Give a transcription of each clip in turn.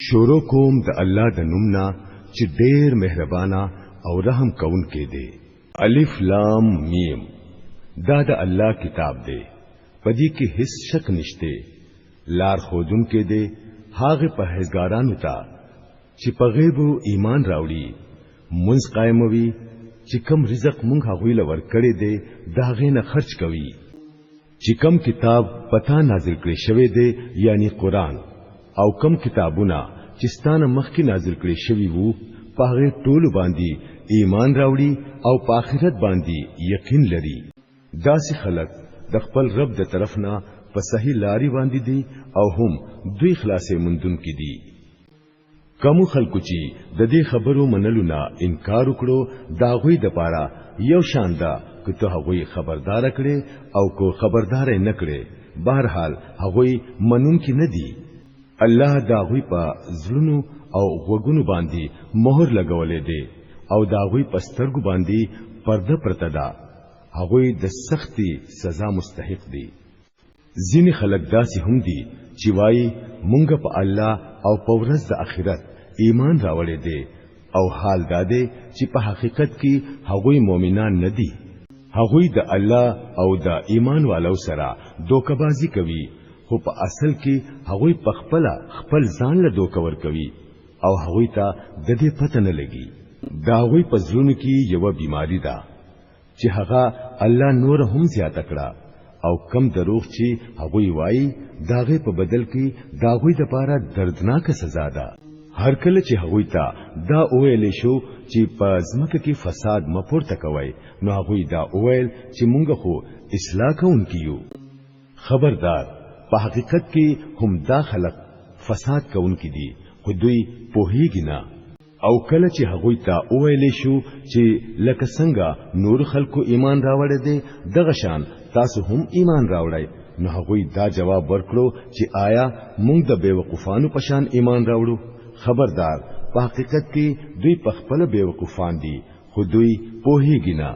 شروع کوم د الله د نومنا چې ډېر مهربانا او رحم کون کې دی. الف لام میم. دا د الله کتاب دی، پدې کې هیڅ شک نشته. لار خودون کې دی هغه پرهیزګارانو ته چې په غیب ایمان راوړي، منځ قائموي، چې کم رزق مونږ هغوی لور کړی دی داغه نه خرج کوي. چې کم کتاب پتا نازل کړی شوی دی یعنی قران، او کم کتابونه چې ستانه مخکې نازل کړی شوی وو په هغه ټول باندې ایمان راوړي او په آخرت باندې یقین لري. داسې خلک د خپل رب د طرف نه په صحیح لاري باندې دي او هم دوی خلاصې مندون کې دي. کوم خلکو چې د دې خبرو منلو نه انکار وکړو دا غوي د پاره یو شاندا کته هغوی خبردار کړي او کو خبردار نه کړي، بهرحال هغوی منون کې نه دي. الله دا غوي په زړونو او غوګونو باندې مهر لګولې دي او دا غوي په سترګو باندې پرده پرته ده. هغوی د سختي سزا مستحق دي. ځینې خلک داسې هم دي چې وایي مونږ په الله او په ورځ د آخرت ایمان راوړې دي او حال دا دی چې په حقیقت کې هغوی مؤمنان نه دي. هغوی د الله او د ایمان والو سره دوکبازي کوي، خو په اصل کې هغوی په خپل ځان له دوکور کوي او هغوی ته د دې پته نه لګي. دا هغوی په ځلونو کې یو بیماری ده چې هغه الله نور هم زیات کړه، او کم دروغ چې هغوی وایي داغه په بدل کې داغوی د پاره دردناک سزا ده. هر کله چې هغوی ته دا اویل شو چې په ځمکه کې فساد مپورته کوي، نو هغوی دا اویل چې مونږ خو اصلاح کوونکیو. خبردار، په حقیقت کې هم دا خلق فساد کوونکي دي، خو دوی پوهیږي نه. او کله چې هغوی ته اویل شو چې لکه څنګه نور خلکو ایمان راوړی دی دغه شان تاسو هم ایمان راوړئ، نو هغوی دا جواب ورکړو چې آیا مونږ د بیوقوفانو په شان ایمان راوړو؟ خبردار، په حقیقت کې دوی په خپل بیوقوفان دي، خو دوی پوهیږي نه.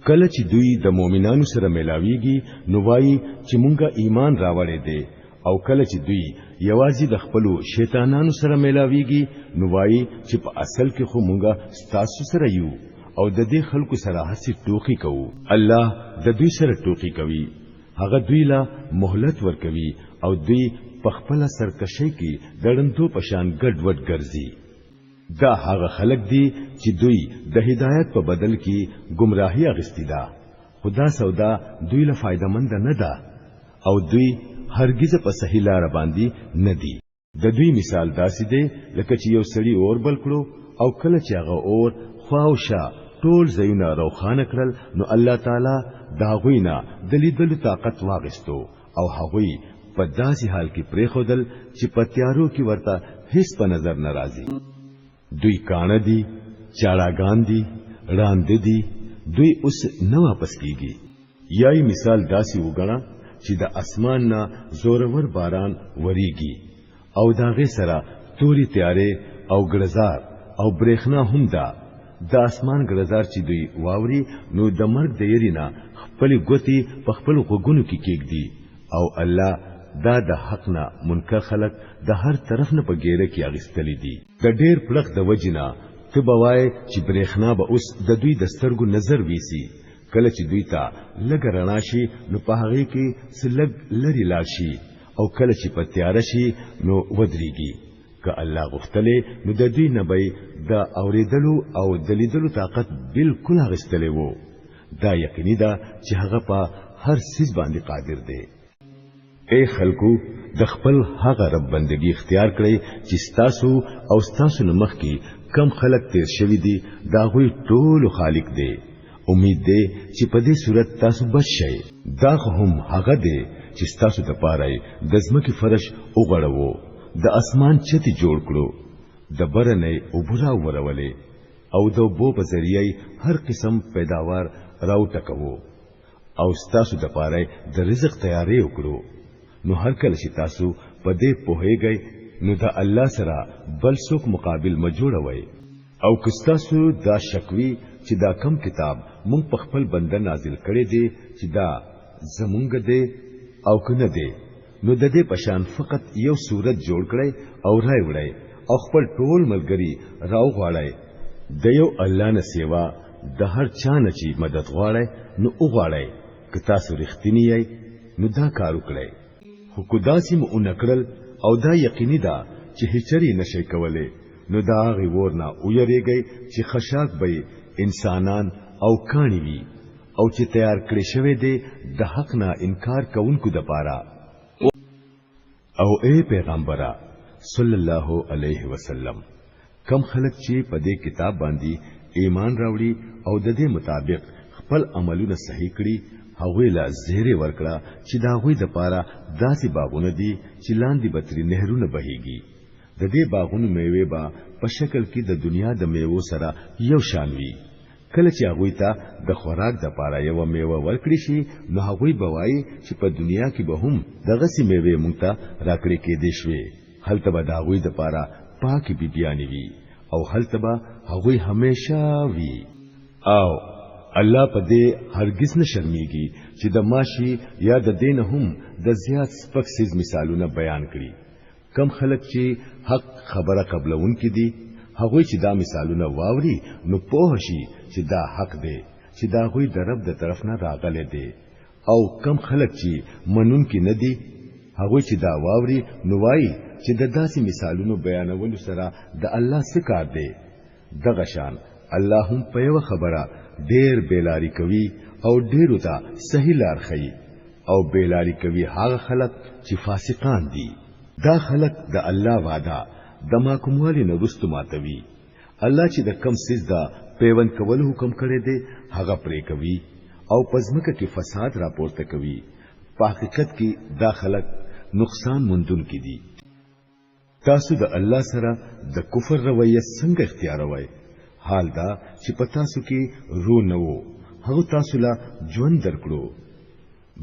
کله چې دوی د مؤمنانو سره ملاویږي نو وایي چې مونږه ایمان راوړی دی، او کله چې دوی یوازې د خپل شیطانانو سره ملاویږي نو وایي چې په اصل کې خو مونږه ستاسو سره یو او د دې خلکو سره هڅه ټوکی کوو. الله د دوی سره ټوکی کوي، هغه دوی لا مهلت ورکوي او دوی په خپل سرکشي کې دړندو پشان ګډ وډ ګرځي. دا هغه خلک دي چې دوی د هدایت په بدل کې گمراهي اغستی ده. خدا سودا دوی له فائدہ مند نه ده او دوی هرگز په صحیح لار باندې نه دي. د دوی مثال داسې دی لکه چې یو سړی اور بل کړو او کله چې هغه اور خواوشا ټول زیونه روخانه کړل نو الله تعالی دا غوینا د لیدلو طاقت واغستو او هغوی په داسې حال کې پریخودل چې په تیارو کې ورته هیڅ په نظر ناراضي. دوی کانه دي، چاړاګان دي، راند دي، دوی اوس نه واپس کیږي. یای مثال داسې وګڼه چې د اسمان نه زورور باران وریږي او داغه سره توري تیارې او ګړزار او برېښنا هم ده. د اسمان ګړزار چې دوی واوري نو د مرګ د یرینا خپل ګوتی په خپل غوګونو کې کېږي. او الله دا د حق نه منکر خلق د هر طرف نه په ګیره کې اغستلی دي. د ډېر پلخ د وجنا ته بوای چې برېښنا به اوس د دوی د سترګو نظر ویسي. کله چې دوی ته لګ رڼا شي نو په هغه کې سلګ لري لاړ شي، او کله چې په تیار شي نو ودرېږي. که الله غفتله نو د دوی نه به د اوریدلو او د لیدلو طاقت بالکل اغستلی وو. دا یقیني ده چې هغه په هر څه باندې قادر دی. اے خلکو، د خپل هغه رب بندگی اختیار کړئ چې ستاسو او ستاسو نمخ کې کم خلق تیر شوی دي، دا غوی ټول خالق دی. امید دی چې په دې صورت تاسو بچ شئ. دا هم هغه دی چې ستاسو د پاره د ځمکې فرش وغړوو، د اسمان چتی جوړ کړو، د برنې وبرا ورولې او د بو په ذریعہ هر قسم پیداوار راو ټکوو، او ستاسو د پاره د رزق تیارې وکړو. نو هر کله چې تاسو په دې پوهیږئ نو د الله سره بل څوک مقابل مجوړوي. او کستاسو دا شکوي چې دا کم کتاب مونږ په خپل بنده نازل کړي دي چې دا زمونږ دی او کنه دی، نو د دې پشان فقط یو صورت جوړ کړي او راي وړي او خپل ټول ملګری راو غواړي د یو الله نه سیوا د هر چا نه چې مدد غواړي نو وغواړي که تاسو رښتینی یې نو دا کار وکړئ خو کو داسې مو نکړل او دا یقیني ده چې هیڅری نشي کولای نو دا غي ورنه ویریږي چې خشاک به انسانان او کانی وي او چې تیار کړی شوی دی د حق نه انکار کوونکو د پاره او اے پیغمبره صلی الله علیه وسلم کم خلک چې په دې کتاب باندې ایمان راوړي او د دې مطابق خپل عملونه صحیح کړي هغه لا زیره ورکړه چې دا غوي د پاره داسې باغونه دي چې لاندې بتري نهرونه بهيږي د دې باغونو میوه با په شکل کې د دنیا د میوه سره یو شان وي کله چې هغه ته د خوراک د پاره یو میوه ورکړي شي نو هغه بوای چې په دنیا کې به هم دغه سي میوه مونږ ته راکړي کې دي شوي هلته به دا غوي د پاره پاکي بیبيانی وي او هلته به هغه همیشه وي او الله په دې هرگز نه شرمېږي چې د ماشي یا د دین هم د زیات سپک سیز مثالونه بیان کړي کم خلک چې حق خبره قبلون کې دي هغه چې دا مثالونه واوري نو په شي چې دا حق دی چې دا غوي د رب د طرف نه راغله دی او کم خلک چې منون کې نه دي هغه چې دا واوري نو وایي چې د داسې مثالونو بیانولو سره د الله څخه دی دغه شان الله هم په یو خبره ډېر بیلاری کوي او ډېرو ته صحیح لار ښيي او بیلاری کوي هغه خلک چې فاسقان دي دا خلک د الله وعده د ماکموالي نه رستو ماتوي الله چې د کم سیز دا پیوند کول حکم کړی دی هغه پرې کوي او پزمکه کې فساد راپورته کوي په حقیقت کې دا خلک نقصان مندون کې دي تاسو د الله سره د کفر رویه څنګه اختیاروي حال دا چې پتا سو کې رو نه وو هغه تاسو لا ژوند درکړو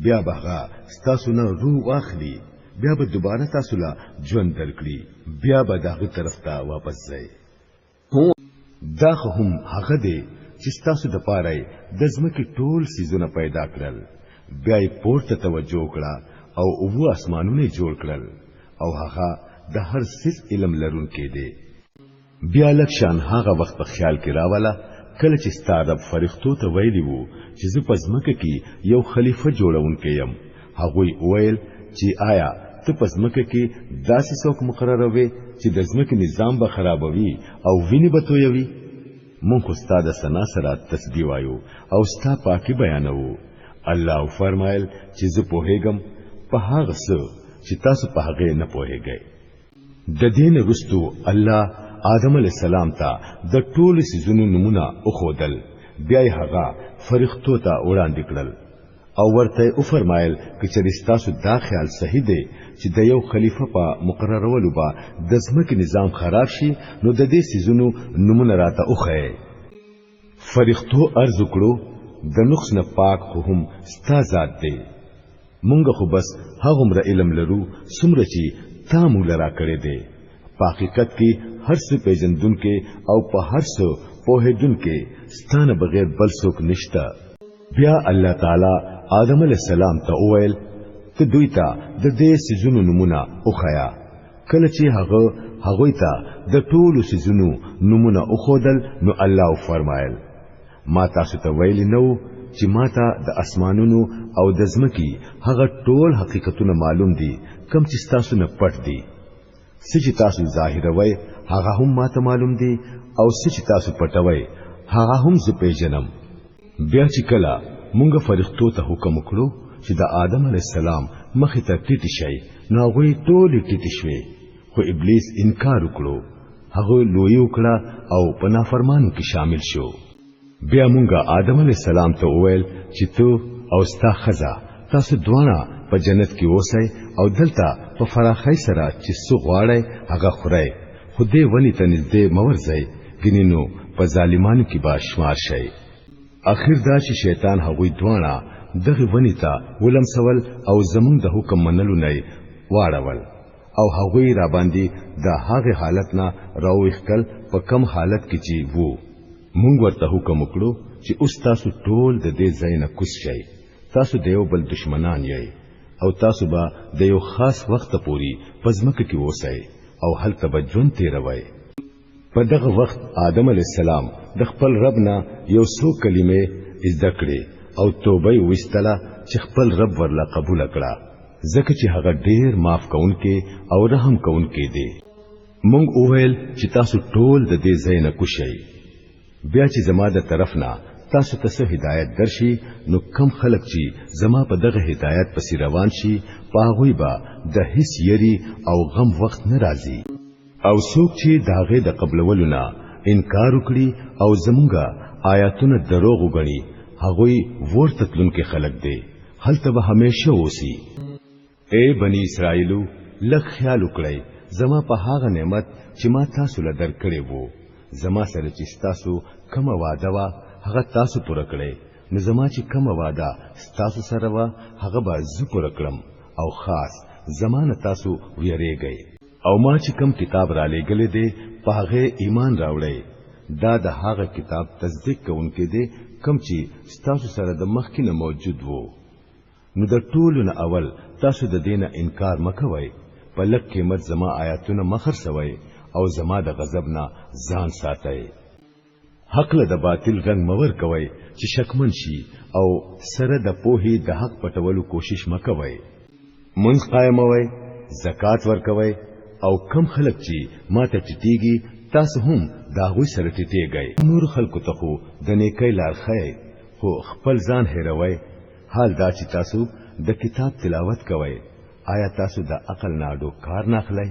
بیا بهغه تاسو نه رو واخلي بیا به دوباره تاسو لا ژوند درکړي بیا به دغه طرف ته واپس ځئ دا هم هغه دی چې تاسو د پاره د ځمکې ټول سيزونه پیدا کړل بیا یې پورته توجه کړه او اوو اسمانونه جوړ کړل او هغه د هر څه علم لرونکي دی بیا لکشان هغه وخت په خیال کې راواله کله چې ستاره فرښتو ته ویلی وو چې زه پزمکه کې یو خلیفہ جوړونکی يم هغه ویل چې آیا ته پزمکه کې داسې څوک مقرروي چې د ځمکې نظام به خرابوي او ویني به تویوي مونږ استاد سنا سره تسبیح وایو او ستا پاکي بیانو الله فرمایل چې زه پوهېږم په هغه څه چې تاسو په هغه نه پوهېږئ د دین رستو الله آدم علیہ السلام ته د ټول سيزونو نمونه اوخودل بیا یې هغه فرښتو ته وړاندې کړل او ورته او فرمایل چې تاسو دا خیال صحیح دی چې د یو خلیفہ په مقررولو با د ځمکې نظام خراب شي نو د دې سيزونو نمونه راته اوخه فرښتو ارزو کړو د نقص نه پاک خو هم ستا ذات دی مونږ خو بس هغه مر علم لرو څومره چې تا مو لرا کړی دی په حقیقت کې هر څه پیژندون کې او په هر څه پوهېدون کې ستانه بغیر بل څوک نشته بیا الله تعالی آدم علیہ السلام ته وویل ته دوی ته د دې سيزونو نمونه اوخیا کله چې هغه ته د ټولو سيزونو نمونه اوخودل نو الله فرمایل ما تاسو ته ویل نو چې ما ته د اسمانونو او د ځمکې هغه ټول حقیقتونه معلوم دي کوم چې تاسو نه پټ دي چې تاسو ظاهروي هغه هم ما ته معلوم دي او چې تاسو پټوي هغه هم زه پیژنم بیا چې کله مونږ فرښتو ته حکم وکړو چې د آدم علی السلام مخې ته ټیټ شي نو هغه ټول ټیټ شوی خو ابلیس انکار وکړو هغه لوی وکړه او په نافرمانو کې شامل شو بیا مونږ آدم علی السلام ته وویل چې تو او ستا خزا تاسو دواړه په جنت کې اوسئ او دلته په فراخی سره چې څو غواړئ هغه خورئ خو دې ونی ته نږدې مورځئ ګینینو په ظالمانو کې به شمار شئ اخر دا چې شیطان هغوی دواړه دغه ونی ته ولمسول او زمونږ د حکم منلو نه واړول او هغوی را باندې د هغه حالت نه راوښکل په کم حالت کې چې وو مونږ ورته حکم وکړو چې اوس تاسو ټول د دې ځای نه کوز شئ تاسو دیو بل دشمنان یې او تاسو به د یو خاص وخت پوري پزمکه کې اوسئ او هل تبجون تیروي په دغه وخت آدم علی السلام د خپل رب نه یو څو کلمې زده کړې او توبه وستله چې خپل رب ورلا قبول کړه ځکه چې هغه ډیر معاف کونکي او رحم کونکي دی مونږ وویل چې تاسو ټول د دې ځای نه کوشئ بیا چې زما د طرف نه تاسو ته هدایت درشي نو کم خلک چې زما په دغه هدایت پسې روان شي پاغوي با د هیڅ یری او غم وخت ناراضي او څوک چې داغه د قبلولو نه انکار وکړي او زمونږه آیاتونه دروغ وګڼي هغه ورته تلونکي خلک دي هلته به همیشه اوسي اے بنی اسرائیلو لږ خیال وکړئ زما په هغه نعمت چې ما تاسو له درکړې وو زما سره چې تاسو کوم وعده وا هغه تاسو پوره کړئ نو زما چې کوم وعده تاسو سره وا هغه به زه پوره کړم او خاص زمانه تاسو ویریږئ او ما چې کوم کتاب را لېګلې دي په هغه ایمان راوړئ دا د هغه کتاب تصدیق کوونکې دي کوم چې تاسو سره د مخکینه موجود وو نو د ټولو نه اول تاسو د دینه انکار مکوئ په لک قیمت زما آیاتونه مخر سوئ او زما د غضب نه ځان ساتئ حق له د باطل رنگ مور کوئ چې شکمن شي او سره د پوهې د حق پټولو کوشش مکوئ منځ قائموئ زکات ورکوئ او کم خلک چې ماته ټټیږي تاسو هم دا غوي سره ټټیږئ نور خلکو ته خو د نیکۍ لار خای خو خپل ځان هېروئ حال دا چې تاسو د کتاب تلاوت کوئ آیا تاسو د عقل ناډو کار ناخلئ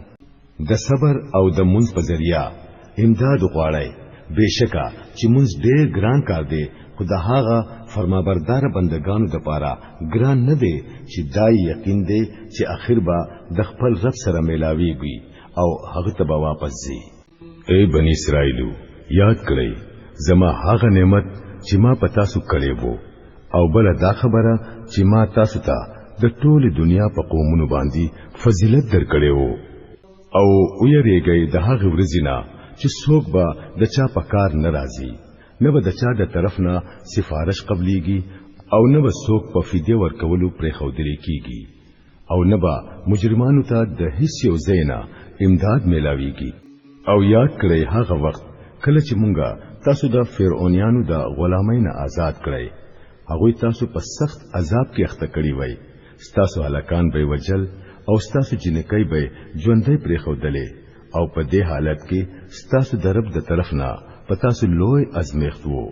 د صبر او د منځ په ذریعہ امداد غواړئ بشکا چې منځ ډېر ګران کار دی خدا هغه فرمانبردار بندگانو د پاره ګران نه دی چې دای یقین دی چې اخر با د خپل رب سره ملاويږي او هغه ته به واپس ځي اے بنی اسرائیلو یاد کړئ زما هغه نعمت چې ما پتا سو کړې وو او بل دا خبره چې ما تاسو ته د ټوله دنیا په قومونو باندې فضیلت درکړې وو او ویریږئ د هغه ورځې نه چې څوک به د چا په کار ناراضي نه به د چا د طرف نه سفارش قبليږي او نه به څوک په فدیه ورکولو پرې خودري کیږي او نه به مجرمانو ته د هیڅ یو زینا امداد ملاويږي او یاد کړئ هغه وخت کله چې مونږه تاسو د فرعونانو د غلامۍ نه آزاد کړئ هغه تاسو په سخت عذاب کې اخته کړی وای ستاسو هلاکان به وجل او ستاسو جنکۍ به ژوندۍ پرې خودلې او په دې حالت کې ستاسو د رب د طرف نه پتاسو لوی ازمیخت وو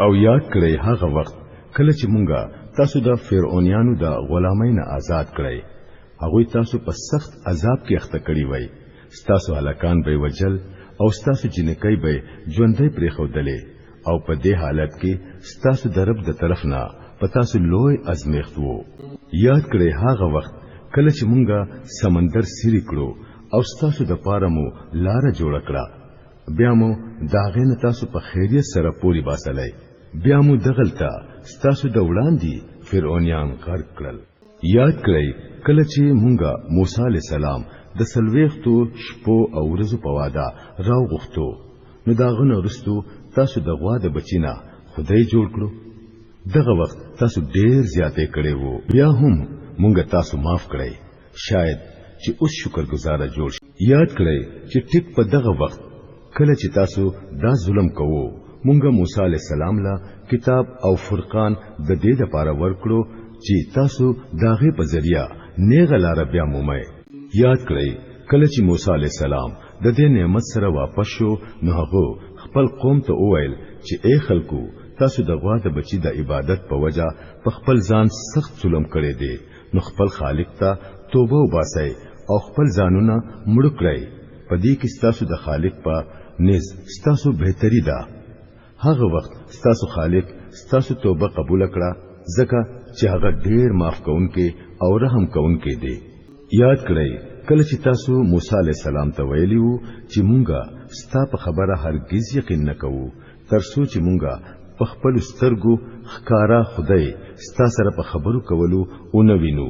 او یاد کړئ هغه وخت کله چې مونږه تاسو د فرعونانو د غلامۍ نه آزاد کړئ هغه تاسو په سخت عذاب کې اخته کړی وای ستاسو هلاکان به وجل او ستاسو جنکۍ به ژوندۍ پرې خودلې او په دې حالت کې ستاسو د رب د طرف نه پتاسو لوی ازمیخت وو یاد کړئ هغه وخت کله چې مونږه سمندر سری کړو او ستاسو د پاره مو لار جوړ کړه بیا مو داغه نه تاسو په خیریت سره پوری باسلای بیا مو دغلطه ستاسو د وړاندې فرعونیان غرق کړل یاد کړئ کله چې مونږه موسی علی السلام د سلويختو شپو او ورځو په واده راو غوښتو نو داغه نو رستو تاسو د غوا د بچینا خدای جوړ کړو دغه وخت تاسو ډیر زیاتې کړې وو بیا هم مونږ تاسو معاف کړئ شاید چې اوس شکرګزار جوړ شئ یاد کړئ چې ټیک په دغه وخت کله چې تاسو دا ظلم کوو مونږ موسی علی السلام لا کتاب او فرقان د دې لپاره ورکړو چې تاسو داغه په ذریعہ نیغه لار بیا مومئ یاد کړئ کله چې موسی علی السلام د دې نعمت سره واپس شو نو هغه خپل قوم ته وویل چې اے خلکو تاسو د غوا د بچی د عبادت په وجا په خپل ځان سخت ظلم کړی دی نو خپل خالق ته توبه وباسئ او خپل ځانونه مړ کړئ په دې کې ستاسو د خالق په نس ستاسو بهتري ده هغه وخت ستاسو خالق ستاسو توبه قبول کړه ځکه چې هغه ډیر معاف کوونکی او رحم کوونکی دی یاد کړئ کله چې تاسو موسی علی السلام ته ویلیو چې مونږه ستا په خبره هرگز یقین نکوو تر څو چې مونږه په خپل سترګو ښکارا خدای ستا سره په خبرو کولو او نوینو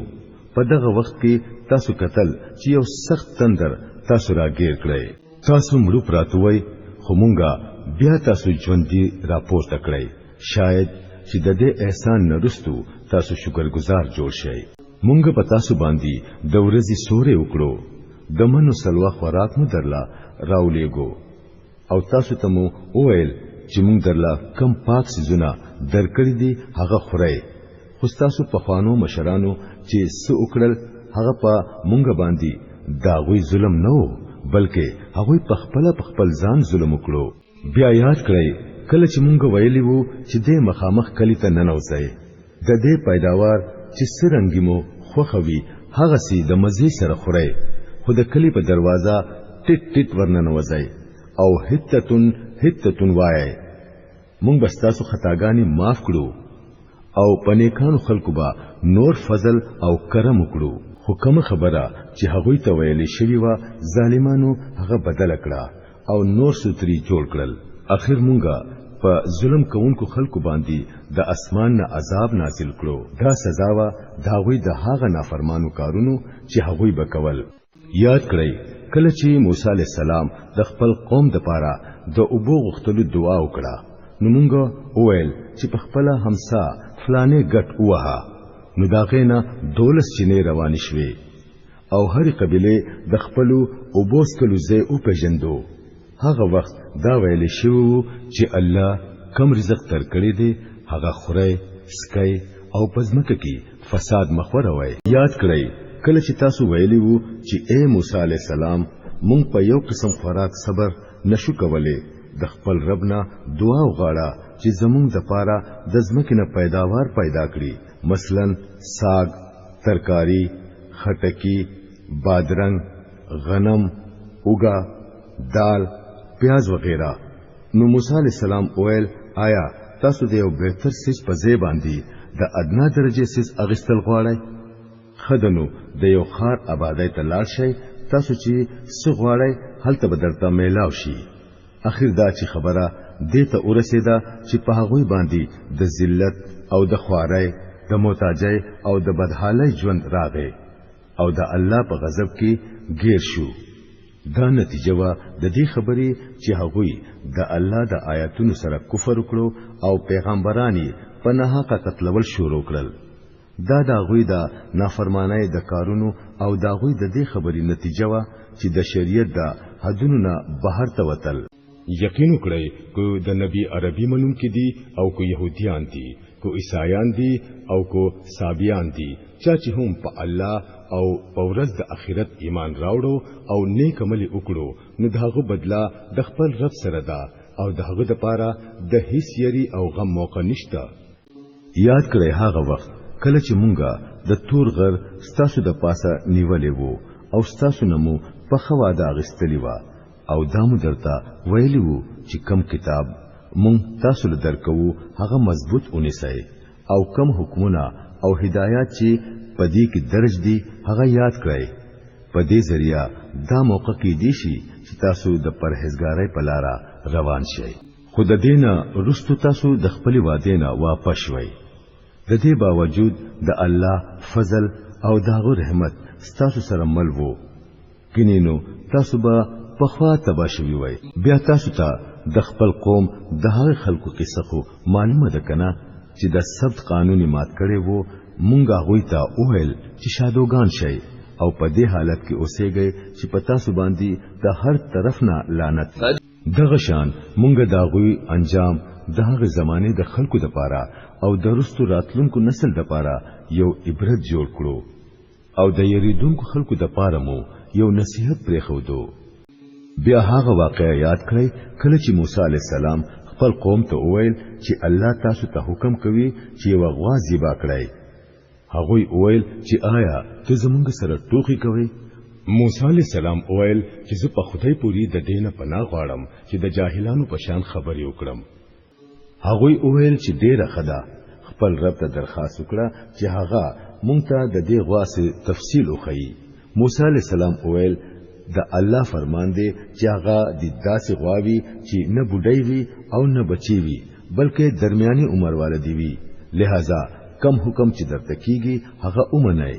په دغه وخت کې تاسو قتل چې یو سخت تندر تاسو راګیر کړئ تاسو مړو پراتوي خو مونږه بیا تاسو ژوندۍ راپورته کړئ شاید چې د دې احسان نرستو تاسو شکرګزار جوړ شئ مونږ پتا سو باندې د ورځې سورې وکړو د منو سلوا خوراک مو درلا راولېګو او تاسو ته مو وویل چې مونږ درلا کم پاک سيزونه درکړې دي هغه خورئ خو تاسو په خوانو مشرانو چې څه وکړل هغه په مونږ باندې داغوی ظلم نه وو بلکې هغه په خپل ځان ظلم وکړو بیا یاد کړئ کله چې مونږ ویلی وو چې دې مخامخ کلی ته ننوځي د دې پیداوار چې سرنګي مو خوخوي هغه سي د مزي سره خوري خو د کلی په دروازه ټټ ټټ ورننوځي او هتتون وای مونږ بس تاسو خطاګانی معاف کړو او پنیکانو خلکو با نور فضل او کرم وکړو خو کوم خبره چې هغه ته ویلې شوی و ظالمانو هغه بدل کړه او نور ستري جوړ کړل اخر مونږه په ظلم کوونکو خلکو باندې د اسمان نه عذاب نازل کړو دا سزا وا داوی د هغه نافرمانو کارونو چې هغه وکول یاد کړئ کله چې موسی علی السلام د خپل قوم د پاره د اوبو غختلو دعا وکړه نو مونږه وویل چې په خپل همسا فلانه ګټ وها نو داغینا 12 چینه روان شوي او هر قبيله د خپل اوبوس کلو زې او پېژندو هغه وخت دا ویل شو چې الله کم رزق تر کړی دی هغه خوري سکي او پزمکه کې فساد مخوروي یاد کړئ کله چې تاسو ویلی وو چې اے موسی علی السلام مونږ په یو قسم خوراک صبر نشو کولای د خپل ربنا دعا وغواړه چې زمونږ د پاره د ځمکې نه پیداوار پیدا کړي مثلا ساگ ترکاری خټکی بادرنګ غنم اوګه دال پیاز وغیرہ نو موسی علیہ السلام اویل آیا تاسو د یو بهتر سیس په ځای باندې د ادنا درجه سیس اغستل غواړئ خدنو د یو خار آبادی ته لاړ شئ تاسو چې څه غواړئ هلته به درته میلاو شي اخر دا چې خبره دې ته ورسېده چې په هغوی باندې د ذلت او د خوارۍ د محتاجۍ او د بدحالۍ ژوند راغی او د الله په غضب کې گیر شو دا نتیجه وا د دې خبرې چې هغوی د الله د آیاتونو سره کفر وکړو او پیغمبرانی په ناحقه قتلول شروع کړل دا د هغوی د نافرمانی د کارونو او د هغوی د دې خبرې نتیجه وا چې د شریعت د حدونو نه بهر ته وتل یقین وکړئ کو د نبی عربي منون کې دي او کو يهوديان دي کو عیسایان دي او کو صابیان دي چې هم په الله او په ورځ د آخرت ایمان راوړو او نیک عمل وکړو نو دغه بدلا د خپل رب سره ده او دغه د پاره د هیڅ یری او غم موقع نشته یاد کړئ هغه وخت کله چې مونږه د تور غر ستاسو د پاسه نیولې وو او ستاسو نمو په خوا د اغستلی و او دامو درته ویلی وو چې کم کتاب مونږ تاسو له درکو هغه مضبوط ونیسئ او کم حکمونه او هدایات چې پدې کې درج دي هغه یاد کړئ پدې ذریعہ دا موقع کې دي چې تاسو د پرهیزګارۍ په لار روان شئ خود دینه رستو تاسو د خپل وعده نه واپس شئ د دې باوجود د الله فضل او دغه رحمت تاسو سره مل وو کینینو تاسو به په خوا تباشوي وای بیا تاسو ته د خپل قوم د هغه خلکو قصه خو معلومه ده کنه چې د سبت قانوني مات کړي وو مونږه غوي ته اوهل چې شادوغان شي او په دې حالت کې اوسېږي چې پتا سو باندې د هر طرف نه لعنت دغه شان مونږه دا غوي انجام دغه زمانه د خلکو د پاره او د رستو راتلونکو نسل د پاره یو عبرت جوړ کړو او د یریدونکو خلکو د پاره مو یو نصیحت پرې خو دو بیا هغه واقعیا یاد کړئ کله چې موسی علی السلام خپل قوم ته وویل چې الله تاسو ته حکم کوي چې یو غوا ذبح کړئ هغه وویل چې آیا ته زمونږ سره ټوکی کوي موسی علی السلام وویل چې زه په خدای پوری د دینه پناه غواړم چې د جاهلانو په شان خبرې وکړم هغه وویل چې ډیره خدا خپل رب ته درخواست وکړه چې هغه مونږ ته د دې غوا سي تفصیل وخی موسی علی السلام وویل د الله فرمان دی چې هغه د داسې غواوي چې نه بډای وي او نه بچي وي بلکې درمیاني عمر والدي وي لہذا کم حکم چې درته کیږي هغه اومنه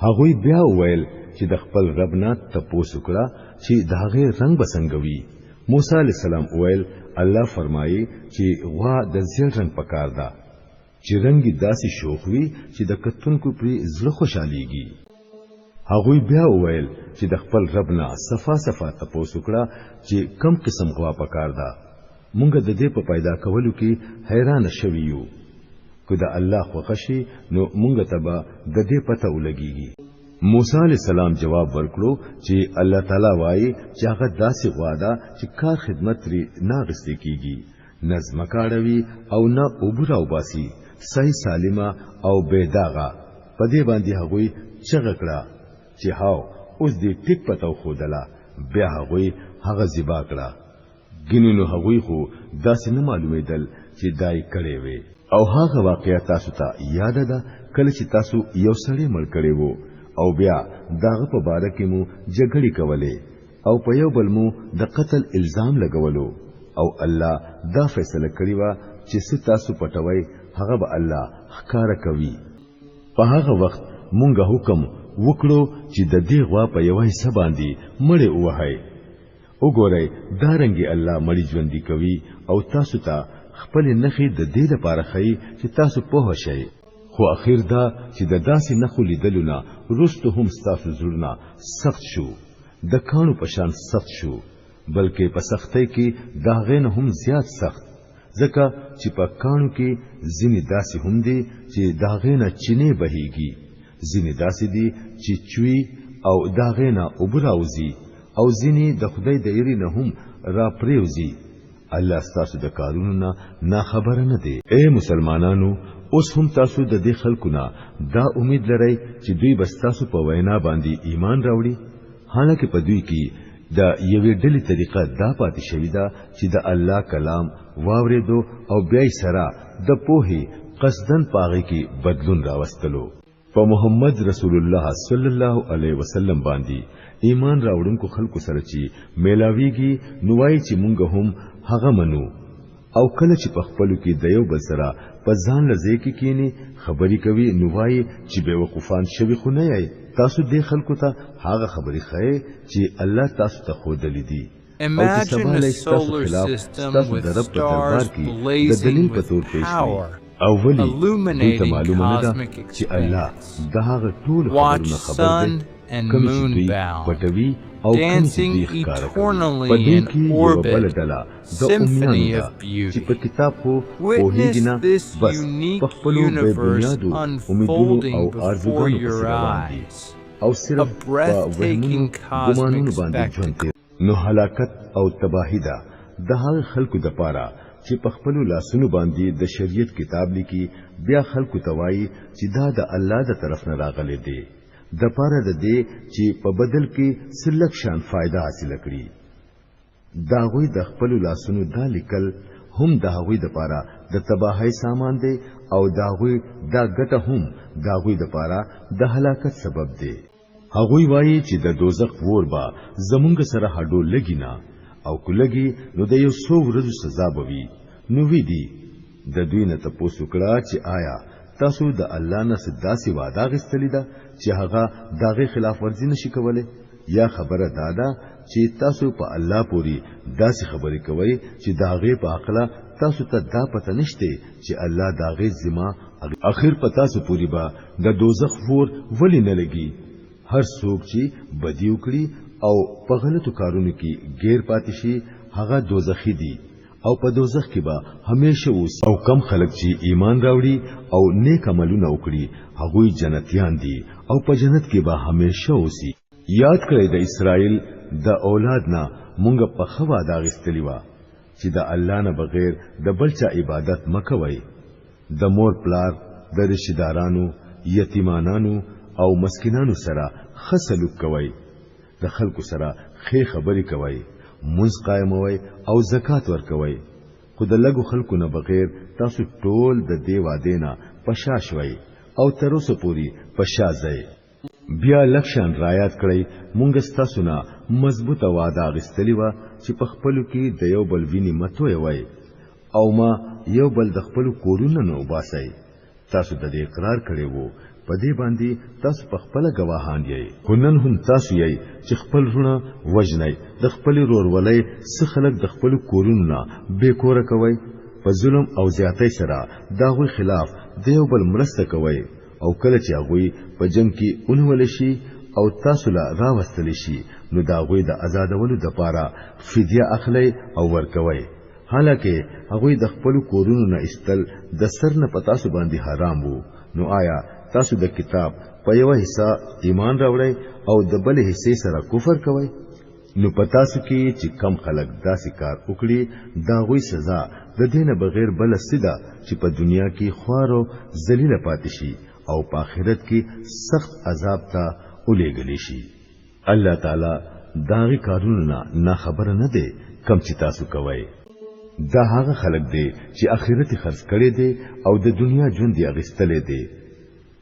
هغه بیا وویل چې د خپل رب نه تاسو کړه چې داغه رنگ بسنګوي موسی علی السلام وویل الله فرمایي چې غوا د زیړ رنگ پکار ده چې رنگي داسې شوخوي چې د کتونکو پرې زړه خوشاليږي. هغوی بیا وویل چې د خپل رب نه صفا تپوس وکړه چې کم قسم غوا پکار ده. مونږ د دې په پیدا کولو کې حیران شوي یو. که د الله خوښي نو مونږ ته به د دې پته ولګيږي. موسی علیہ السلام جواب ورکړو چې الله تعالی وایي چې هغه داسې غوا ده چې کار خدمت لري نه غستې کیږي، نظم کاروي او نه اوبرا وباسي، صحیح سالمه او بے داغه. په دې باندې هغوی چغه کړه چې هاو اوس دې ټیک پتو خودله. بیا هغوی هغه ذبح کړه. ګینو هغوی خو داسې نه معلومېدل چې دای کړي وي. او هغه واقعیا تاسو ته یاد ده کله چې تاسو یو سړی مړ کړی وو او بیا داغه په باره کې مو جګړې کولې او په یو بل مو د قتل الزام لګولو او الله دا فیصله کړی و چې څه تاسو پټوي هغه به الله ښکارا کوي. په هغه وخت مونږ حکم وکړو چې د دې غوا په یو حصہ باندې مړې وهاي. وګورئ دارنګي الله مړی ژوندۍ کوي او تاسو ته خپل نخي د دې لپاره خي چې تاسو په شئ. خو اخر دا چې د داسې نخو لیدلونه رستو هم تاسو زړه سخت شو، د کانو په شان سخت شو، بلکې په سختۍ کې داغې هم زیات سخت، ځکه چې په کانو کې ځینې داسې هم دي چې داغې نه چینه بهيږي، ځینې داسې دي چې چوي او داغې نه اوبراوزي، او ځینې د خدای د یری نه هم را پریوزي. الله ستاسو د کارونو نه خبر نه دی. اے مسلمانانو، اوس هم تاسو د دې خلکو نه دا امید لرئ چې دوی بس تاسو په وینا باندې ایمان راوړي، حالکه په دوی کې د یوې ډلې طریقه دا پاتې شوې ده چې د الله کلام واورېدو او بیا سره د پوهې قصدن پاغي کې بدلون راوستلو. په محمد رسول الله صلی الله علیه وسلم باندې ایمان راوړونکو خلکو سره چې میلاویږي نوای چې مونږ هم هغه منو، او کله چې په خپلو کې د یو بل سره په ځان لږه کې کینی خبرې کوي نوای چې به وقفان شوي خو نه یې. تاسو دې خلکو ته هغه خبرې خای چې الله تاسو ته خود لیدي. Imagine a solar system with stars blazing with power, illuminating cosmic expanse. Watch sun and moon bound, dancing eternally in orbit, symphony of beauty. Witness this unique universe unfolding before your eyes, a breathtaking cosmic spectacle. نو هلاکت او تباہی ده د هغه خلکو د پاره چې په خپل لاسونو باندې د شریعت کتاب لیکي، بیا خلکو توای چې دا د الله د طرف نه راغلي دي، د پاره د دې چې په بدل کې سلک شان فائدہ حاصل کړي. دا غوي د خپل لاسونو دا لیکل هم د هغوی د پاره د تباہی سامان دی، او دا غوي دا ګټه هم دا غوی د پاره د هلاکت سبب دی. هغوی وایي چې د دوزخ ور با زمونږ سره هډو لګینا، او کولګي نو د یو څو ورځې سزا بوي. نو وی دي د دوی نه تاسو کړه چې آیا تاسو د الله نه داسې وعده غستلی ده چې هغه داغه خلاف ورزي نشي کولای، یا خبره دادا چې تاسو په الله پوری داسې خبرې کوي چې داغه په عقله تاسو ته دا پته نشته چې الله داغه ذمہ اخر په تاسو پوری با د دوزخ ور ولی نه لګي. هر څوک چې بدی وکړي او په غلطو کارونو کې غیر پاتې شي هغه دوزخی دي، او په دوزخ کې به همیشه اوسي. او کم خلک چې ایمان راوړي او نیک عملونه وکړي هغه جنتیان دي، او په جنت کې به همیشه اوسي. یاد کړئ د اسرائیل د اولاد نه مونږ په خوا دا غستلی و چې د الله نه بغیر د بل چا عبادت مکوئ. د مور پلار، د رشتہ دارانو، یتیمانانو او مسکینانو سره خسلوک کوي، د خلکو سره خې خبرې کوي، منځ قائموي او زکات ورکوي. خو د لګو خلکو نه بغیر تاسو ټول د دې وعده نه پشاشوي او تر اوسه پوری پشازئ. بیا لکشان رایات کړی مونږ ستاسو نه مضبوطه وعده غستلی و چې په خپلو کې د یو بل ویني متوي وای، او ما یو بل د خپل کورونو نه وباسي. تاسو د دې اقرار کړی وو، په دې باندې تاسو په خپل گواهان یې. خنن هم تاسو یې چې خپل رونه وجنئ، د خپل رورولۍ څخه خلک د خپل کورونو نه بے کور کوي. په ظلم او زیاتۍ سره داغوی خلاف دیو بل مرسته کوي او کله چې هغه په جنگ کې اونول شي او تاسو لا راوستل شي نو داغوی د آزادولو د پاره فدیه اخلي او ورکوي حالکه هغه د خپل کورونو نه استل د سر نه پتا سو باندې حرام وو نو آیا تاسو د کتاب په یو حصہ ایمان راوړی او د بل حصے سره کفر کوي نو پتا سو کې چې کم خلک داسې کار وکړي داغوی سزا د دینه بغیر بل سده چې په دنیا کې خوارو ذلیل پاتې شي او په آخرت کې سخت عذاب ته ولېږل شي الله تعالی داغي کارونه نه خبر نه دی کم چې تاسو کوي دا هغه خلک دي چې آخرت خرڅ کړي دي او د دنیا ژوند یې اغستلې دي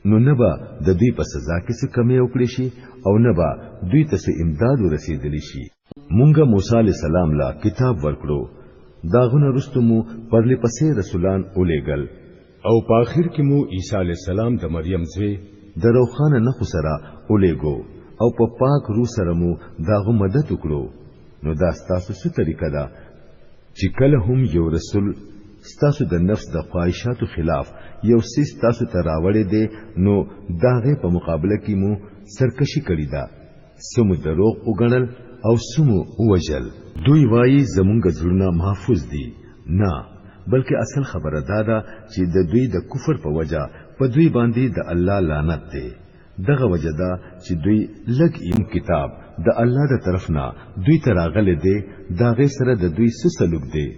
نو نه به د دوی په سزا کې څه کمی وکړي شي او نه به دوی ته څه امداد ورسېدلی شي مونږه موسی علی السلام لا کتاب ورکړو داغونه رستمو پرلی پسې رسولان اولېګل او په آخر کې مو عیسی علی السلام د مریم زوی د روخانه نه خسرا اولېګو او په پاک روح سره مو داغه مدد وکړو نو دا ستاسو څه طریقه ده چې کله هم یو رسول ستاسو د نفس د خواهشاتو خلاف یو سیس تاسو ته راوړی دی نو داغه په مقابله کې مو سرکشي کړی ده سمو دروغ وګڼل او سمو وجل دوی وایي زمونږ زړونه محفوظ دي نه بلکې اصل خبره ده چې د دوی د کفر په وجه په دوی باندې د الله لعنت دی دغه وجه ده چې دوی لګ ایم کتاب د الله د طرف نه دوی ته راغلي دي داغه سره د دوی سلوک دی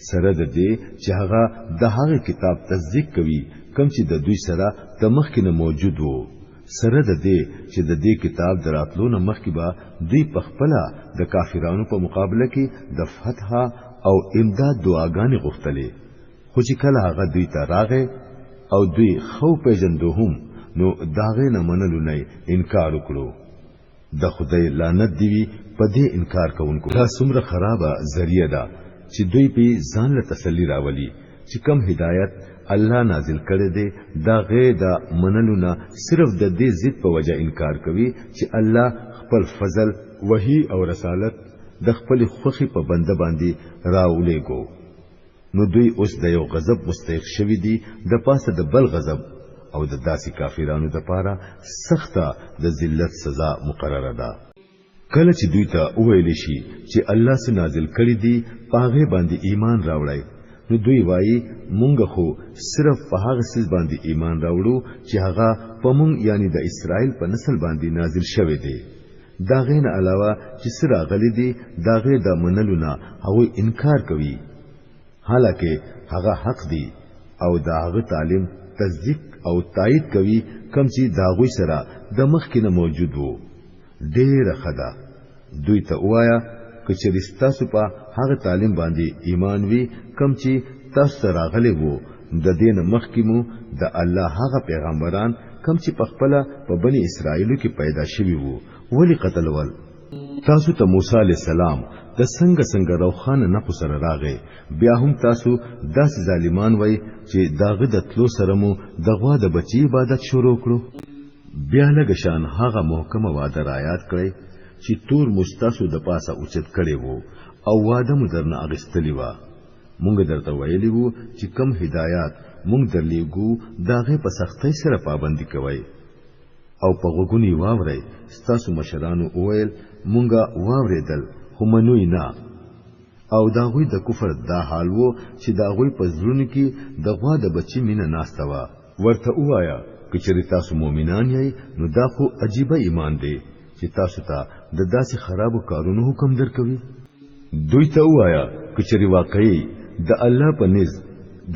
سره د دې چې هغه د هغه کتاب تصدیق کوي کوم چې د دوی سره د مخکې موجود وو سره د دې چې د دې کتاب دراتلو نه مخکې به دوی په خپل د کافرانو په مقابله کې د فتح او امداد دعاګانې غوښتلې خو چې کله هغه دوی ته راغی او دوی خو پیژندوهم نو داغه نه منلو نه انکار وکړو د خدای لعنت دی په دې انکار کوونکو دا څومره خرابه ذریعہ ده چې دوی په ځان له تسلی راولي چې کم هدایت الله نازل کړي دي دا غیر د منلو نه صرف د دې ضد په وجه انکار کوي چې الله خپل فضل وحی او رسالت د خپل خوخي په بنده باندې راولېګو نو دوی اوس د یو غضب مستحق شوی دي د پاسه د بل غضب او د داسې کافرانو د پاره سخته د ذلت سزا مقرره ده کله چې دوی ته وویل شي چې الله څخه نازل کړي دي پاغه باندې ایمان راوړی نو دوی وایي مونږ خو صرف په هغه څه باندې ایمان راوړو چې هغه په مونږ یعنی د اسرائیل په نسل باندې نازل شوی دی دا غین علاوه چې سره غلي دي دا غي د منلو نه هغه انکار کوي حالکه هغه حق دی او دا هغه تعلیم تصدیق او تایید کوي کوم چې دا غوي سره د مخکې نه موجود وو ډېر خدا دوی ته وایا چې رستاسو په هغه تعلیم باندې ایمان وی کم چې تاسو راغلي وو د دین مخکې مو د الله هغه پیغمبران کم چې په خپل په بنی اسرائیلو کې پیدا شوی وو ولی قتل ول تاسو ته موسی علی السلام د څنګه روخانه نه سره راغی بیا هم تاسو داس ظالمان وای چې داغه د تلو سره مو دغه د بچی عبادت شروع کړو بیا لګشان هغه محکمه وعده آیات کړی چې تور مستاسو د پاسه اوچت کړي وو او واده مدرنه اغستلی و مونږ درته ویلی وو چې کم هدایات مونږ درلیګو داغه په سختۍ سره پابندي کوي او په غوګونی واوري ستاسو مشرانو اویل مونږه واوریدل خو منوي نه او داغوی د کفر دا حال وو چې داغوی په زړونو کې د غوا د بچی مینه ناستوا ورته وایا کچری تاسو مؤمنان یې نو دا خو عجیب ایمان دی چې تاسو ته د داسې خرابو کارونو حکم درکوي دوی ته وایا کچری واقعي د الله په نزد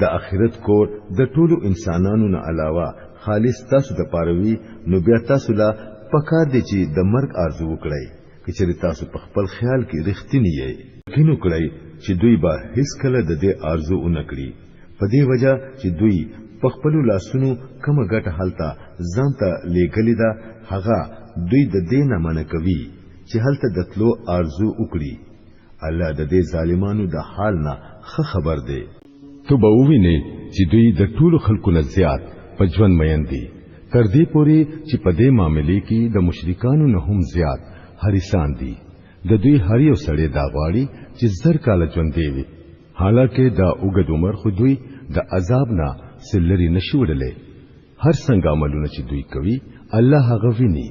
د آخرت کور د ټولو انسانانو نه علاوه خالص تاسو د پاروي نو بیا تاسو لا پکار دي چې د مرګ ارزو وکړئ کچری تاسو په خپل خیال کې رښتینی یې کینو کړئ چې دوی به هیڅ کله د دې ارزو اونکړي په دې وجہ چې دوی په خپل لاسونو کومه ګټه حالته ځانته لګلې ده هغه دوی د دې نه منع کوي چې حالته د تلو ارزو وکړي الله د دې ظالمانو د حال نه خبر دی تو به وویني چې دوی د ټولو خلکو نه زیات په ژوند مین دي تر دې پوري چې په دې معاملې کې د مشرکانو نه هم زیات حریصان دي د دوی هر یو سړی دا غواړي چې زر کال ژوند دی حالکه دا اوږد عمر خو دوی د عذاب نه سلری نشوړلې هر څنګه عملونه چې دوی کوي الله هغه ویني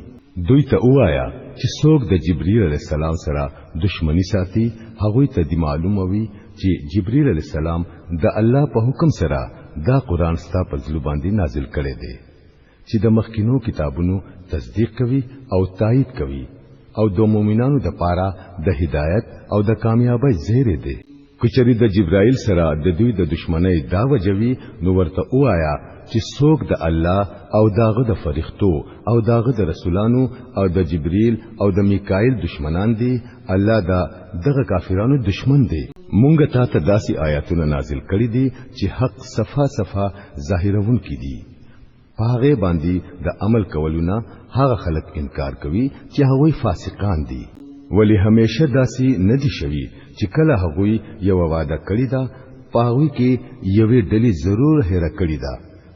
دوی ته وایا چې څوک د جبرئیل علیه السلام سره دشمنی ساتي هغه ته دی معلومه وي چې جبرئیل علیه السلام د الله په حکم سره دا قران ستا په ځلو باندې نازل کړي دی چې د مخکینو کتابونو تصدیق کوي او تایید کوي او د مؤمنانو د پاره د هدایت او د کامیابی زیری دی کچری د جبرائیل سره د دوی د دشمنی دا وجوي نو ورته وایا چې څوک د الله او داغه د فرښتو او داغه د رسولانو او د جبرئیل او د میکائیل دشمنان دي الله دا دغه کافرانو دشمن دي مونږ ته داسي آیاتونه نازل کړي دي چې حق صفا صفا ظاهرون کړي دي هغه باندې د عمل کولونه هغه خلک انکار کوي چې هغوی فاسقان دي ولی همیشه داسي ندي شوی چې کله هغوی یو وعده کړی دا پاوی کې یوې ډلې ضرور هېره کړی دا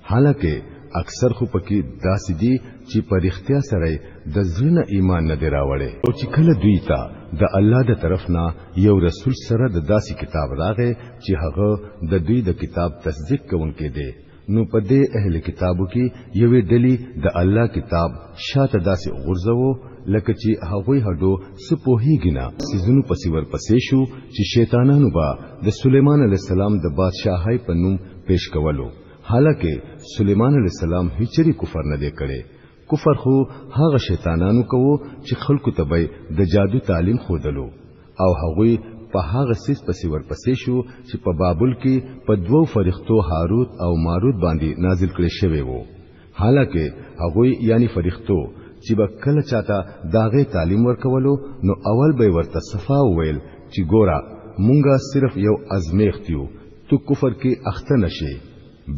حالکه اکثر خو پکې داسې دي چې په اختیار سره د ځنه ایمان نه دراوړي او چې کله دوی ته د الله د طرف نه یو رسول سره د داسې کتاب راغی چې هغه د دوی د کتاب تصدیق کوونکی دی نو په دې اهل کتابو کې یوې ډلې د الله کتاب شاته داسې غورځوو لکه چې هغوی هډو سپوهیګنا سيزونو پسې ورپسې شو چې شیطانانو با د سليمان عليه السلام د بادشاہي په نوم پیش کولو حالکه سليمان عليه السلام هیڅ کفر نه دی کړی کفر خو هغه شیطانانو کوو چې خلکو ته به د جادو تعلیم خودلو او هغوی په هغه سیس پسې ورپسې شو چې په بابل کې په دوو فرښتو هاروت او ماروت باندې نازل کړي شوی وو حالکه هغوی یعنی فرښتو چې به کله چاته داغه تعلیم ورکولو نو اول به ورته صفا ویل چې ګورا مونږه صرف یو ازمیخت یو تو کفر کې اخته نشي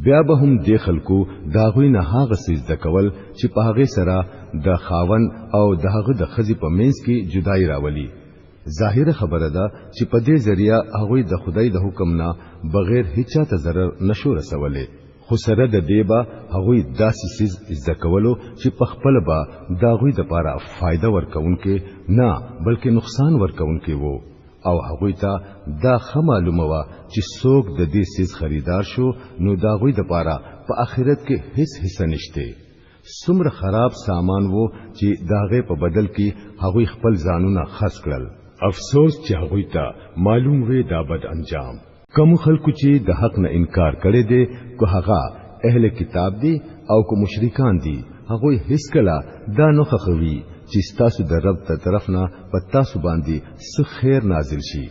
بیا به هم د خلکو داغوی نه هغه سیز د کول چې په هغه سره د خاون او دغه د خزي په منځ کې جدای راولي ظاهر خبره ده چې په دې ذریعہ هغه د خدای د حکم نه بغیر هیڅ ته ضرر نشو رسولې خو سره د دیبا هغه داسې سیز عزت کولو چې په خپل با داغوی د لپاره فائدہ ورکونکې نه بلکې نقصان ورکونکې وو او هغه ته دا معلومه وا چې څوک د دې سیز خریدار شو نو داغوی د لپاره په آخرت کې هیڅ حصہ نشته څومره خراب سامان وو چې داغه په بدل کې هغه خپل ځانونه خرڅ کړل افسوس چې هغه ته معلوم وي دا بد انجام کوم خلکو چې د حق نه انکار کړي دي کو هغه اهل کتاب دي او کو مشرکان دي هغه هیڅ کله دا نه خوي چې تاسو د رب تر طرف نه په تاسو باندې څه خیر نازل شي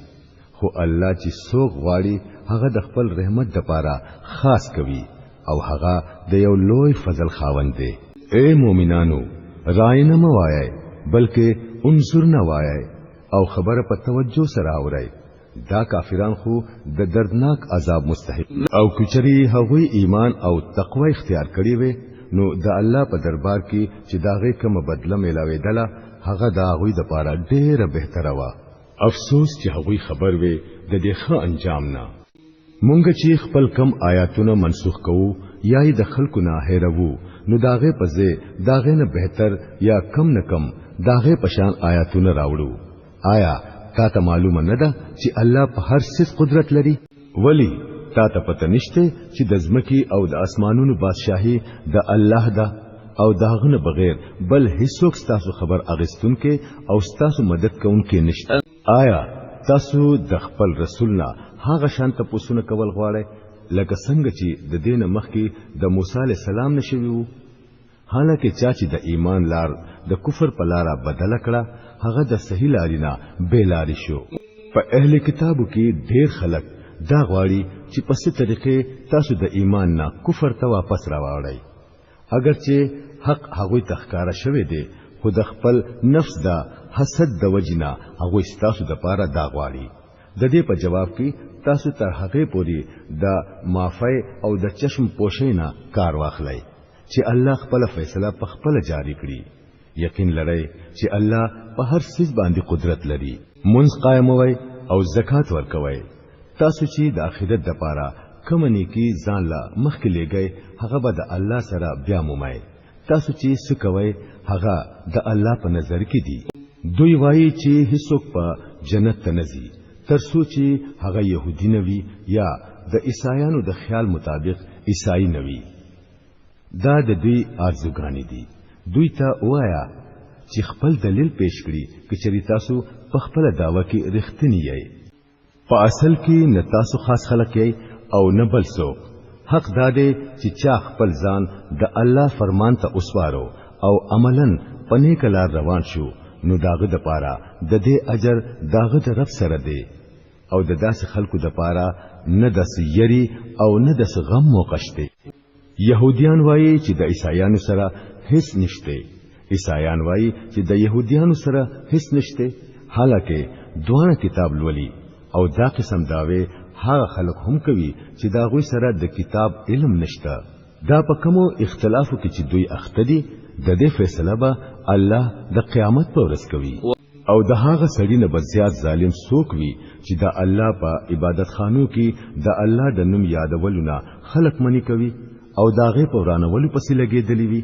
خو الله چې څوک غواړي هغه د خپل رحمت لپاره خاص کوي او هغه د یو لوی فضل خاوند دی اے مؤمنانو رای نه موایي بلکې انظر نه وایي او خبره په توجه سره اورئ دا کافران خو د دردناک عذاب مستحق او کچري هغوی ایمان او تقوی اختیار کړی وي نو د الله په دربار کې چې داغه کوم بدله ملاوي دله هغه دا هغوی د پاره ډیره بهتره وا افسوس چې هغوی خبر وي د دې ښه انجام نه مونږ چې خپل کم آیاتونه منسوخ کوو یا د خلکو نه هېرو نو داغه پځه داغه نه بهتر یا کم نه کم داغه پشان آیاتونه راوړو آیا تا ته معلومه نه ده چې الله په هر څه قدرت لري ولی تا ته پته نشته چې د ځمکې او د اسمانونو بادشاہي د الله ده او داغه نه بغیر بل هیڅوک تاسو خبر اغستونکې او تاسو مدد کوونکې نشته آیا تاسو د خپل رسولنا هغه شان ته پوښتنه کول غواړئ لکه څنګه چې د دین مخکې د موسی علی السلام نشوي وو حالکه چا چې د ایمان لار د کفر په لار بدل کړه هغه د صحیح لارینا بیلاری شو په اهل کتابو کې ډېر خلک دا غواړي چې په څه طریقې تاسو د ایمان نه کفر ته واپس راوړئ اگر چې حق هغه تخکاره شوی دی خو د خپل نفس دا حسد د وجنا هغه تاسو د پاره دا غواړي د دې په جواب کې تاسو تر هغه پوري د معافی او د چشم پوشینا کار واخلئ چې الله خپل فیصله په خپل جاری کړي یقین لرئ چې الله په هر څه باندې قدرت لري منځ قائموي او زکات ورکوي تاسو چې د آخرت لپاره کوم نیکی ځان لا مخکې لګي هغه به د الله سره بیا مومای تاسو چې څه کوي هغه د الله په نظر کې دي دوی وایي چې هیڅوک په جنت ته نزي ترڅو چې هغه يهودي نوي یا د عیسایانو د خیال مطابق عیسائی نوي. دا د دوی ارزوګانی دي. دوی ته وایا چې خپل دلیل پیش کړي چې چری تاسو په خپل داوا کې رښتینی یې. په اصل کې نه تاسو خاص خلک یې او نه بل څوک. حق دا دی چې چا خپل ځان د الله فرمان ته اوسوارو او عملاً پنه کلار روان شو نو داغه د پاره د دې اجر داغه د رب سره دی او د داس خلکو د پاره نه د سیری او نه د غم موقشته. يهوديان وایي چې د عیسایانو سره هیڅ نشته. عیسایان وایي چې د يهوديانو سره هیڅ نشته، حالکه دوه کتاب لولي او دا قسم داوي هغه خلک هم کوي چې دا غوي سره د کتاب علم نشته. دا په کومو اختلافو کې چې دوی اخته دي د دې فیصله به الله د قیامت په ورځ کوي. او د هغه سړي نه بزیات ظالم څوک وي چې د الله په عبادت خانو کې د الله د نوم یادولونه خلق منی کوي او داغه په ورانولو پسې لګېدلی وي.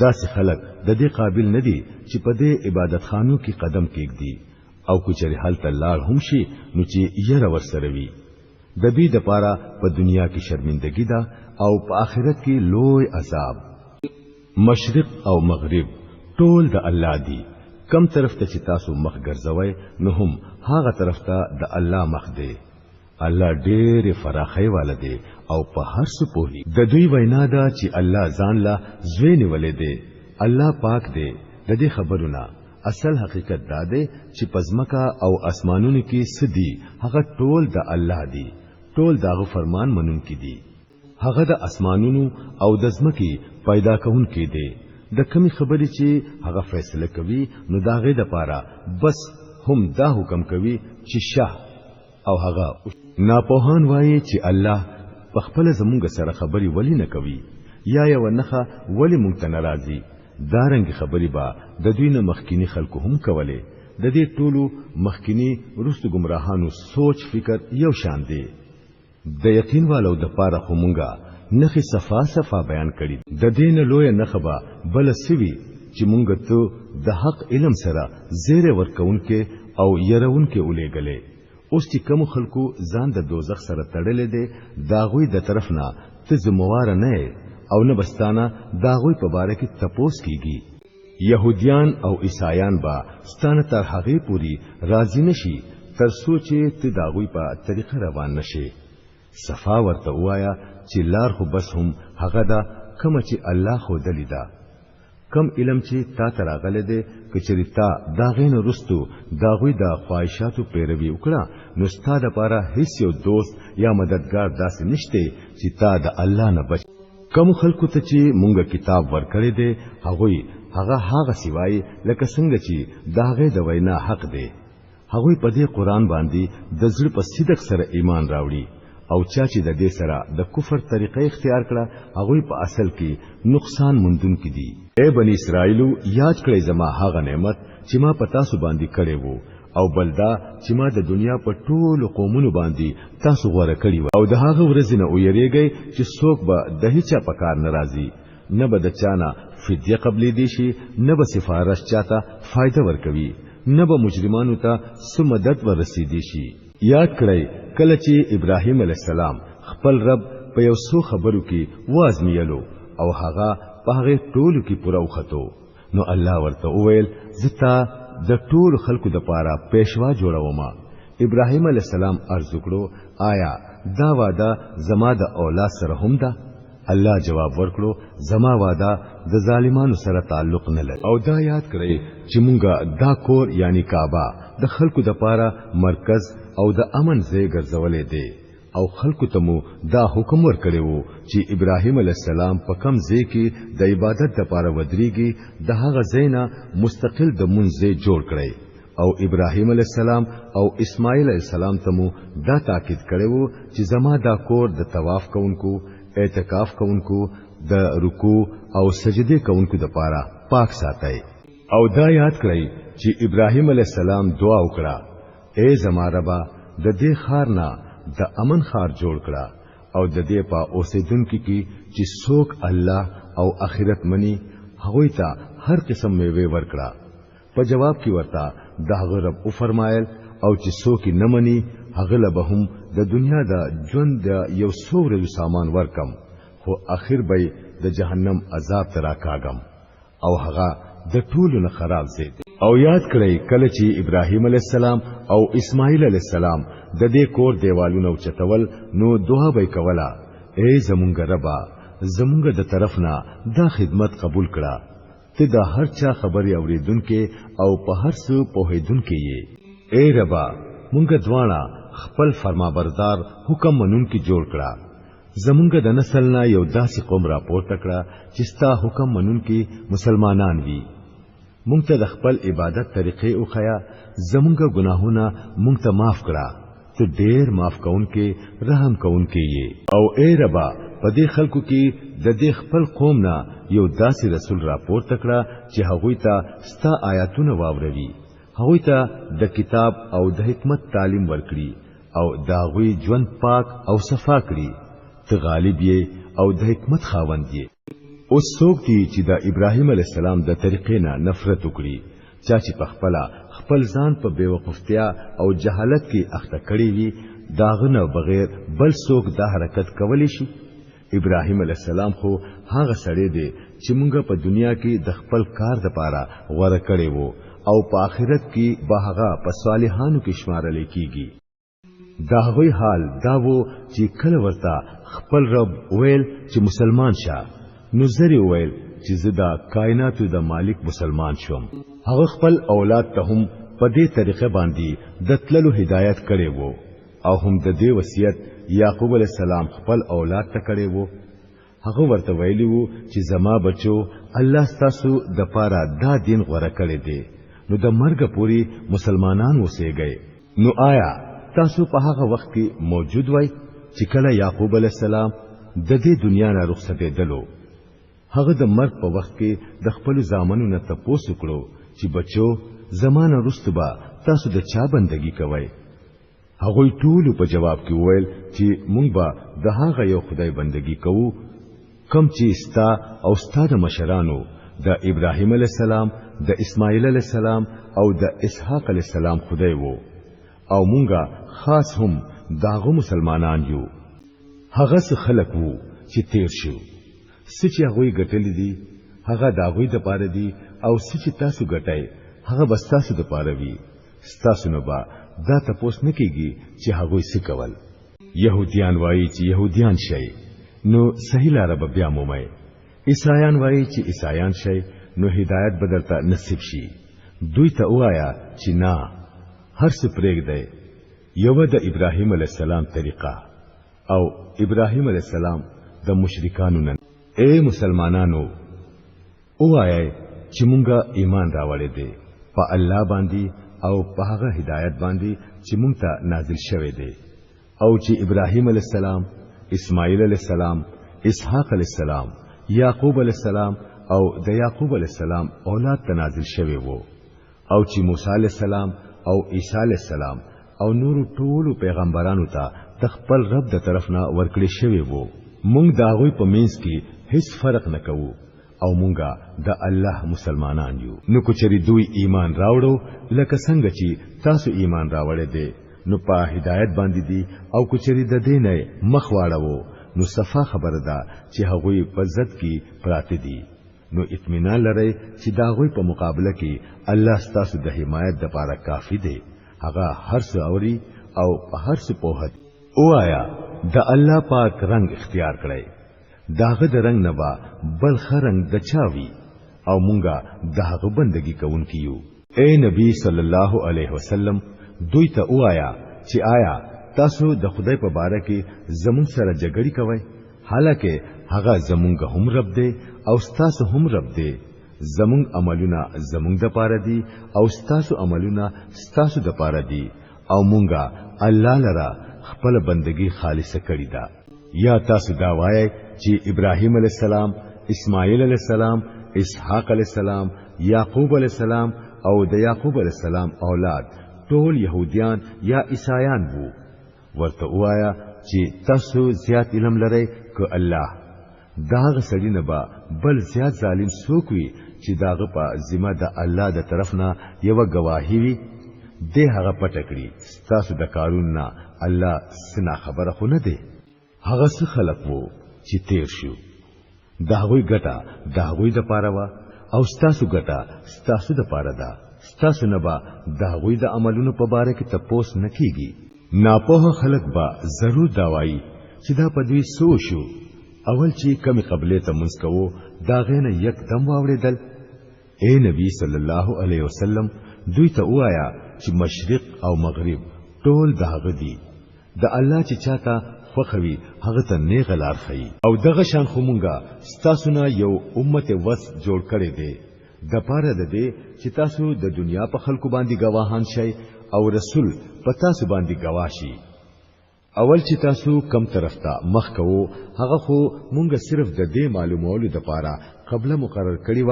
داسې خلق د دې قابل نه دي چې په دې عبادت خانو کې قدم کېږدي او کچري حالت الله هم شي نو چې یې ورسره وي. د دې د پاره په دنیا کې شرمندګي ده او په آخرت کې لوی عذاب. مشرق او مغرب ټول د الله دی. کم طرف ته چې تاسو مخ ګرځوي نو هم هغه طرف ته د الله مخ دی. الله ډېر فراخي والده او په هر څه پوهي. د دوی وینا ده چې الله ځان لا زوی نیولې دی. الله پاک دی. د دې خبرونه اصل حقیقت دا دی چې پزمکا او اسمانونو کې سدي هغه ټول د الله دی. ټول داغه فرمان منونکي دي. هغه د اسمانونو او د ځمکې پیدا کونکي دی. د کمی خبرې چې هغه فیصله کوي نو داغه د پاره بس هم دا حکم کوي چې شه او هغه ناپوهان وایي چې الله په خپل زمونږ سره خبري ولی نه کوي یا یو نخه ولی مونږ ته ناراضي. دارنګ خبري با د دوی نه مخکینی خلکو هم کوله. د دې ټولو مخکینی ورستو گمراهانو سوچ فکر یو شان دی. د یقین والو د پاره همونګه نخي صفا صفا بیان کړي. د دین لوی نخبه بل سوي چې مونږ ته د حق علم سره زیره ورکونکې او يرونکې اولېګلې. اوس چې کوم خلکو ځان د دوزخ سره تړلې دي داغوی د طرف نه ته زموار نه او نه بستانه داغوی په باره کې تپوس کیږي. يهوديان او عیسایان با ستانه تر هغه پوری راضی نشي تر سوچې ته داغوی په طریقه روان نشي. صفا ورته وایا چې لار خو بس هم هغه دا کوم چې الله خو دلیدا. کم علم چې تا تراغله دي کچری تا دا غین رستو دا غوی دا خواهشاتو پیروي وکړه نو ستاد لپاره هیڅ یو دوست یا مددگار داسې نشته چې تا د الله نه بچ. کوم خلکو ته چې مونږه کتاب ورکړی دی هغه سیوای لکه څنګه چې داغه د وینا حق دی. هغه په دې قران باندې د زړه په صدق سره ایمان راوړي او چا چې د دې سره د کفر طریقې اختیار کړه هغه په اصل کې نقصان مندونکي دي. اے بنی اسرائیلو یاد کړئ زما هغه نعمت چې ما پتا سو باندې کړې وو او بلدا چې ما د دنیا په ټولو قومونو باندې تاسو غوړه کړی وو او د هغه ورځې نه ویریږئ چې څوک به د هیڅ په کار ناراضي نه به د چانه فدیه قبلې دي شي نه به سفارش چاته فائدہ ورکوي نه به مجرمانو ته سمدد ورسېدي شي. یاد کړئ کله چې ابراهیم علی السلام خپل رب په یو څو خبرو کې وازمیلو او هغه په هغه ټولو کې پوره وختو نو الله ورته وویل زتا د ټول خلکو د پاره پېښوا جوړوم. ابراهیم علی السلام عرض وکړو آیا دا وعده زما د اولاد سره هم ده؟ الله جواب ورکړو زما وعده د ظالمانو سره تعلق نه لري. او دا یاد کړئ چې مونږه دا کور یعنی کعبه د خلکو د پاره مرکز او د امن ځای ګرځولې دی او خلکو ته مو دا حکم ورکړی وو چې ابراهیم علی السلام په کوم ځای کې د عبادت لپاره ودرېږي د هغه ځای نه مستقل د مونږ ځای جوړ کړی او ابراهیم علی السلام او اسماعیل علی السلام ته مو دا تاکید کړی وو چې زما دا کور د طواف کوونکو اعتکاف کوونکو د رکوع او سجدي کوونکو لپاره پاک ساتي. او دا یاد کړئ چې ابراهیم علی السلام دعا وکړه اے زما ربا د دې خار نه د امن خار جوړ کړه او د دې په اوسیدونکو کې چې څوک الله او آخرت مني هغه ته هر قسم میوه ورکړه. په جواب کې ورته دا رب او فرمایل او چې څوک نه مني هغه له به هم د دنیا د ژوند د یو څو ورځې سامان ورکم خو اخر به د جهنم عذاب ترا کاغم او هغه د ټولو نه خراب زید. او یاد کړئ کله چې ابراهیم علی السلام او اسماعیل علی السلام د دې کور دیوالونو چتول نو دعا به کوله اے زمونږ ربا زمونږ د طرف نه دا خدمت قبول کړه ته د هر چا خبري اوریدونکې او په هر څه پوهیدونکې یې. اے ربا مونږ دواړه خپل فرمانبردار حکم منونکي جوړ کړه زمونږ د نسل نه یو داسې قوم را پورته کړه چې ستا حکم منونکي مسلمانان وي. مونږ ته د خپل عبادت طریقې او خیا زمونږ ګناهونه مونږ ته معاف کړه ته ډېر معاف کونکي رحم کونکي یې. او اے ربا په دې خلکو کې د دې خپل قوم نه یو داسې رسول را پورته کړه چې هغوی ته ستا آیاتونه واوروي هغوی ته د کتاب او د حکمت تعلیم ورکړي او دا غوي ژوند پاک او صفا کړي ته غالب یې او د حکمت خاوند یې. اوس څوک دی چې د ابراهیم علی السلام د طریقې نه نفرت وکړي چا چې په خپل ځان په بیوقفتیا او جهالت کې اخته کړی وي داغه نه بغیر بل څوک دا حرکت کولی شي. ابراهیم علی السلام خو هغه سړی دی چې مونږ په دنیا کې د خپل کار لپاره غوړه کړی وو او په آخرت کې به هغه په صالحانو کې شمارل کیږي. دا غوي حال دا وو چې کله ورته خپل رب ویل چې مسلمان شه نو زری ویل چې زدا کائناتو د مالک مسلمان شوم. هغه خپل اولاد ته هم په دې طریقه باندې د تللو هدایت کړي وو او هم د دې وصیت یعقوب علیہ السلام خپل اولاد ته کړي وو. هغه ورته ویلی وو چې زما بچو الله تاسو د پاره دا دین غوړه کړی دی نو د مرګ پوری مسلمانان وسېږئ. نو آیا تاسو په هغه وخت کې موجود وای چې کله یعقوب علیہ السلام د دې دنیا نه رخصت دلو هغه د مرګ په وخت کې د خپل زامنو نه تاسو کړو چې بچو زمانه رستبا تاسو د چا بندگی کوئ؟ هغه ټول په جواب کې وویل چې مونږ به د هغه یو خدای بندگی کوو کم چې ستا او ستا د مشرانو د ابراهیم علیہ السلام د اسماعیل علیہ السلام او د اسحاق علیہ السلام خدای وو او مونږه خاص هم داغه مسلمانان یو. هغه څه خلق وو چې تیر شو سچ هغه ګټل دي هغه داغوی د پاره دي او سچ تاسو ګټای هغه بس تاسو د پاره وي. تاسو نو با دا تاسو نه کیږي چې هغه څه کول. يهوديان وایي چې يهوديان شي نو صحیح لار به بیا مومي. عیسایان وایي چې عیسایان شي نو هدایت بدلته نصیب شي. دوی ته وایا چې نه هر څه پرېږدئ یو د ابراهیم علیہ السلام طریقه او ابراهیم علیہ السلام د مشرکانو نه. اے مسلمانانو وایا چې مونږه ایمان راوړې دي په الله باندې او په هغه هدایت باندې چې مونږ ته نازل شوی دی او چې ابراهیم علیہ السلام اسماعیل علیہ السلام اسحاق علیہ السلام یعقوب علیہ السلام او د یعقوب علیہ السلام اولاد ته نازل شوی وو او چې موسی علیہ السلام او عیسی علیہ السلام او نور ټول پیغمبرانو ته د خپل رب د طرف نه ورکړي شوی وو. مونږ دا غوي په مینس کې هیڅ فرق نه کوو او مونږه د الله مسلمانان یو. نو کچری دوی ایمان راوړو لکه څنګه چې تاسو ایمان راوړې دي نو په هدایت باندې دي او کچری د دینه مخ واړو نو صفه خبره ده چې هغوی په ضد کې پراته دي. نو اطمینان لرئ چې دا غوي په مقابله کې الله ستاسو د حمایت لپاره کافی دی. هغه هر څه اوري او په هر څه پوهه. او آیا د الله پاک رنگ اختیار کړئ داغه د رنگ نه با بل خرنګ د چاوي او مونږه داغه بندگی کوونکیو. اے نبی صلی الله علیه وسلم دوی ته وایا چې آیا تاسو د خدای په باره کې زمون سره جګړه کوئ حالکه هغه زمونږ هم رب دی او ستاسو هم رب دی. زمونږ عملونه زمونږ د پاره دي او ستاسو عملونه ستاسو د پاره دي او مونږه الله لرا خپل بندگی خالصه کړی دا. یا تاسو دا وایي چې ابراهیم علیہ السلام اسماعیل علیہ السلام اسحاق علیہ السلام یعقوب علیہ السلام او د یعقوب علیہ السلام اولاد ټول يهوديان یا عیسایان وو. ورته وایا چې تاسو زیات علم لرئ که الله داغه سړی نه با بل زیات ظالم څوک وي چې داغه په ذمہ د الله د طرف نه یو گواهی وي. دې هغه پټکړي تاسو د کارون نه الله سنا خبره خو نه دی هغه څه خلق وو چې تیر شو دا غوي ګټه دا غوي د پاره وا او تاسو ګټه تاسو د پاره ده تاسو نه با دا غوي د عملونو په باره کې تپوس نکېږي ناپوه خلق با ضرور داوایي چې دا پدوي سو شو اول چې کمی قبله ته منځ کوو دا غینه یک دم واوړېدل اے نبی صلی الله علیه وسلم دوی ته وایا چې مشرق او مغرب ټول داغه دي د الله چې چاته فخوي هغه ته نیغ لار خي او دغه شان خمونګه ستاسو نه یو امت وس جوړ کړي دي د پاره د دې چې تاسو د دنیا په خلکو باندې گواهان شئ او رسول په تاسو باندې گواهی اول چې تاسو کم طرف ته مخ کوو هغه خو مونږ صرف د دې معلومولو د پاره قبل مقرر کړی و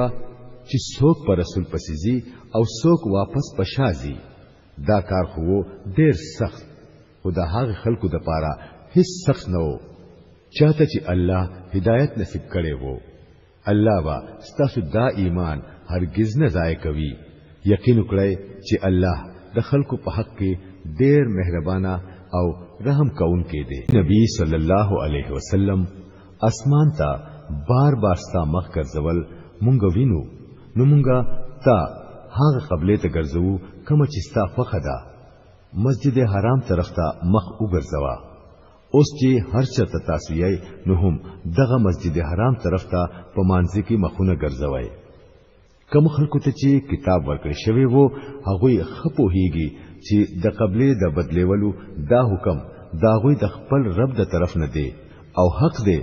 چې څوک پر رسول پسیزي او څوک واپس پشازي دا کار خو ډیر سخت خدا هغه خلکو د پاره هیڅ سخت نه وو چاته چې الله هدایت نصیب کړي وو الله وا ستاسو دا ایمان هرگز نه ضایع کوي یقین وکړئ چې الله د خلکو په حق کې ډیر مهربانه او رحم کونکي دی نبی صلی الله علیه وسلم اسمان ته بار بار ستا مخ ګرځول مونږ وینو نو مونږه تا هغه قبله ته ګرځو کوم چې ستا خوخه ده مسجد حرام طرف ته مخ وګرځوا اوس چې هر چاته تاسو یې نو هم دغه مسجد حرام طرف ته په مانځي کې مخونه ګرځوي کوم خلکو ته چې کتاب ورکړی شوی وو هغه خپو هیږي چې د قبله د بدلیولو دا حکم دا غوي د خپل رب د طرف نه دی او حق دی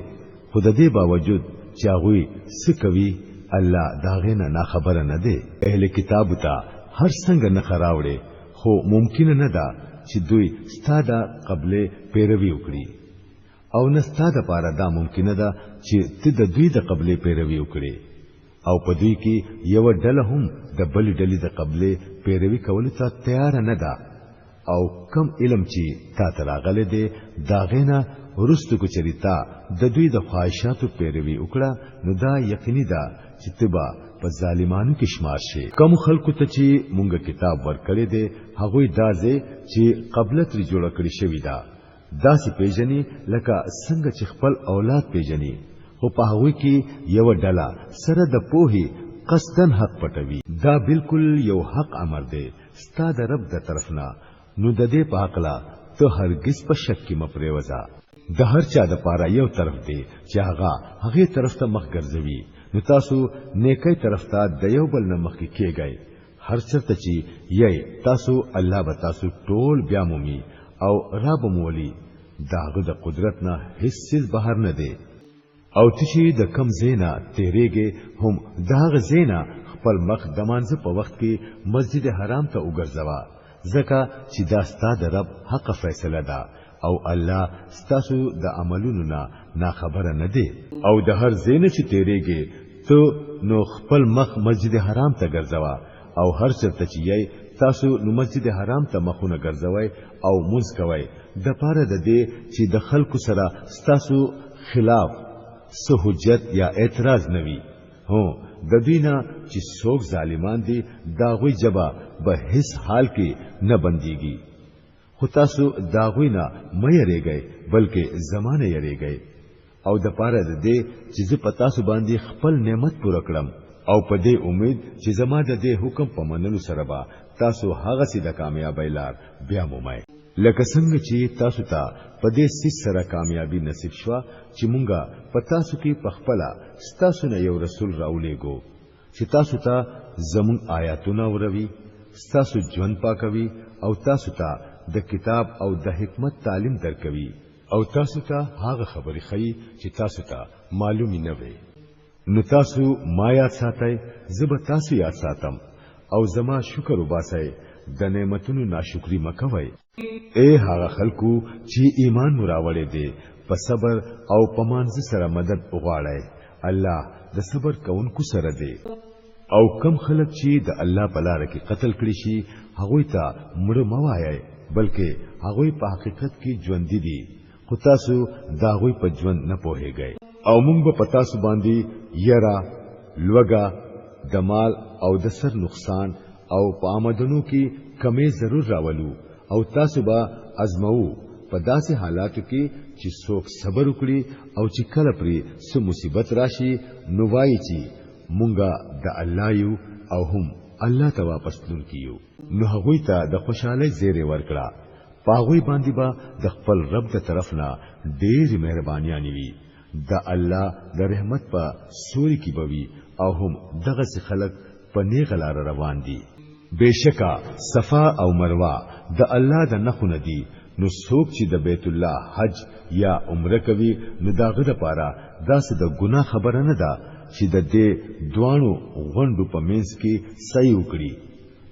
خود دې باوجود چې هغه سکوي الله داغه نه خبره نه دی اهل کتاب ته هر څنګه نه خراوړي خو ممکن نه ده چې دوی ستاده قبله پیروي وکړي او نه ستاده پاره دا ممکن ده چې ته د دوی د قبله پیروي وکړي او په دوی کې یو ډله هم د بل ډلې د قبله پیروي کولو ته تیار نه ده او کم علم چې تا تراغله دي داغه ورستو کو چریتا د دوی د خواهشاتو پیروي وکړه نو دا یقیني ده چې تبا په ظالمانو کې شمار شي کوم خلکو ته چې مونږ کتاب ورکړی دی هغه دازې چې قبله تر جوړ کړی شوی دا داسې پیژني لکه څنګه چې خپل اولاد پیژني خو په هغه کې یو ډله سره د پوهي قصدن حق پټوي دا بالکل یو حق امر دی ستاد رب د طرفنا نو د دې په حقلا ته هرگز په شک کې مپریوځه د هر چا د پاره یو طرف دی چې هغه طرف ته مخ ګرځوي نو تاسو نیکي طرف ته د یو بل نه مخ کېږئ هر چرته چې یې تاسو الله به تاسو ټول بیا مومي او رب مولي داغه د قدرت نه هیڅ بهر نه دی او تشي د کم زینا تیرېږي هم داغه زینا خپل مخ د مانځه په وخت کې مسجد حرام ته وګرځوا ځکه چې دا ستاسو رب حق فیصله ده او الله ستاسو د عملونو نه خبره نه دی او د هر زینه چې تیرېږي ته نو خپل مخ مسجد حرام ته ګرځوا او هر چرته چې یې تاسو نو مسجد حرام ته مخونه ګرځوي او مونږ کوي د پاره د دې چې د خلکو سره ستاسو خلاف سو حجت یا اعتراض نوي هو د دینه چې څوک ظالمان دي داغوی جبا به هیڅ حال کې نه بنديږي خو تاسو داغوی نه مې یریږئ بلکې زمانه یریږئ او د پاره د دې چې زه پتا سو باندې خپل نعمت پوره کړم او په دې امید چې زما د دې حکم په منلو سره به تاسو هغه سي د کامیابی لار بیا مومئ لکه څنګه چې تاسو ته په دې سیس سره کامیابی نصیب شوه چې مونږه په تاسو کې پخپلا ستاسو نه یو رسول راولېګو چې تاسو ته زمون آیاتونه وروي ستاسو ژوند پاکوي او تاسو ته د کتاب او د حکمت تعلیم درکوي او تاسو ته هغه خبرې خي چې تاسو ته معلومي نه وي نو تاسو ما یاد ساتئ زب تاسو یاد ساتم او زما شکر وباسئ د نعمتونو ناشکری مکوئ اے هغه خلکو چې ایمان مراوړې دي په صبر او پمانځ سره مدد وغواړي الله د صبر کوونکو سره دی او کم خلک چې د الله په لار کې قتل کړي شي هغه ته مړ موایي بلکې هغه په حقیقت کې ژوند دي خو تاسو دا غوي په ژوند نه پوهیږئ او موږ په پتا سو باندې یرا لوګا د مال او د سر نقصان او په آمدنو کې کمې ضرور راولو او تاسو به ازمو په داسې حالاتو کې چې څوک صبر وکړي او چې کله پرې څه مصیبت راشي نو وایي چې مونږه د الله یو او هم الله ته واپس لونکیو نو هغوی ته د خوشحالۍ زیری ورکړه پاغوی باندې با د خپل رب د طرف نه ډېر مهربانيان وي د الله د رحمت په سوري کې بوي او هم دغه خلک په نیغه لار روان دي بشکا صفا او مروه د الله د نخونه دي نو څوک چې د بیت الله حج یا عمره کوي نو داغه لپاره داسې د ګناه خبره نه ده چې د دې دوانو غونډو په منځ کې صحیح وکړي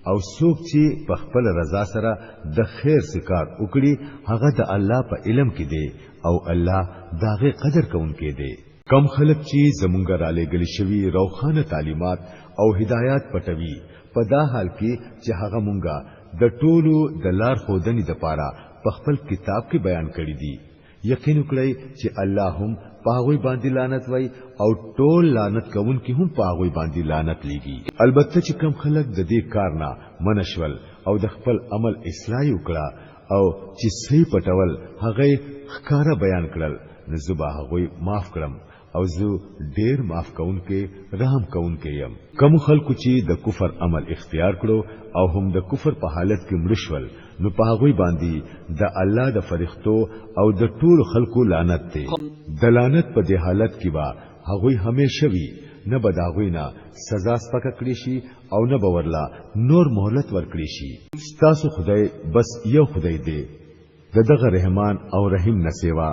او څوک چې په خپل رضا سره د خیر سکار وکړي هغه د الله په علم کې دی او الله داغه قدر کوونکی دی کم خلک چې زمونږ را لېږل شوی روخانه تعلیمات او هدایات پټوي په دا حال کې چې هغه مونږه د ټولو د لار خودنې د پاره په خپل کتاب کې بیان کړی دی یقین وکړئ چې الله هم پاغوی باندې لعنت وای او ټول لعنت کوونکي هم پاغوی باندې لعنت لګي البته چې کم خلک د دې کار نه منشول او د خپل عمل اصلاح وکړه او چې صحیح پټول هغه ښکارا بیان کړل نزبا هغه معاف کړم او زه ډیر معاف کوونکې رحم کوونکې يم کوم خلکو چې د کفر عمل اختیار کړو او هم د کفر په حالت کې مړشول نو په هغه باندې د الله د فرښتو او د ټول خلکو لعنت دی د لعنت په دې حالت کې با هغه همیشه وي نه بداغوینا سزا سپکه کړی شي او نه باورلا نور مهلت ورکړي شي ستاسو خدای بس یو خدای دی دغه رحمان او رحیم نسیوا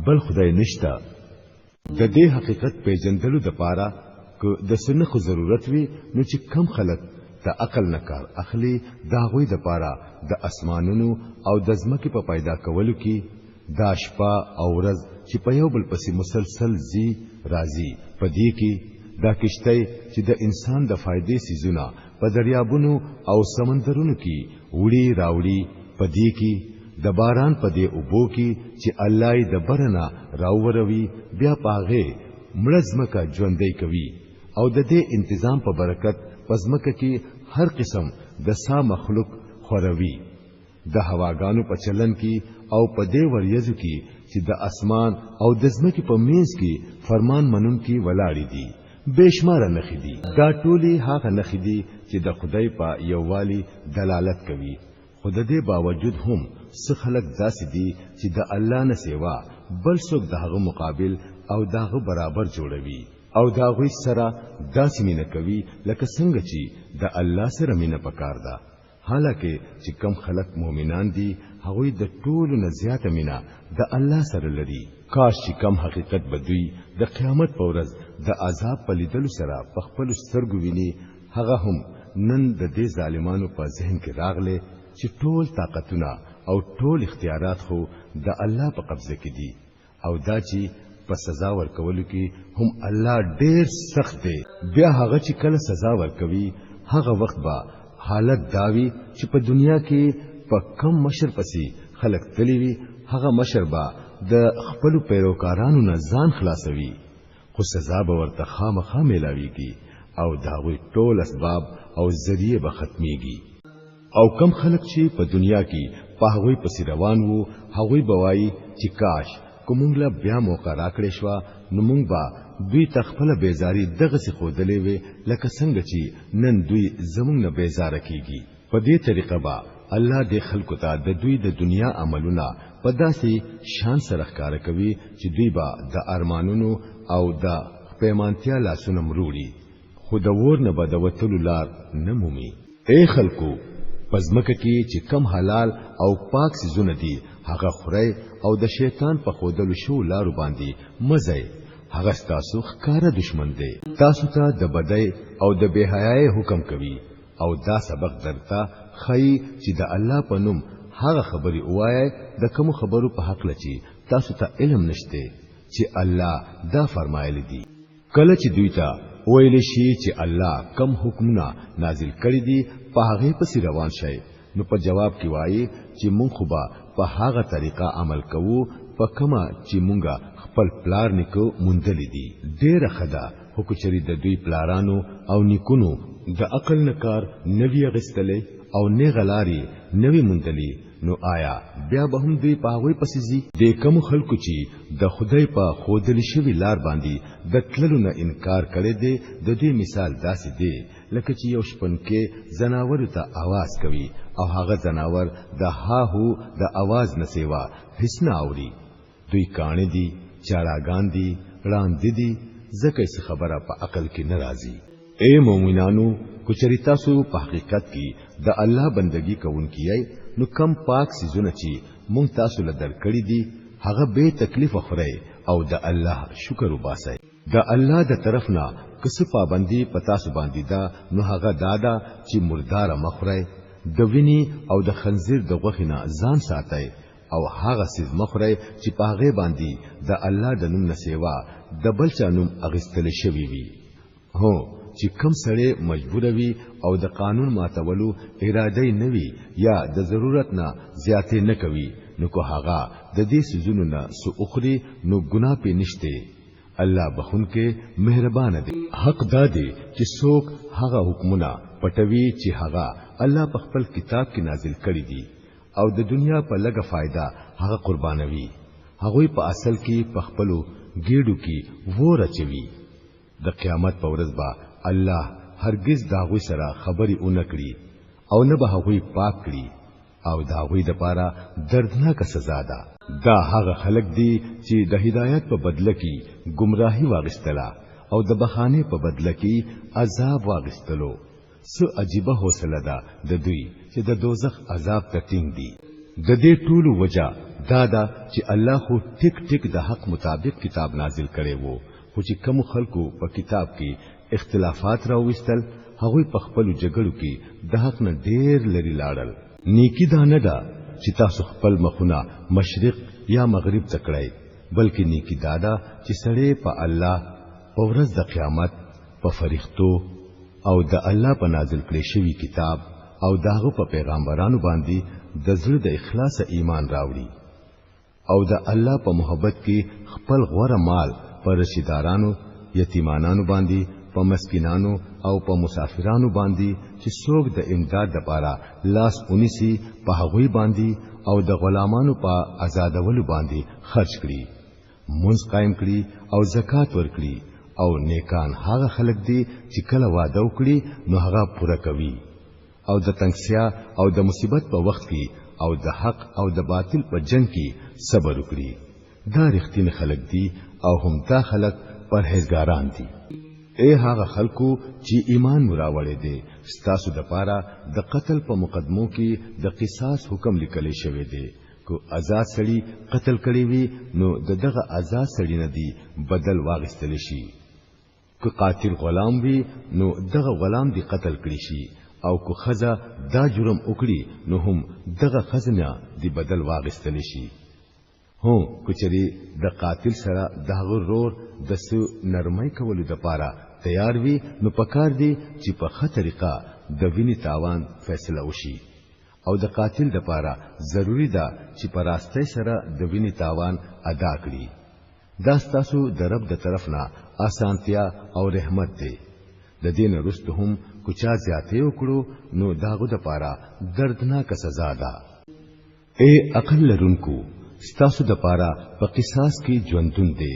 بل خدای نشتا د دې حقیقت پیژندلو د پاره که د سنخو ضرورت وي نو چې کم خلک د عقل نکار اخلي دا غوي د پاره د اسمانونو او د ځمکې په پیدا کولو کې دا شپه او ورځ چې په یو بل پسې مسلسل زی راځي په دې کې دا کشته چې د انسان د فائدې سيزونه په دریابونو او سمندرونو کې وړي راوړي په دې کې د باران په دې اوبو کې چې الله یې د برنا راووروي بیا پاغه مړزمکه ژوندۍ کوي او د دې تنظیم په برکت پزمکه کې هر قسم د سا مخلوق خوروي د هواګانو په چلن کې او په دې وریځو کې چې د اسمان او د ځمکې په منځ کې فرمان منون کې ولاړې دي بشمار نخې دي دا ټولي هغه نخې دي چې د خدای په یووالي دلالت کوي خود دې باوجود هم څه خلک داسې دي چې د الله نه سیوا بل څوک دغه مقابل او دغه برابر جوړوي او دغه سره داسې مینه کوي لکه څنګه چې د الله سره مینه پکار ده حالکه چې کم خلق مؤمنان دي هغه د ټولو نه زیاته مینه د الله سره لري کاش چې کم حقیقت بدوي د قیامت په ورځ د عذاب په لیدلو سره په خپل سترګو ویني هغه هم نن د دې ظالمانو په ذهن کې راغله چې ټول طاقتونه او ټول اختیارات خو د الله په قبضه کې دي او دا چې په سزا ورکولو کې هم الله ډېر سخت دی بیا هغه چې کله سزا ورکوي هغه وخت به حالت داوی چې په دنیا کې په کم مشر پسې خلق تلی وي هغه مشر با د خپل پیروکارانو نه ځان خلاصوي خو سزا به ورته خامخا ملاويږي او داوی ټول اسباب او ذریعہ به ختميږي او کم خلق چې په دنیا کې په هغوی پسې روان وو هغوی بوایي چې کاش کومه بیا موقع راکړې شو نو مونږ به دوی تخپل بیزاری دغه څه خودلې وي لکه څنګه چې نن دوی زمونږ نه بیزار کیږي په دې طریقه به الله دې خلکو ته د دوی د دنیا عملونه په داسې شان سره ښکارا کوي چې دوی به د ارمانونو او د پیمانتیا لاسونه مروړي خو د ور نه به د وتلو لار نه مومي اے خلکو پزمکه کې چې کم حلال او پاک سيزونه دي هغه خوري او د شیطان په خودلو شو لارو باندې مزه هغه تاسو ښکارا دشمن دی تاسو ته د بدای او د بهایي حکم کوي او دا سبق درته خی چې د الله په نوم هغه خبري وایي د کوم خبرو په حق لچی تاسو ته علم نشته چې الله دا فرمایلی دي کله چې دوی ته ویل شي چې الله کم حکمونه نازل کړی دي په هغه پسې روان شي نو په جواب کې وایي چې مونږ خو به په هغه طریقه عمل کوو په کما چې مونږه خپل پلار نکو مونږ دي ډېر خدا خو کچری د دوی پلارانو او نیکونو د عقل نکار نوی غستلې او نه غلاري نوی مندلي نو آیا بیا به هم دوی پاوی پسیزي د کوم خلکو چې د خدای په خودل شوی لار باندې د تللو نه انکار کړي دي د دې مثال داسې دی لکه چې یو شپن کې زناور ته आवाज کوي او هغه زناور د هاهو د आवाज نه سیوا هیڅ نه اوري دوی کانه دي چاړاګان دي وړاندې دي ځکه څه خبره په عقل کې ناراضي اے مومنانو کچری تاسو په حقیقت کې د الله بندگی کوونکي نو کم پاک سيزونه چې مونږ تاسو له درکړې دي هغه به تکلیف خوري او د الله شکر وباسئ د الله د طرف نه کس پابندي پتا سو باندې دا نو هغه دادا چې مردار مخره د ویني او د خنزیر د غوښنه ځان ساتي او هغه سیز مخره چې پاغه باندې د الله د نوم نسیوا د بل چا نوم اغستل شوی وي هو چې کم سړی مجبور وي او د قانون ماتولو اراده نه وي یا د ضرورت نه زیاتې نه کوي نو کو هغه د دې سيزونو نه سو اخري نو ګناه پې نشته الله بخونکه مهربان دی حق دادی چې څوک هغه حکمونه پټوي چې هغه الله په خپل کتاب کې نازل کړی دي او د دنیا په لګه فائدہ هغه قربانوي هغه په اصل کې په خپلو ګېډو کې وره چوي د قیامت په ورځ به الله هرگز داغوی سره خبري اونکړي او نه به هغوی پاک کړي او داغوی د پاره دردناک سزا ده دا هغه خلق دي چې د هدایت په بدله کې گمراهي واغستلا او د بخانه په بدله کې عذاب واغستلو سو عجیبه حوصله ده د دوی چې د دوزخ عذاب ته ټینګ دي د دې ټولو وجہ دا چې الله خو ټیک ټیک د حق مطابق کتاب نازل کړي وو خو چې کوم خلکو په کتاب کې اختلافات راوستل هغوی په خپل جګړو کې د حق نه ډېر لري لاړل نیکی دا نه ده چې تاسو خپل مخونه مشرق یا مغرب ته کړئ بلکې نیکی دا ده چې سړی په الله په ورځ د قیامت په فرښتو او د الله په نازل کړي شوی کتاب او داغه په پیغمبرانو باندې د زړه د اخلاص ایمان راوړي او د الله په محبت کې خپل غوړه مال پر رشیدارانو یتیمانانو باندې په مسکینانو او په مسافرانو باندې چې څوک د امداد لپاره لاس اونیسی په هغوی باندې او د غلامانو په آزادولو باندې خرج کړي منځ قائم کړي او زکات ورکړي او نیکان هغه خلک دي چې کله وعده وکړي نو هغه پوره کوي او د تنگسیا او د مصیبت په وخت کې او د حق او د باطل په جنگ کې صبر وکړي دا رښتینی خلک دي او هم دا خلک پرهیزګاران دي اے هغه خلکو چې ایمان مراوړې دي ستاسو د پاره د قتل په مقدمو کې د قصاص حکم لیکل شوی دی کو آزاد سړی قتل کړي وي نو دغه آزاد سړی نه دی بدل واغستل شي کو قاتل غلام وي نو دغه غلام دی قتل کړي شي او کو خزه دا جرم وکړي نو هم دغه خزنه دی بدل واغستل شي هو کچري د قاتل سره دغه رور د سو نرمۍ کولو د پاره تیار وي نو پکار دی چې په ښه طریقه د ویني تاوان فیصله وشي او د قاتل د پاره ضروری ده چې په راستۍ سره د ویني تاوان ادا کړي دا ستاسو د رب د طرف نه آسانتیا او رحمت دی د دین رسته هم کوچا زیاتې وکړو نو داغه د پاره دردناک سزا ده اے عقل لرونکو ستاسو د پاره په قصاص کې ژوندون دی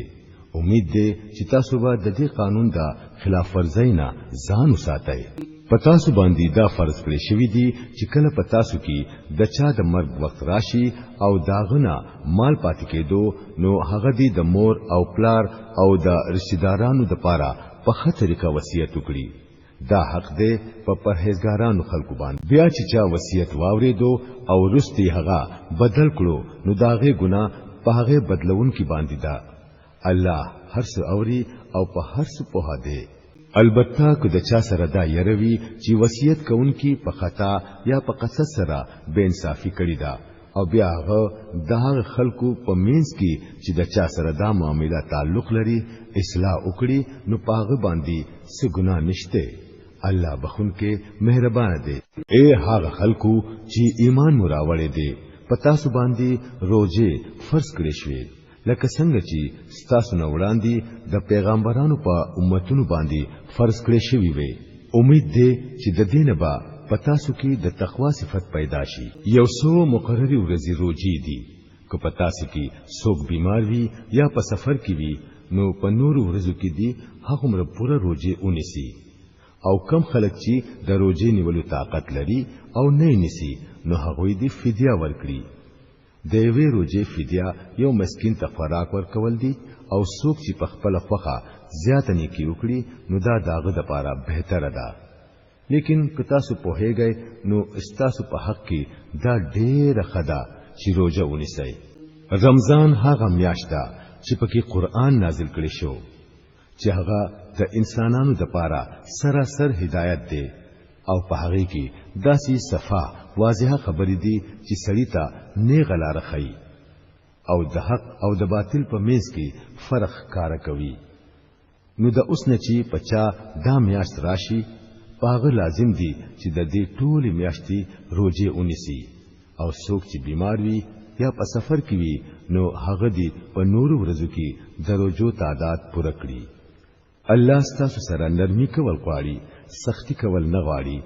امید دی چې تاسو به د دې قانون د خلاف ورزۍ نه ځان وساتئ پتاسو باندې دا فرض کړی شوی دی چې کله پتاسو کې د چا د مرګ وخت راشي او داغنا مال پاتې کېدو نو هغه دی د مور او پلار او د رشتہدارانو د پاره په ښه طریقه وصیت وکړي دا حق دی په پرهیزګارانو خلکو باندې بیا چې چا وصیت واورېدو او رستي هغه بدل کړو نو داغه ګناه په هغه بدلون کې باندې دا الله هر څه اوري او په هر څه په دی البته که د چا سره دا يروي چې وصیت کوونکی په خطا یا په قصد سره بے انصافي کړی دا او بیا هغه د خلکو په مینس کې چې د چا سره دا معاملې تعلق لري اصلاح وکړي نو پاغه باندې څه ګناه نشته الله بخونکه مهربان دی اے هغه خلکو چې ایمان مراوړې دي پتا سو باندې روزه فرض کړی شوی لکه څنګه چې ستاسو نه وړاندې د پیغمبرانو په امتونو باندې فرض کړی شوی وي امید دی چې د دین به پتاسو کې د تقوا صفت پیدا شي یو څو مقرری ورځې روزي دي که پتاسو کې څوک بیمار وي یا په سفر کې وي نو په نور ورځو کې دي هغه مر پوره روزي اونیسي او کم خلک چې د روزي نیولو طاقت لري او نه نیسي نو هغه دي فدیه ورکړي د یوې روزي فدیه یو مسکین ته خوراک ورکول دي او څوک چې په خپل خوخه زیاته نیکی وکړي نو دا داغه د پاره بهتره ده لیکن که تاسو په هیګي نو استاسو په حق کې دا ډېر خدا چې روزه ونیسي رمضان هغه میاشت ده چې پکې قران نازل کړي شو چې هغه د انسانانو د پاره سراسر هدایت دی او په هغه کې داسې صفه واضحه خبرې دي چې سړی ته نیغه لار خي او د حق او د باطل په منځ کې فرق کار کوي نو د اوس نه چې پچا دا میاشت راشي پاغه لازم دي چې د دې ټول میاشتې روزه ونیسي او څوک چې بیمار وي یا په سفر کې وي نو هغه دي په نورو ورځو کې د روزو تعداد پوره کړي الله ستاسو سره نرمي کول غواړي سختی کول نه غواړي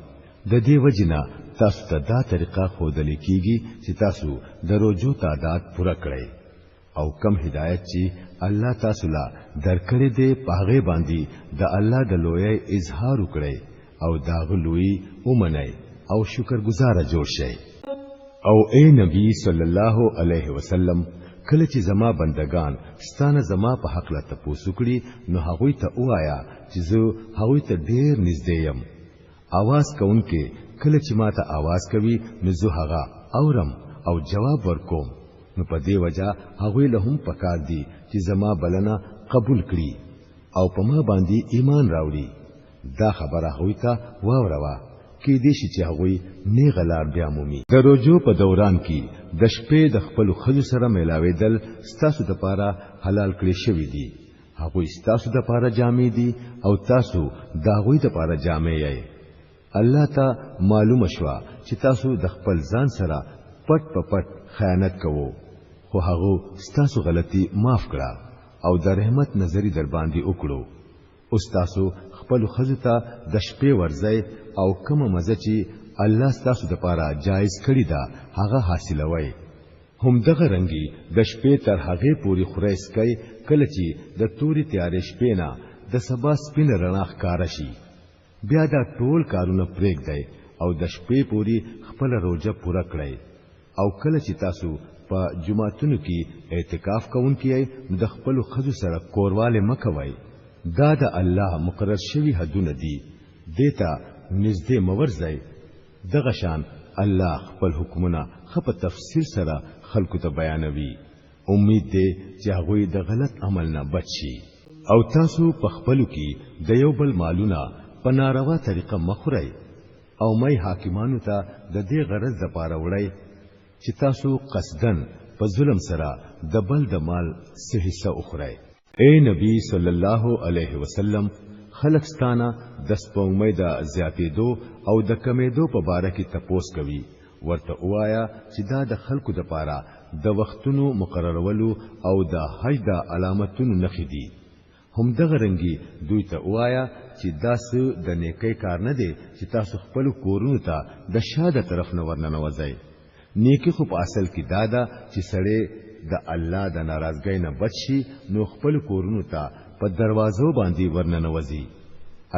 د دې وجنه تاسو ته دا طریقه خودل کیږي چې تاسو د روزو تعداد پوره کړئ او کم هدایت چې الله تاسو لا درکړې دې پاغه باندې د الله د لوی اظهار وکړي او دا غلوی ومنئ او شکرګزار جوړ شئ او اے نبی صلی الله علیه وسلم کله چې زما بندگان ستانه زما په حق لا تاسو کړي نو هغه ته وایا چې زه هغه ته ډیر نږدې يم आवाज کوونکې کله چې ماته आवाज کوي نو زه هغه اورم او جواب ورکوم نو په دې وجہ هغه له هم پکار دي چې زما بلنه قبول کړي او په ما باندې ایمان راوړي دا خبره هوی ته واوروا کې دې شي چې هغه نه غلار بیا مومي د روزو په دوران کې د شپې د خپل خځو سره ملاویدل ستاسو د پاره حلال کړی شوی دی هغه ستاسو د پاره جامې دي او تاسو دا غوي د پاره جامې یې الله ته معلومه شو چې تاسو د خپل ځان سره پټ په پټ خیانت کوو خو هغه ستاسو غلطي معاف کړه او د رحمت نظری در باندې وکړو اوس تاسو خپل خځو ته د شپې ورځي او کومه مزه چې الله ستاسو د پاره جایز کړی دا هغه حاصلوي هم دغه رنګي د شپې تر هغه پوری خریس کوي کله چې د توري تیارې شپې نه د سبا سپین رڼا ښکارا شي بیا دا ټول کارونه پرېږدئ او د شپې پوری خپل روزه پوره کړئ او کله چې تاسو په جمعتونو کې اعتکاف کوونکي د خپل خځو سره کورواله مکوئ دا د الله مقرر شوی حدونه دي دیتا نږدې مورځي دغه شان الله خپل حکمونه خپ تفصیل سره خلکو ته بیانوي امید دې چې هغه د غلط عمل نه بچي او تاسو په خپل کې د یو بل مالونه په ناروا طریقه مخورئ او مې حاکمانو ته د دې غرض لپاره وړئ چې تاسو قصدن په ظلم سره د بل د مال څه حصہ اخرئ اے نبی صلی الله علیه وسلم خلق ستانه د سپوږمۍ د زیاتېدو او د کمیدو په باره کې تپوس کوي ورته وایا چې دا د خلکو د پاره د وختونو مقررولو او د حج د علامتونو نخې دي هم دغه رنګي دوی ته وایا چې داسې د نیکی کار نه دی چې تاسو خپل کورونو ته د شاده طرف نه ورننوځئ نیکی خو په اصل کې دادا چې سړی د الله د ناراضګۍ نه بچي نو خپل کورونو ته په دروازو باندې ورننوځي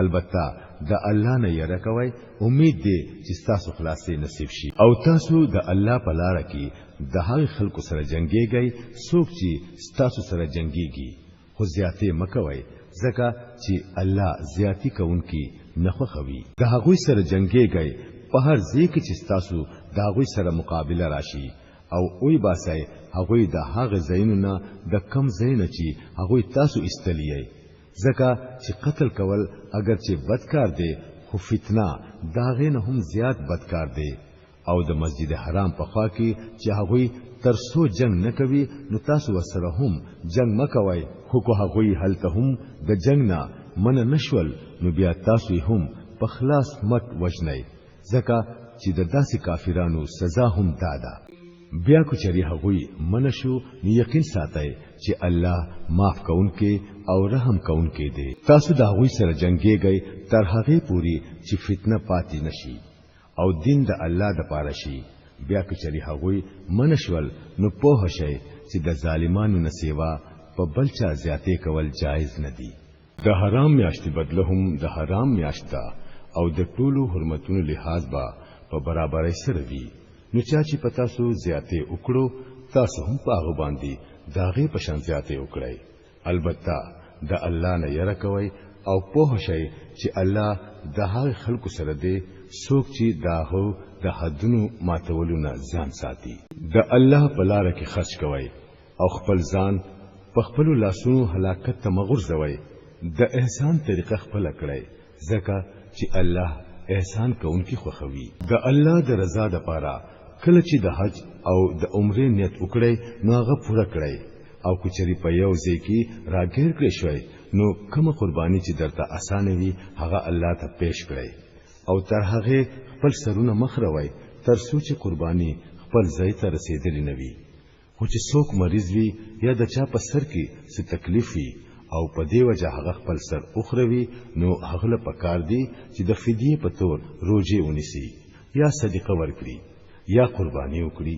البته د الله نه یره کوي امید دی چې تاسو خلاصې نصیب شي او تاسو د الله په لار کې د هغه خلکو سره جنگيږئ څوک چې تاسو سره جنگيږي خو زیاتې مکوئ ځکه چې الله زیاتی کوونکی نه خوښوي د هغه سره جنگيږئ په هر ځای کې چې تاسو د هغه سره مقابله راشي او اوی باسي هغه د هغه زینونه د کم زینه چې هغه تاسو استلیه ځکه چې قتل کول اگر چې بدکار دی خو فتنه داغه نه هم زیات بدکار دی او د مسجد حرام په خوا کې چې هغه ترسو جنگ نکوي نو تاسو وسره هم جنگ مکوي خو کو هغه هلته هم د جنگ نه من نشول نو بیا تاسو هم په خلاص مت وجنئ ځکه چې د داسې کافرانو سزا هم دادا بیا کو چری هغوی منشو نو یقین ساتي چې الله معاف کونکي او رحم کونکي دی تاسو دا هغوی سره جنگيږئ تر هغه پوری چې فتنه پاتې نشي او دین د الله د پاره شي بیا کو چری هغوی منشول نو په شي چې د ظالمانو نه سیوا په بلچا زیاتې کول جایز ندي د حرام میاشتې بدلهم د حرام میاشتا او د ټولو حرمتونو لحاظ با په برابرۍ سره وي نو چې پتا سو زیاتې وکړو تاسو هم په هغه باندې داغه پشان زیاتې وکړئ البته د الله نه یره کوي او په شي چې الله د هغه خلکو سره دی څوک چې داهو د حدونو ماتولو نه ځان ساتي د الله په لار کې خرج کوي او خپل ځان په خپل لاسونو هلاکت ته مغرضوي د احسان طریقه خپل کړئ ځکه چې الله احسان کوونکی خوخوي د الله د رضا د پاره کله چې د حج او د عمره نیت وکړئ نو هغه پوره کړئ او کچري په یو ځای کې راګیر کړئ شوي نو کوم قرباني چې درته اسانه وي هغه الله ته پیش کړئ او تر هغه خپل سرونه مخروي تر سوچ قرباني خپل ځای ته رسیدلی نه وي خو چې څوک مریض وي یا د چا په سر کې څه تکلیف وي او په دی وجه هغه خپل سر اخروي نو هغه له پکار دی چې د فدیه په تور روزه ونیسي یا صدقه ورکړي یا قرباني وکړي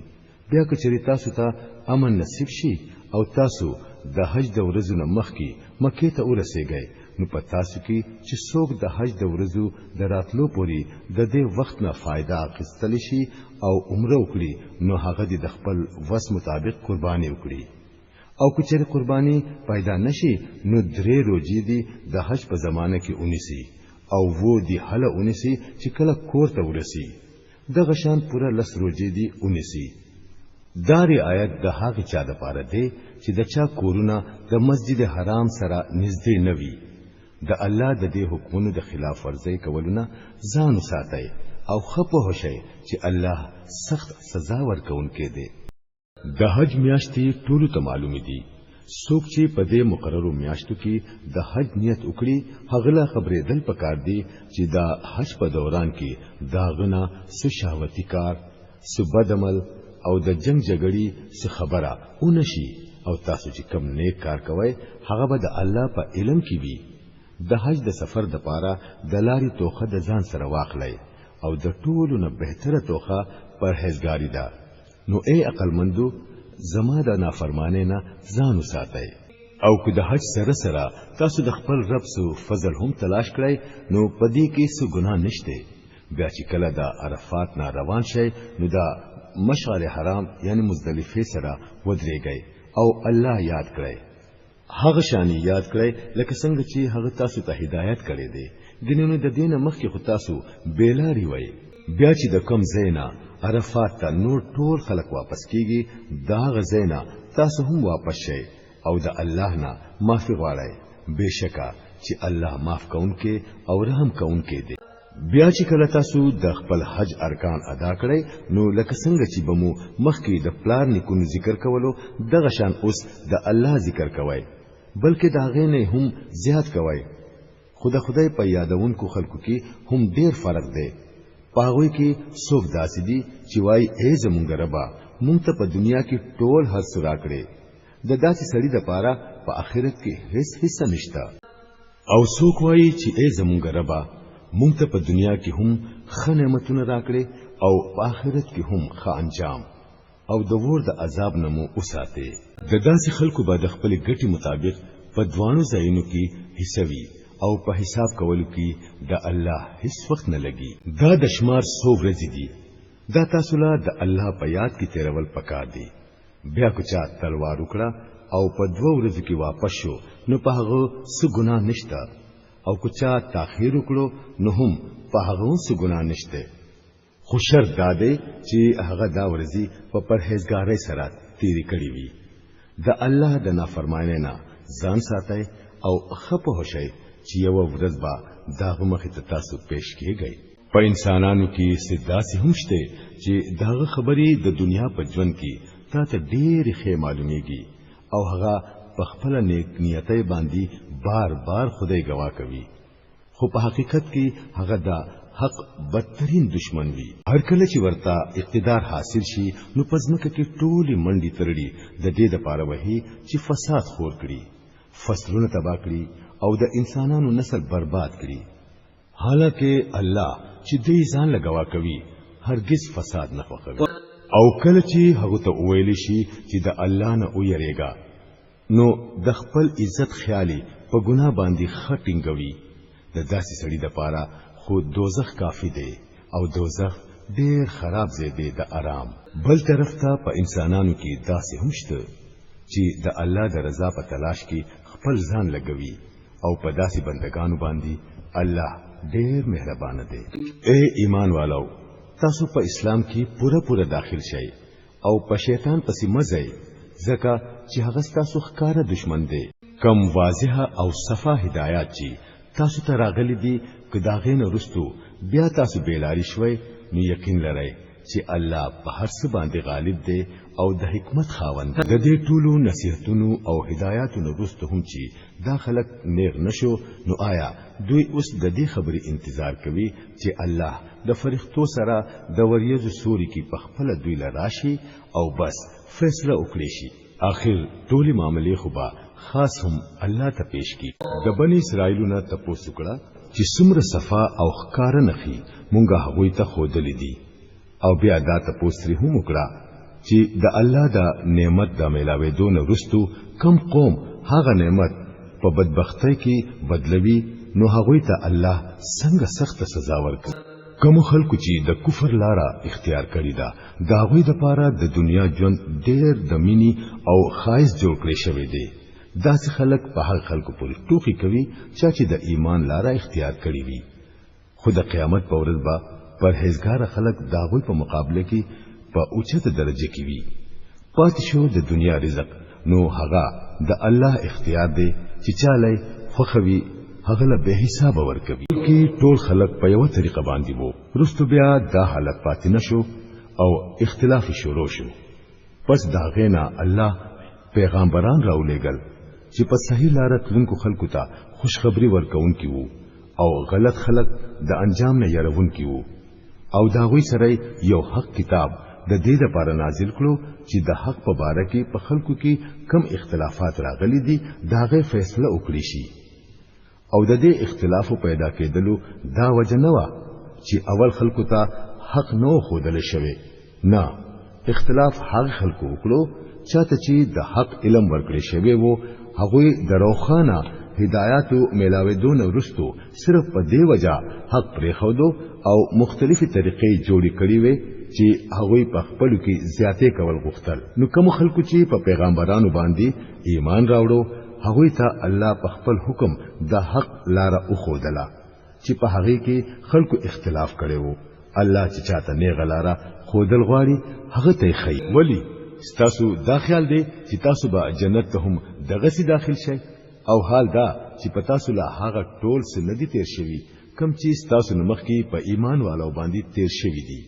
بیا که چېرې تاسو ته امن نصیب شي او تاسو د حج د ورځو نه مخکې مکې ته ورسېږئ نو په تاسو کې چې څوک د حج د ورځو د راتلو پورې د دې وخت نه فائدہ اخیستل شي او عمره وکړي نو هغه د خپل وس مطابق قرباني وکړي او که چېرې قرباني پیدا نشي نو درې روزې دي د حج په زمانه کې ونیسي او وو دی حل ونیسي چې کله کور ته ورسي د غشان پورا لس روزې دي ونیسي داري آیت د هغه چا د پاره دی چې د چا کورونه د مسجد حرام سره نږدې نه وي د الله د دې حکمونو د خلاف ورزي کولونه ځان ساتي او خپه هوشي چې الله سخت سزا ورکوونکی دی د حج میاشتې ټول ته معلوم دي څوک چې په دې مقررو میاشتو کې د حج نیت وکړي هغه خبرې دل پکار دي چې د حج په دوران کې داغنا څه شهوتي کار څه بدعمل او د جنگ جګړې څه خبره ونشي او تاسو چې کم نیک کار کوئ هغه به د الله په علم کې وي د حج د سفر د پاره د لارې توخه د ځان سره واخلئ او د ټولو نه بهتره توخه پرهیزګاری ده نو اے عقل مندو زما د نافرمانه نه ځان وساتئ او که د حج سره سره تاسو د خپل رب سو فضل هم تلاش کړئ نو پدې کې څه ګناه نشته بیا چې کله د عرفات نه روان شئ نو د مشعر حرام یعنی مزدلفه سره ودرېږئ او الله یاد کړئ هغه شانی یاد کړئ لکه څنګه چې هغه تاسو ته هدایت کړی دی دینونو د دینه مخکې خو تاسو بیلاری وای بیا چې د کم زینا عرفات ته نور ټول خلق واپس کیږي دا غزینا تاسو هم واپس شئ او د الله نه معافي غواړئ بشکا چې الله معاف کونکي او رحم کونکي دی بیا چې کله تاسو د خپل حج ارکان ادا کړئ نو لکه څنګه چې بمو مخکې د پلار نیکونو ذکر کولو دغه شان اوس د الله ذکر کوئ بلکې دا غینه هم زیات کوئ خدای په یادونکو خلکو کې هم ډیر فرق دی پاغوي کې څوک داسې دي چې وای ای زمونږ ربا مونږ ته په دنیا کې ټول هر څه راکړي د داسې سړي د پاره په آخرت کې هیڅ حصہ نشته او څوک وای چې ای زمونږ ربا مونږ ته په دنیا کې هم ښه نعمتونه راکړي او په آخرت کې هم ښه انجام او د ور د عذاب نه مو وساتي د داسې خلکو به د خپل ګټي مطابق په دوانو ځایونو کې حصہ وي او په حساب کولو کې د الله هیڅ وخت نه لګي دا د شمار 100 ورځې دي دا تاسو له د الله په یاد کې تیرول پکار دي بیا کو چا تلوار وکړه او په 2 ورځې کې واپس شو نو په هغه څه ګناه نشته او کو چا تاخير وکړو نو هم په هغه څه ګناه نشته خو شرط دا دی چې هغه دا ورځي په پرهیزګارۍ سره تیری کړی وي د الله د نافرمانی نه ځان ساتي او خپه هوشي چې یو ورځ با داغه مخ ته تاسو پیش کیږئ په انسانانو کې سداسي هم شته چې داغه خبرې د دنیا په ژوند کې تاسو ډېر ښه معلومیږي او هغه په خپل نیک نیتۍ باندې بار بار خدای گواه کوي خو په حقیقت کې هغه دا حق بدترین دشمن وي. هر کله چې ورته اقتدار حاصل شي نو پزمکه کې ټولي منډي ترړي د دې د پاره وهي چې فساد خور کړي، فصلونه تباہ کړي او د انسانانو نسل برباد کړي. حالکه الله چې دې ځان لګوا کوي هرگز فساد نه خوښوي. او کله چې هغه ته ویل شي چې د الله نه ویریږي نو د خپل عزت خیالي په ګناه باندې خټینګوي. د داسې سړي د پاره خو دوزخ کافی دی او دوزخ ډیر خراب ځای دی د آرام. بل طرف ته په انسانانو کې داسې هم شته چې د الله د رضا په تلاش کې خپل ځان لګوي او په داسې بندگانو باندې الله ډیر مهربان دی. اے ایمان والو، تاسو په اسلام کې پوره داخل شئ او په شیطان پسې مزئ، ځکه چې هغه تاسو ښکارا دشمن دی. کم واضحه او صفا هدایت چې تاسو ته راغلي دي که داغې نه رستو بیا تاسو بیلاری شوي نو یقین لرئ چې الله په هر څه باندې غالب دی او د حکمت خاوند. د دې ټولو نصیحتونو او هدایاتونو رستو هم چې دا خلک نیغ نشو نو آیا دوی اوس د دې خبرې انتظار کوي چې الله د فرښتو سره د وریځو سوري کې په خپل دوی لراشي او بس فیصله وکړي شي؟ آخر ټولي معاملې خو به خاص هم الله ته پیش کی. د بنی اسرائیلونو ته پوښتنه کړه چې څومره صفا او ښکار نخي مونږه هغه ته خودلې دي، او بیا دا ته پوښتنه هم وکړه چې د الله د نعمت د ملاوي دون رستو کم قوم هغه نعمت په بدبختی کې بدلوي نو هغه ته الله څنګه سخت سزا ورکړي. کوم خلکو چې د کفر لاره اختیار کړی دا غوی د پاره د دنیا ژوند ډېر د مینی او خایس جوړ کړی شوی دی. داسې خلک په هغه خلکو پورې ټوکی کوي چې د ایمان لاره اختیار کړی وي. خو د قیامت په ورځ به پرهیزګار خلک دا غوی په مقابله کې په اوچته درجه کې وي. پاتې شو د دنیا رزق نو هغه د الله اختیار دی چې چاله خوخوي هغه له به حساب ورکوي. کې ټول خلک په یو طریقه باندې وو. رستو بیا دا حالت پاتې نشو او اختلاف شروع شو. پس دا غینا الله پیغمبران راولېګل چې په صحیح لار تلونکو خلکو ته خوشخبری ورکوونکي وو او غلط خلک د انجام نه يرونکي وو. او دا غوي سره یو حق کتاب د دې لپاره نازل کړو چې د حق په باره کې په خلکو کې کم اختلافات راغلي دي دا غي فیصله وکړي شي. او د دې اختلاف پیدا کېدلو دا وجه نه و چې اول خلکو ته حق نو خودل شوی، نه، اختلاف هغه خلکو وکړو چاته چې د حق علم ورکړي شوی وو هغه دروخانه هدایاتو ملاویدون ورستو صرف په دی وجہ حق پرې خودو او مختلفي طریقې جوړې کړې وې چې هغه په خپل کې زیاتې کول غوښتل. نو کوم خلکو چې په پیغمبرانو باندې ایمان راوړو هغه ته الله په خپل حکم د حق لار او خودلا چې په هغه کې خلکو اختلاف کړي وو. الله چې چاته نه غلاره خودل غواړي هغه ته خي. ولی ستاسو دا خیال دی چې تاسو به جنت ته هم دغه سي داخل شئ او حال دا چې په تاسو لا هغه ټول څه ندي تیر شوی کم چې تاسو نمخ کې په ایمان والو باندې تیر شوی دي.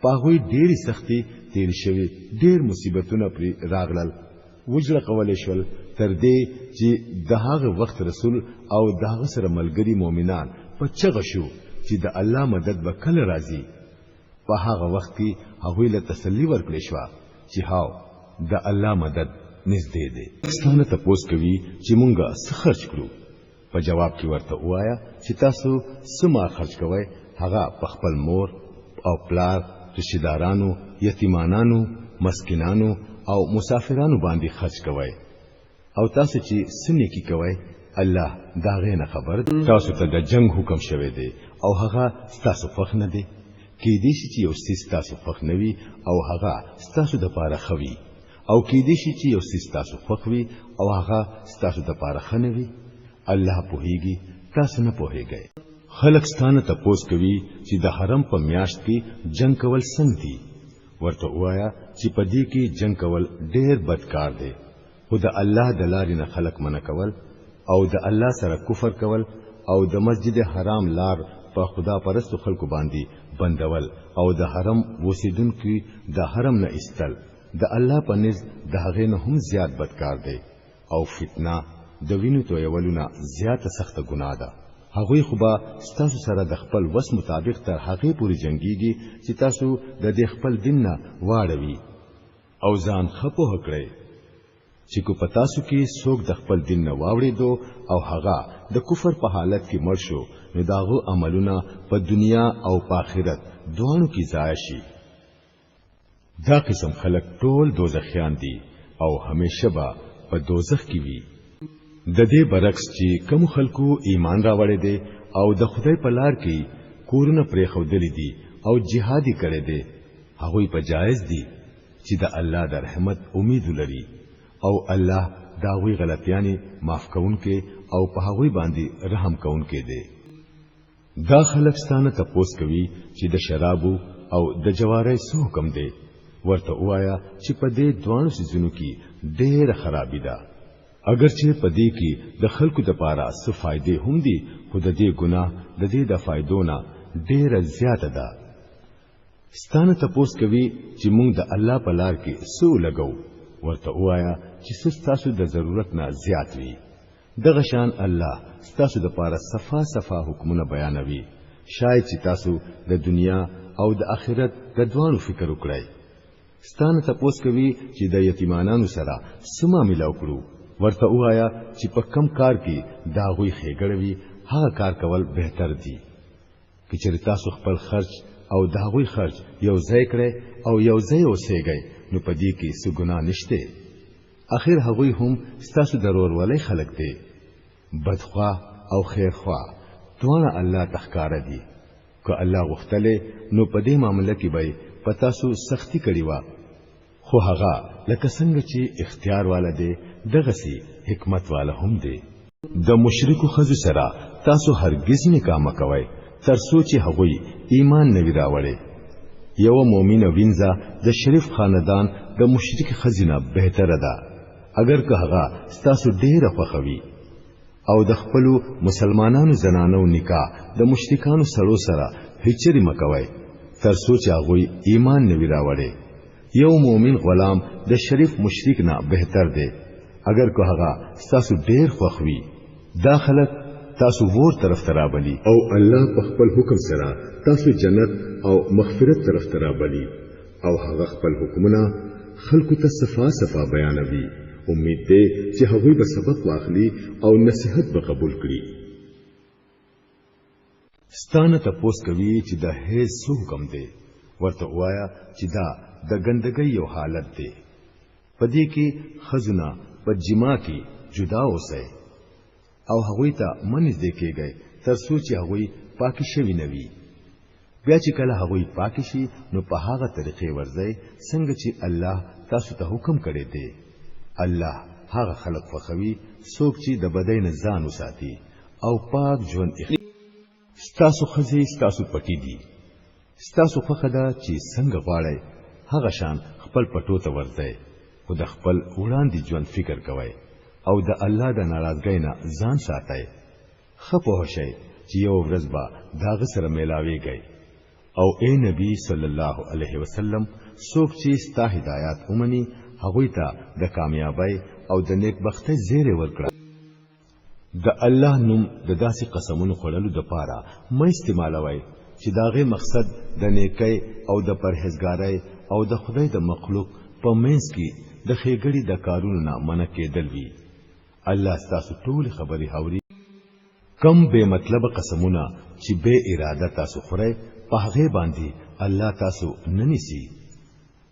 پاغوی ډېری سختي تیر شوی، ډېر مصیبتونه پر راغلل، وجره کولې شول تر دې چې دغه وخت رسول او دغه سره ملګری مؤمنان په چغه شو چې د الله مدد وکړه راځي. په هغه وخت کې هغه له تسلی ورکړې شو چې هاو د الله مدد نږدې دی. ستانه تاسو کوي چې مونږه څه خرج کړو. په جواب کې ورته وایا چې تاسو سما خرج کوئ هغه په خپل مور او پلار، رشتہدارانو، یتیمانانو، مسکینانو او مسافرانو باندې خرج کوئ. او تاسو چې سنې کې کوئ الله دا غینه خبر. تاسو ته د جنگ حکم شوه دی او هغه تاسو فخ نه دی. کې دې چې یو سیس تاسو فخ نوي او هغه تاسو د پاره خوي، او کې دې چې یو سیس تاسو فخوي او هغه تاسو د پاره خنوي. الله پوهیږي تاسو نه پوهیږئ. خلق ستانه تپوس کوي چې د حرم په میاشت کې جنگ کول څنګه دي. ورته وایا چې په دې کې جنگ کول ډېر بدکار دی. خو د الله د لارې نه خلق منع کول او د الله سره کفر کول او د مسجد حرام لار په خدا پرستو خلکو باندې بندول او د حرم وسیدونکو د حرم نه استل د الله په نزد د هغه نه هم زیات بدکار دی او فتنه د وینو تویولونه زیاته سخت ګناه ده. هغوی خو به ستاسو سره د خپل وس مطابق تر هغه پورې جنگيږي چې تاسو د دې خپل دین نه واړوي او ځان خپو هکړي چې کو پتاسو کې څوک د خپل دین نه واوړېدو او هغه د کفر په حالت کې مړ شو نو داغو عملونه په دنیا او په آخرت دوانو کې ضایع شي دا قسم خلق ټول دوزخیان دي او همیشه به په دوزخ کې وي د دې برعکس چې کوم خلکو ایمان راوړی دي او د خدای په لار کې کورونه پرې خودلې دي او جهادي کړي دي هغه په جایز دي چې د الله د رحمت امید لري او الله داوی غلطیانی معاف کونکي او په هغه باندې رحم کونکي دي دا خلک ستانه تپوس کوي چې د شرابو او د جواری سو حکم دي ورته وایا چې په دې دوانو سيزونو کې ډېر خرابې ده اگر چې په دې کې د خلکو د پاره څه فائدې هم دي خو د دې ګناه د دې د فائدو نه ډېر زیاته ده ستانه تپوس کوي چې موږ د الله په لار کې سو لګو ورته وایا چې ستاسو د ضرورت نه زیات وي دغه شان الله ستاسو د پاره صفا صفا حکمونه بیانوي شاید چې تاسو د دنیا او د آخرت د دوانو فکر وکړئ ستانه تپوس کوي چې د یتیمانانو سره سما ملاو کړو ورته وایا چې په کم کار کې داغوي خېګړوي هغه کار کول بهتر دي چې تاسو خپل خرج او داغوي خرج یو ځای کړئ او یو ځای اوسېږئ نو په دې کې څه ګناه نشته اخر هغوی هم ستاسو ضرور ولې خلق دي بدخوا او خیرخوا دواړه الله تخکار دي که الله غختله نو په دې معاملې کې به پتا سو سختی کړی و خو هغه لکه څنګه چې اختیار والده دغه سي حکمت والا هم دي د مشرکو خزو سره تاسو هرگز نکاح مکوئ تر سوچ هغوی ایمان نوی راوړي یو مؤمن وینځه د شریف خاندان د مشرک خزینه بهتره ده اگر که هغه تاسو ډیره خوښوي او د خپل مسلمانانو زنانو نکاح د مشرکانو سره هیڅری مکوئ تر سوچ هغوی ایمان نوی راوړي یو مؤمن غلام د شریف مشرک نه بهتر دی اگر که هغه تاسو ډیر خوښوي داخلت تاسو ور طرف ترابلی او الله په خپل حکم سره تاسو جنت او مغفرت طرف ترابلی او هغه خپل حکمونه خلقو ته صفا صفا بیانوي امید ده چې هغوی به سبق واخلي او نصيحت به قبول کړي ستانه تپوس کوي چې د هیڅ حکم دی ورته وایا چې دا د ګندګۍ یو حالت دی پدې کې خزونه په جما کې جدا اوسه او هغوی ته منځ دې کېږي تر څو چې هغوی پاکي شوي نوي بیا چې کله هغوی پاکي شي نو په هغه طریقې ورځي څنګه چې الله تاسو ته حکم کړی دی الله هغه خلق فخوي څوک چې د بدن ځان وساتي او پاک ژوند ستاسو خزي ستاسو پټي دي ستاسو فخدا چې څنګه غواړي هغه شان خپل پټو ته ورځي خو د خپل وړاندې ژوند فکر کوي او د الله د ناراضګۍ نه ځان ساتي خپه شي چې یو ورځ به داغه سره ملاويږي او اے نبی صلی الله علیه وسلم څوک چې ستا هدایت اومني هغه ته د کامیابی او د نیکبختۍ زیری ورکړه د الله نوم د داسې قسمونو خړلو د پاره مې استعمالوي چې داغه مقصد د نیکۍ او د پرهیزګارۍ او د خدای د مخلوق په منځ کې د خېګړې د کارونو نه منع کېدل وی الله ستاسو ټول خبري هوري کم به مطلب قسمونه چې به اراده تاسو خوري په هغه باندې الله تاسو ننسي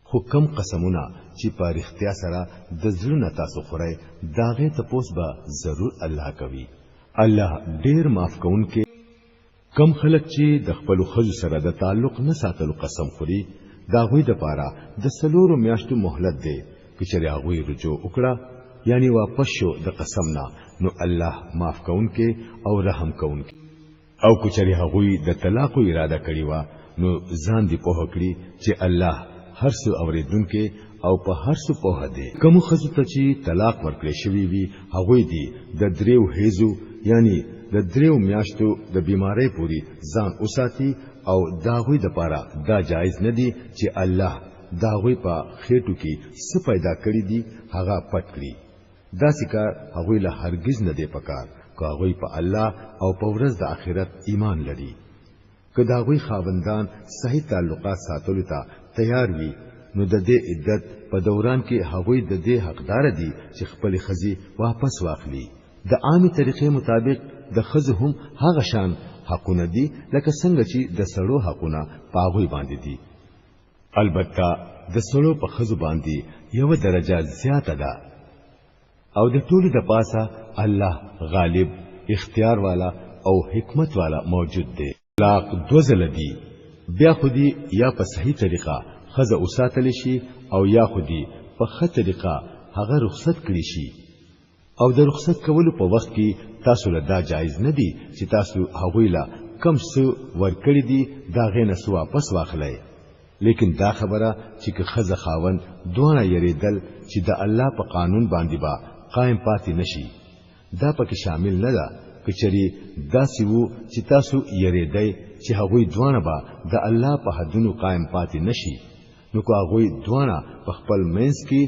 خو کم قسمونه چې په اختیار سره د زړه تاسو خوري داغه تپوس به ضرور الله کوي الله ډیر معاف کوونکې کم خلک چې د خپل خزو سره د تعلق نه ساتلو قسم خوري داغوی د پاره د سلورو میاشتو مهلت دی کچره هغه رجوع وکړه یعنی واپس شو د قسم نه نو الله معاف کوونکې او رحم کوونکې او کچره هغه د طلاق اراده کړی و نو ځان دی په هکړي چې الله هر څه اوریدونکې او په هر څه په هده کوم خزو ته چې طلاق ورکړي شوی وي هغه دی د دریو هیزو یعنی د دریو میاشتو د بیماری پوری ځان اوساتي او داغوی د پاره دا جایز نه دی چې الله داغوی په خېټو کې څه پیدا کړی دی هغه پټ کړی دا سکار هغه له هرگز نه دی پکار کاغوی په الله او په ورځ د آخرت ایمان لري کداغوی خاوندان صحیح تعلقات ساتلو ته تیار وي نو د دې عدت په دوران کې هغوی د دې حقدار دي چې خپل خزي واپس واخلي د عامي طریقې مطابق د خزه هم هغه شان حقونه دي لکه څنګه چې د سړو حقونه پاغوي باندې دي البته د سړو په خزو باندې یو درجه زیاته ده او د ټولو د پاسه الله غالب اختیار والا او حکمت والا موجود دی طلاق دوزل دی بیا خودی یا په صحیح طریقه خزه اوساتل شي او یا خودی په ښه طریقه هغه رخصت کړی شي او د رخصت کولو په وخت کې تاسو له دا جایز نه دی چې تاسو هغه لا کم څه ورکړی دی دا غینه سو واپس واخلئ لیکن دا خبره چې خزه خاون دوه یریدل چې د الله په قانون باندې با قائم پاتې نشي دا پکې شامل نه ده کچري داسې وو چې تاسو یریدای چې هغه دوه با د الله په حدونو قائم پاتې نشي نو کو هغه دوه په خپل منځ کې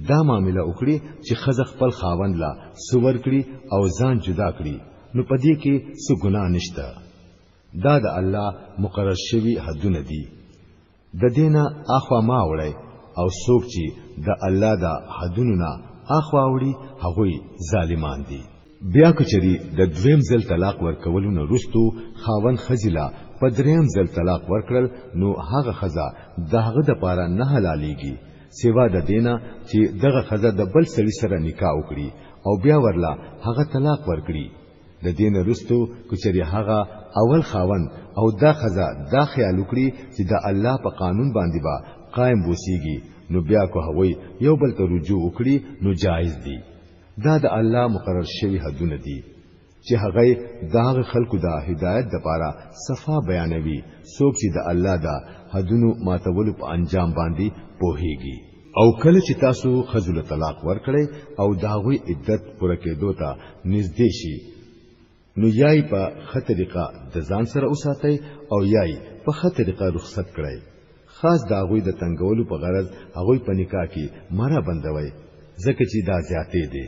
دا معاملې وکړي چې خزه خپل خاوند لا سور کړي او ځان جدا کړي نو پدې کې څه ګناه نشته دا د الله مقرر شوی حدونه دي د دینه اخوا ما وړي او څوک چې د الله د حدونو نه اخوا وړي هغه ظالمان دي بیا کچري د دویم ځل طلاق ورکولو نه وروسته خاوند خزیلا په دریم ځل طلاق ورکړل نو هغه خزه دغه د پاره نه حلاليږي سیوا د دینه چې دغه خزه د بل سړي سره نکاح وکړي او بیا ورلا هغه طلاق ورکړي د دین وروسته کچري هغه اول خاوند او دا خزه دا خیال وکړي چې د الله په قانون باندې با قائم وسیږي نو بیا کو هوی یو بل ته رجوع وکړي نو جایز دي دا د الله مقرر شوی حدونه دي چې هغه داغه خلقو د هدایت د پاره صفا بیانوي څوک چې د الله د حدونو ماتولو په انجام باندې پوهیږي او کله چې تاسو خذل طلاق ورکړي او داغوی عدت پوره کېدو ته نږدې شي نو یای په خطرېقه د ځان سره اوساتای او یای په خطرېقه رخصت کړئ خاص داغوی د تنگولو په غرض هغه په نکاح کې مارا بندوي ځکه چې دا زیاتې دي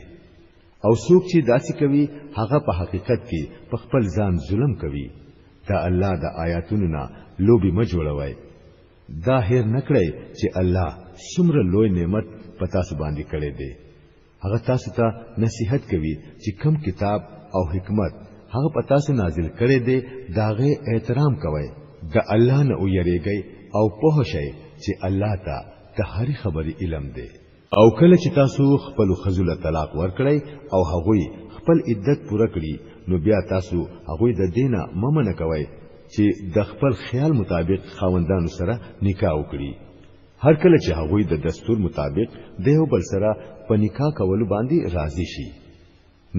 او څوک چې داسې کوي هغه په حقیقت کې په خپل ځان ظلم کوي دا الله د آیاتونو نه لوبي مجوړوي دا هیر نکړي چې الله څومره لوی نعمت پتا سو باندې کړي دي هغه تاسو ته نصيحت کوي چې کم کتاب او حکمت هغه پتا سو نازل کړي دي داغه احترام کوي د الله نه ویریږي او په شي چې الله ته د هر خبري علم دی او کله چې تاسو خپل خذل طلاق ورکړی او هغوی خپل عدت پوره کړی نو بیا تاسو هغوی د دینه ممنه کوي چې د خپل خیال مطابق خاوندانو سره نکاح وکړي هر کله چې هغوی د دستور مطابق دیو بل سره په نکاح کولو باندې راضي شي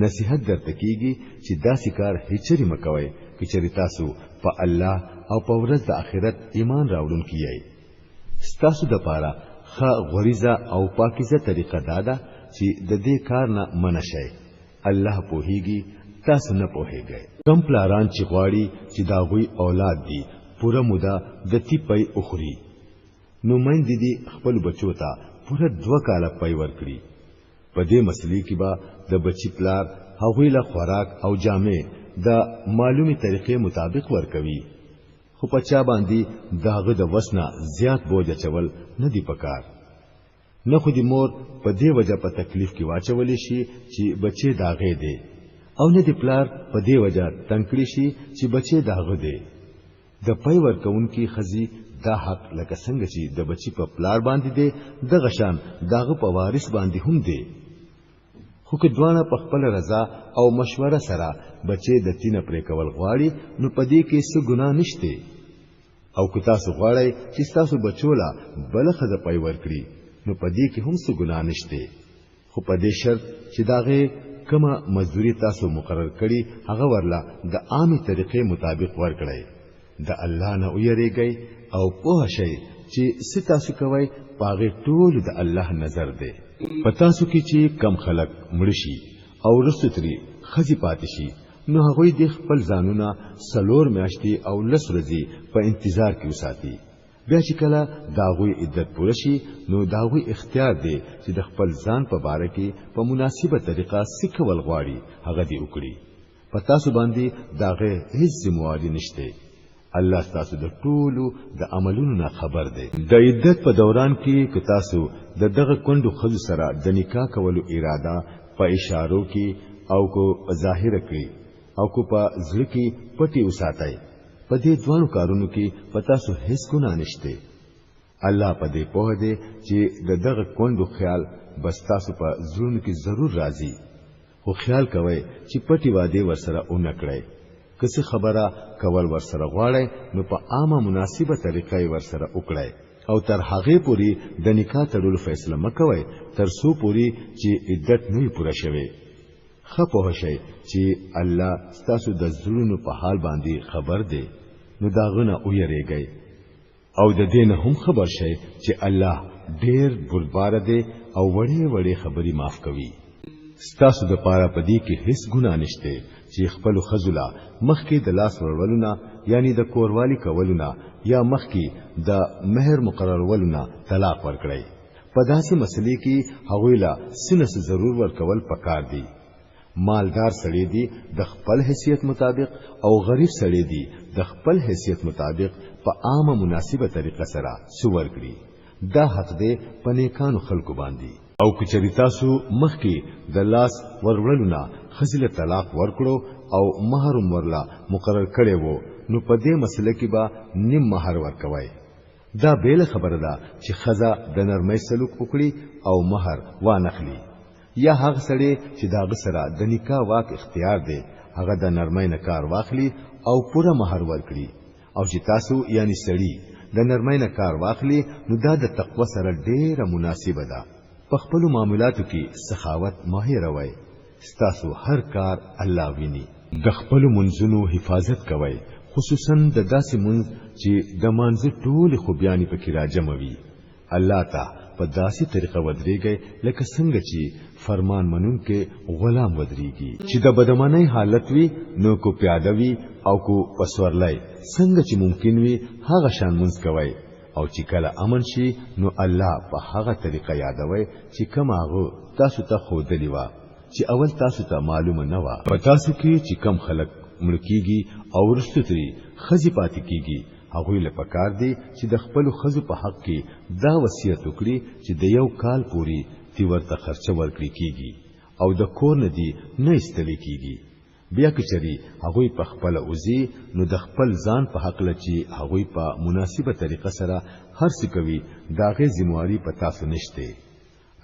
نصيحت درته کیږي چې داسې کار هیڅری مکوي چې تاسو په الله او په ورځ د آخرت ایمان راوړونکي یې ستاسو د پاره خا غریزه او پاکیزه طریقه دادا چې د دې کار نه منشئ الله پوهیږي تاسو نه پوهیږئ کوم پلاران چې غواړي چې داغوی اولاد دي پوره موده د تی پي اخري نو مند دي خپل بچو ته پوره 2 کاله پي ورکړي په دې مسلې کې با د بچی پلار هغوی له خوراک او جامې د معلومي طریقې مطابق ورکوي خو پچا باندې داغه د وسنا زیات بوج چول نه دی پکار نه خو دی مور په دې وجه په تکلیف کې واچولې شي چې بچي داغه دی او نه دی پلار په دې وجه تنکړي شي چې بچي داغه دی د پي ورکون کې خزي دا حق لکه څنګه چې د بچي په پلار باندې دی د غشان داغه په وارث باندې هم دی خو که دوانه په خپل رضا او مشوره سره بچي د تینه پرې کول غواړي نو پدې کې څه ګناه نشته او که تاسو غواړئ چې تاسو بچولا بلخه د پي ورکړي نو پدې کې هم څه ګناه نشته خو پدې شرط چې داغه کما مزدوري تاسو مقرر کړي هغه ورلا د عامي طریقې مطابق ورکړئ د الله نه ویریږئ او په شي چې ستاسو کوي پاغه ټول د الله نظر دی پتا سو کې چې کم خلق مړشي او رستري خزي پاتشي نو هغه د خپل ځانونه سلور میاشتي او لس ورځې په انتظار کې وساتي بیا چې کله داغوی عدت پوره شي نو داغوی اختیار دی چې د خپل ځان په باره کې په مناسبه طریقه سکول غواړي هغه دی وکړي پتا سو باندې داغه هیڅ ذمہواری نشته الله تاسو د ټولو د عملونو نه خبر دی د عدت په دوران کې ک تاسو د دغه کندو خزو سره د نکاح کولو اراده په اشارو کې او کو ظاهر کړی او کو په ځل کې پټي وساتای په دې دوه کارونو کې پتا سو هیڅ ګناه نشته الله په دې په دې چې د دغه کندو خیال بس تاسو په ځلونو کې ضرور راځي خو خیال کوئ چې پټي واده ورسره اونکړئ کسي خبره کول ورسره غواړي نو په عامه مناسبه طریقې ورسره وکړئ او تر هغه پوري د نکاح تړلو فیصله مکوئ تر څو پوري چې عدت نه پوره شوي خپه شئ چې الله تاسو د زړونو په حال باندې خبر دی نو داغه ویریږئ او د دین هم خبر شئ چې الله ډېر بردبار دی او وړې وړې خبري معاف کوي ستاسو د پاره پدې کې هیڅ ګناه نشته چې خپل خزلا مخکې د لاس ورولونه یعنی د کوروالی کولونه یا مخکې د مہر مقررولونه طلاق ورکړي په داسې مسلې کې هغوی لا سنس ضرور ورکول پکار دي مالدار سړی دی د خپل حیثیت مطابق او غریب سړی دی د خپل حیثیت مطابق په عامه مناسبه طریقه سره سور کړي دا حق دی په نیکانو خلکو باندې او کچری تاسو مخکې د لاس ورولونه خزله طلاق ورکړو او مہر ورلا مقرر کړي وو نو په دې مسله کې به نیم مہر ورکوي دا بیل خبره ده چې خزا د نرمۍ سلوک وکړي او مہر وانخلي یا هغه سړی چې دا غسره د نکاح واک اختیار دی هغه د نرمۍ نه کار واخلي او پوره مہر ورکړي او چې تاسو یعنی سړی د نرمۍ نه کار واخلي نو دا د تقوا سره ډیره مناسبه ده په خپل معاملاتو کې سخاوت ماهر وای ستاسو هر کار الله ویني د خپل منځونو حفاظت کوي خصوصا د داسې منځ چې د مانځ ټول خوبياني پکې راجموي الله ته په داسې طریقه ودرېږي لکه څنګه چې فرمان منونکې غلام ودرېږي چې د بدمنۍ حالت وي نو کو پیاده وي او کو پسورلای څنګه چې ممکن وي هغه شان منځ کوي او چې کله امن شي نو الله په هغه طریقه یادوي چې کوم هغه تاسو ته خو دلی و چې اول تاسو ته معلومه نه و په تاسو کې چې کم خلک ملکیږي او ورستوري خزي پاتې کیږي هغه له پکار دی چې د خپل خزو په حق کې دا وصیت وکړي چې د یو کال پوري تی ورته خرچه ورکړي کیږي او د کور نه دی نه استلی کیږي بیا کچري هغه په خپل اوزي نو د خپل ځان په حق لچی هغه په مناسبه طریقه سره هر څه کوي داغه ذمہواری په تاسو نشته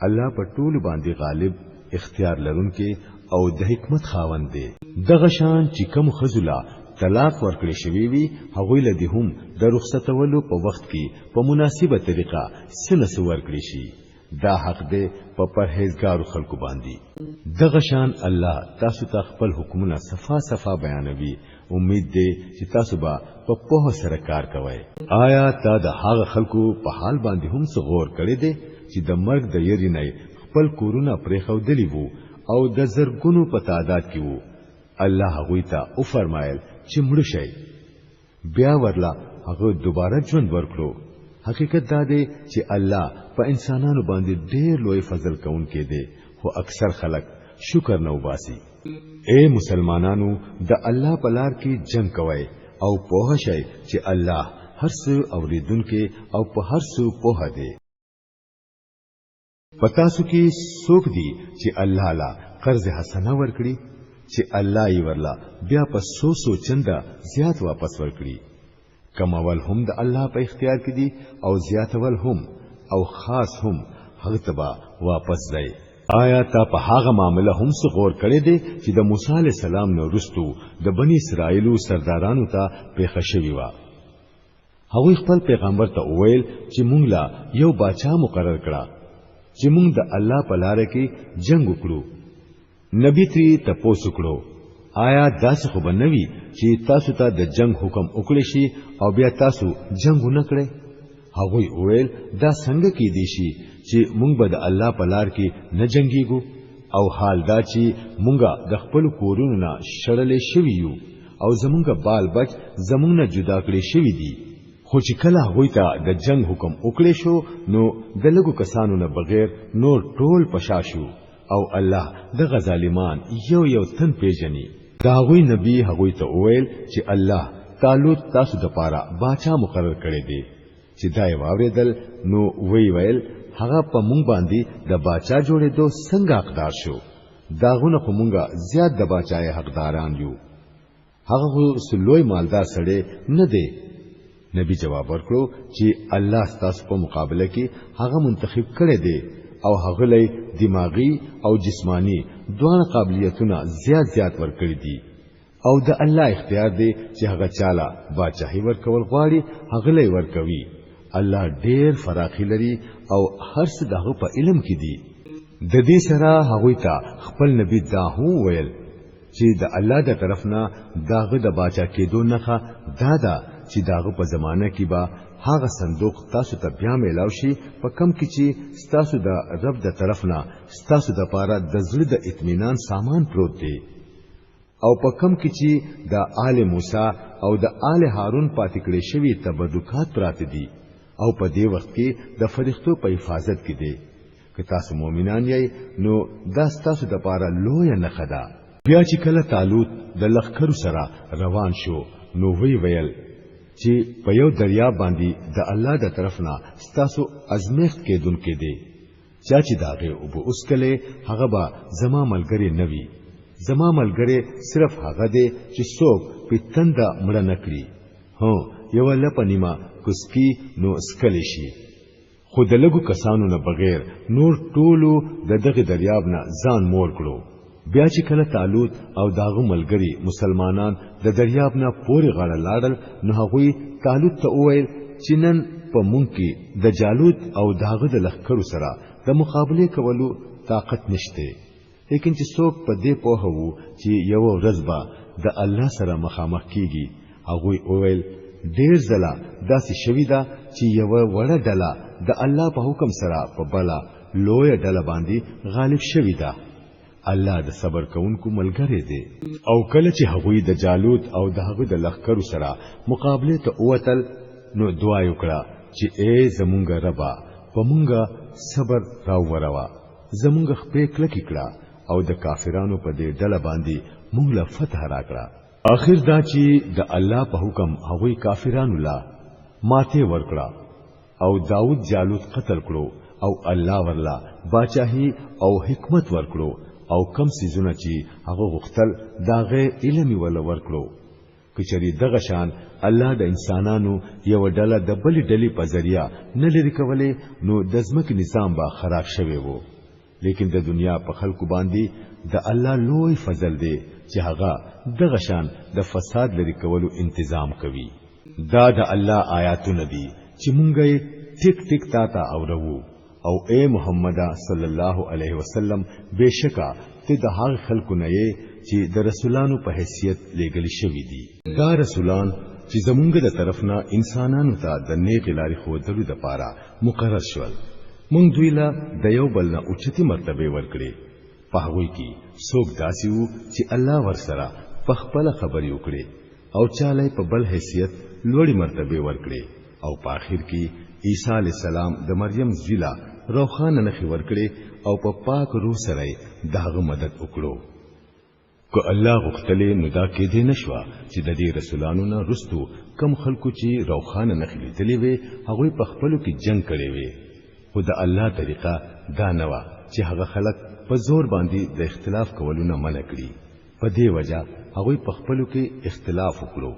الله په ټول باندې غالب اختیار لرونکي او د حکمت خاوند دی دغه شان چې کوم خزلا طلاق ورکړي شوی وي هغه لدی هم د رخصتولو په وخت کې په مناسبه طریقه سنس ورکړي شي دا حق دی په پرهیزګارو خلکو باندې دغه شان الله تاسو ته خپل حکمونه صفا بیانوي امید دی چې تاسو به په پوهه سره کار کوئ آیا تا د هغه خلکو په حال باندې هم څغور کړی دی چې د مرګ د یری نه خپل کورونه پرې خودلی وو او د زرګونو په تعداد کې وو الله هغه ته او فرمایل چې مړ شي بیا ورلا هغه دوباره ژوند ورکړو حقیقت دا دی چې الله په انسانانو باندې ډېر لوی فضل کوونکی دی خو اکثر خلک شکر نه وباسي اے مسلمانانو د الله په لار کې جنگ کوئ او پوه شئ چې الله هر څه اوریدونکي او په هر څه پوه دی پتا سو کې څوک دی چې الله لا قرض حسنه ورکړي چې الله یې ورلا بیا په سو چنده زیات واپس ورکړي کماول هم د الله په اختیار کې دي او زیاتول هم او خاص هم هغه تبا واپس دی آیا تا په هغه معاملې هم څه غور کړی دی چې د موسی علی السلام نو رستو د بنی اسرائیلو سردارانو ته پیښه شوی و هغه خپل پیغمبر ته وویل چې مونږ لا یو باچا مقرر کړه چې مونږ د الله په لار کې جنگ وکړو نبی تری تاسو کړو آیا داس خو بنوي چې تاسو ته د جنگ حکم وکړي شي او بیا تاسو جنگ نه کړئ هغه وویل دا څنګه کې دي شي چې مونږ به د الله په لار کې نه جنگيګو او حال دا چې مونږه د خپل کورونو نه شړلې شوی یو او زمونږه بال بچ زمونږه جدا کړی شوی دي خو چې کله هغه ته د جنگ حکم وکړي شو نو د لګو کسانو نه بغیر نور ټول پشاشو او الله د غظالمان یو تن پیژني داغوی نبی هغوی ته وویل چې الله طالوت تاسو د پاره باچا مقرر کړی دی چې دای واوریدل نو ویل هغه په مونږ باندې د باچا جوړېدو څنګه حقدار شو داغونه خو مونږه زیات د باچای حقداران یو هغه سلوی مالدار سړی نه دی نبی جواب ورکړو چې الله ستاسو په مقابله کې هغه منتخب کړی دی او هغه لې دماغي او جسمانی دوه قابلیتونه زیات ورکړي دي او د الله اختیار دی چې هغه چاله باچاهي ورکول غواړي هغه لې ورکوي الله ډېر فراخي لري او هر څه دغه په علم کې دي د دې سره هغه ته خپل نبی دا هو ویل چې د الله د طرفنا داغه د باچا کېدو نخه دادا چې داغه په زمانه کې با هغه صندوق تاسو ته بیا میلاو شي په کم کې چې تاسو د رب د طرفنا تاسو د پاره د زړه د اطمینان سامان پروت دی او په کم کې چې د آل موسی او د آل هارون پاتې کړي شوی تبرکات پراته دي او په دې وخت کې د فرښتو په حفاظت کې دي که تاسو مؤمنان یې نو دا تاسو د پاره لوی نه خدا بیا چې کله طالوت د لخر سره روان شو نو ویل چې په یو دریا باندې د الله د طرفنا ستاسو ازمیخت کېدونکې دی چې داغه او به اوس کله هغه به زما ملګری نوي زما ملګری صرف هغه دی چې څوک په تنده مړ نکړي هو یو لپنیما کوسکی نو اسکلی شي خو د لګو کسانو نه بغیر نور ټولو د دغه دریاب نه ځان مور کړو بیا چې کله طالوت او داغه ملګری مسلمانان د دریاب نه پورې غاړه لاړل نو هغوی طالوت ته وویل چې نن په مونږ کې د جالوت او داغه د لخرو سره د مقابله کولو طاقت نشته لیکن چې څوک په دې پوه وو چې یو ورځ به د الله سره مخامخ کیږي هغوی وویل ډیر ځله داسې شوی دا چې یو وړه ډله د الله په حکم سره په بلا لوی ډله باندې غالب شوی دا الله د صبر کوونکو ملګری دی او کله چې هغوی د جالوت او دغه د لخرو سره مقابله ته اوتل نو دعا وکړه چې اے زمونږ ربا په مونږه صبر راوروا زمونږ خپې کلکی کړه او د کافرانو په دې ډله باندې مونږ له فتح راکړه اخر دا چې د الله په حکم هغوی کافرانو لا ماته ورکړه او داود جالوت قتل کړو او الله ورلا باچاهي او حکمت ورکړو او کم سيزونه چې هغه غختل داغه علمي ول ورکړو کچري دغه شان الله د انسانانو یو ډله د بلې ډلې په ذریعہ نه لري کولې نو د ځمکې نظام با خراب شوی وو لیکن د دنیا په خلکو باندې د الله لوی فضل دی چې هغه دغه شان د فساد لري کولو تنظیم کوي دا د الله آیاتونه دي چې مونږه ټیک ټیک تا اورو او اے محمد صلی الله علیه وسلم بشکا ته د هغه خلکو نه یې چې د رسولانو په حیثیت لېږل شوی دي دا رسولان چې زمونږ د طرفنا انسانانو ته د نیک لارې ښودلو لپاره مقرر شول مونږ دوی له د یو بل نه اوچتي مرتبه ورکړي په هغه کې څوک داسي وو چې الله ورسره په خپل خبرې وکړي او چاله په بل حیثیت لوړی مرتبه ورکړي او په اخر کې عیسی علی السلام د مریم زیلا روخانه نخي ورکړي او په پاک روح سره دغه مدد وکړو کو الله غختلې نو دا کې دې نشوا چې د دې رسولانو نه رستو کم خلکو چې روخانه نخي لیدلې وي هغه په خپلو کې جنگ کړي وي خو د الله طریقه دا نه و چې هغه خلک په زور باندې د اختلاف کولو نه منع کړي په دې وجہ هغه په خپلو کې اختلاف وکړو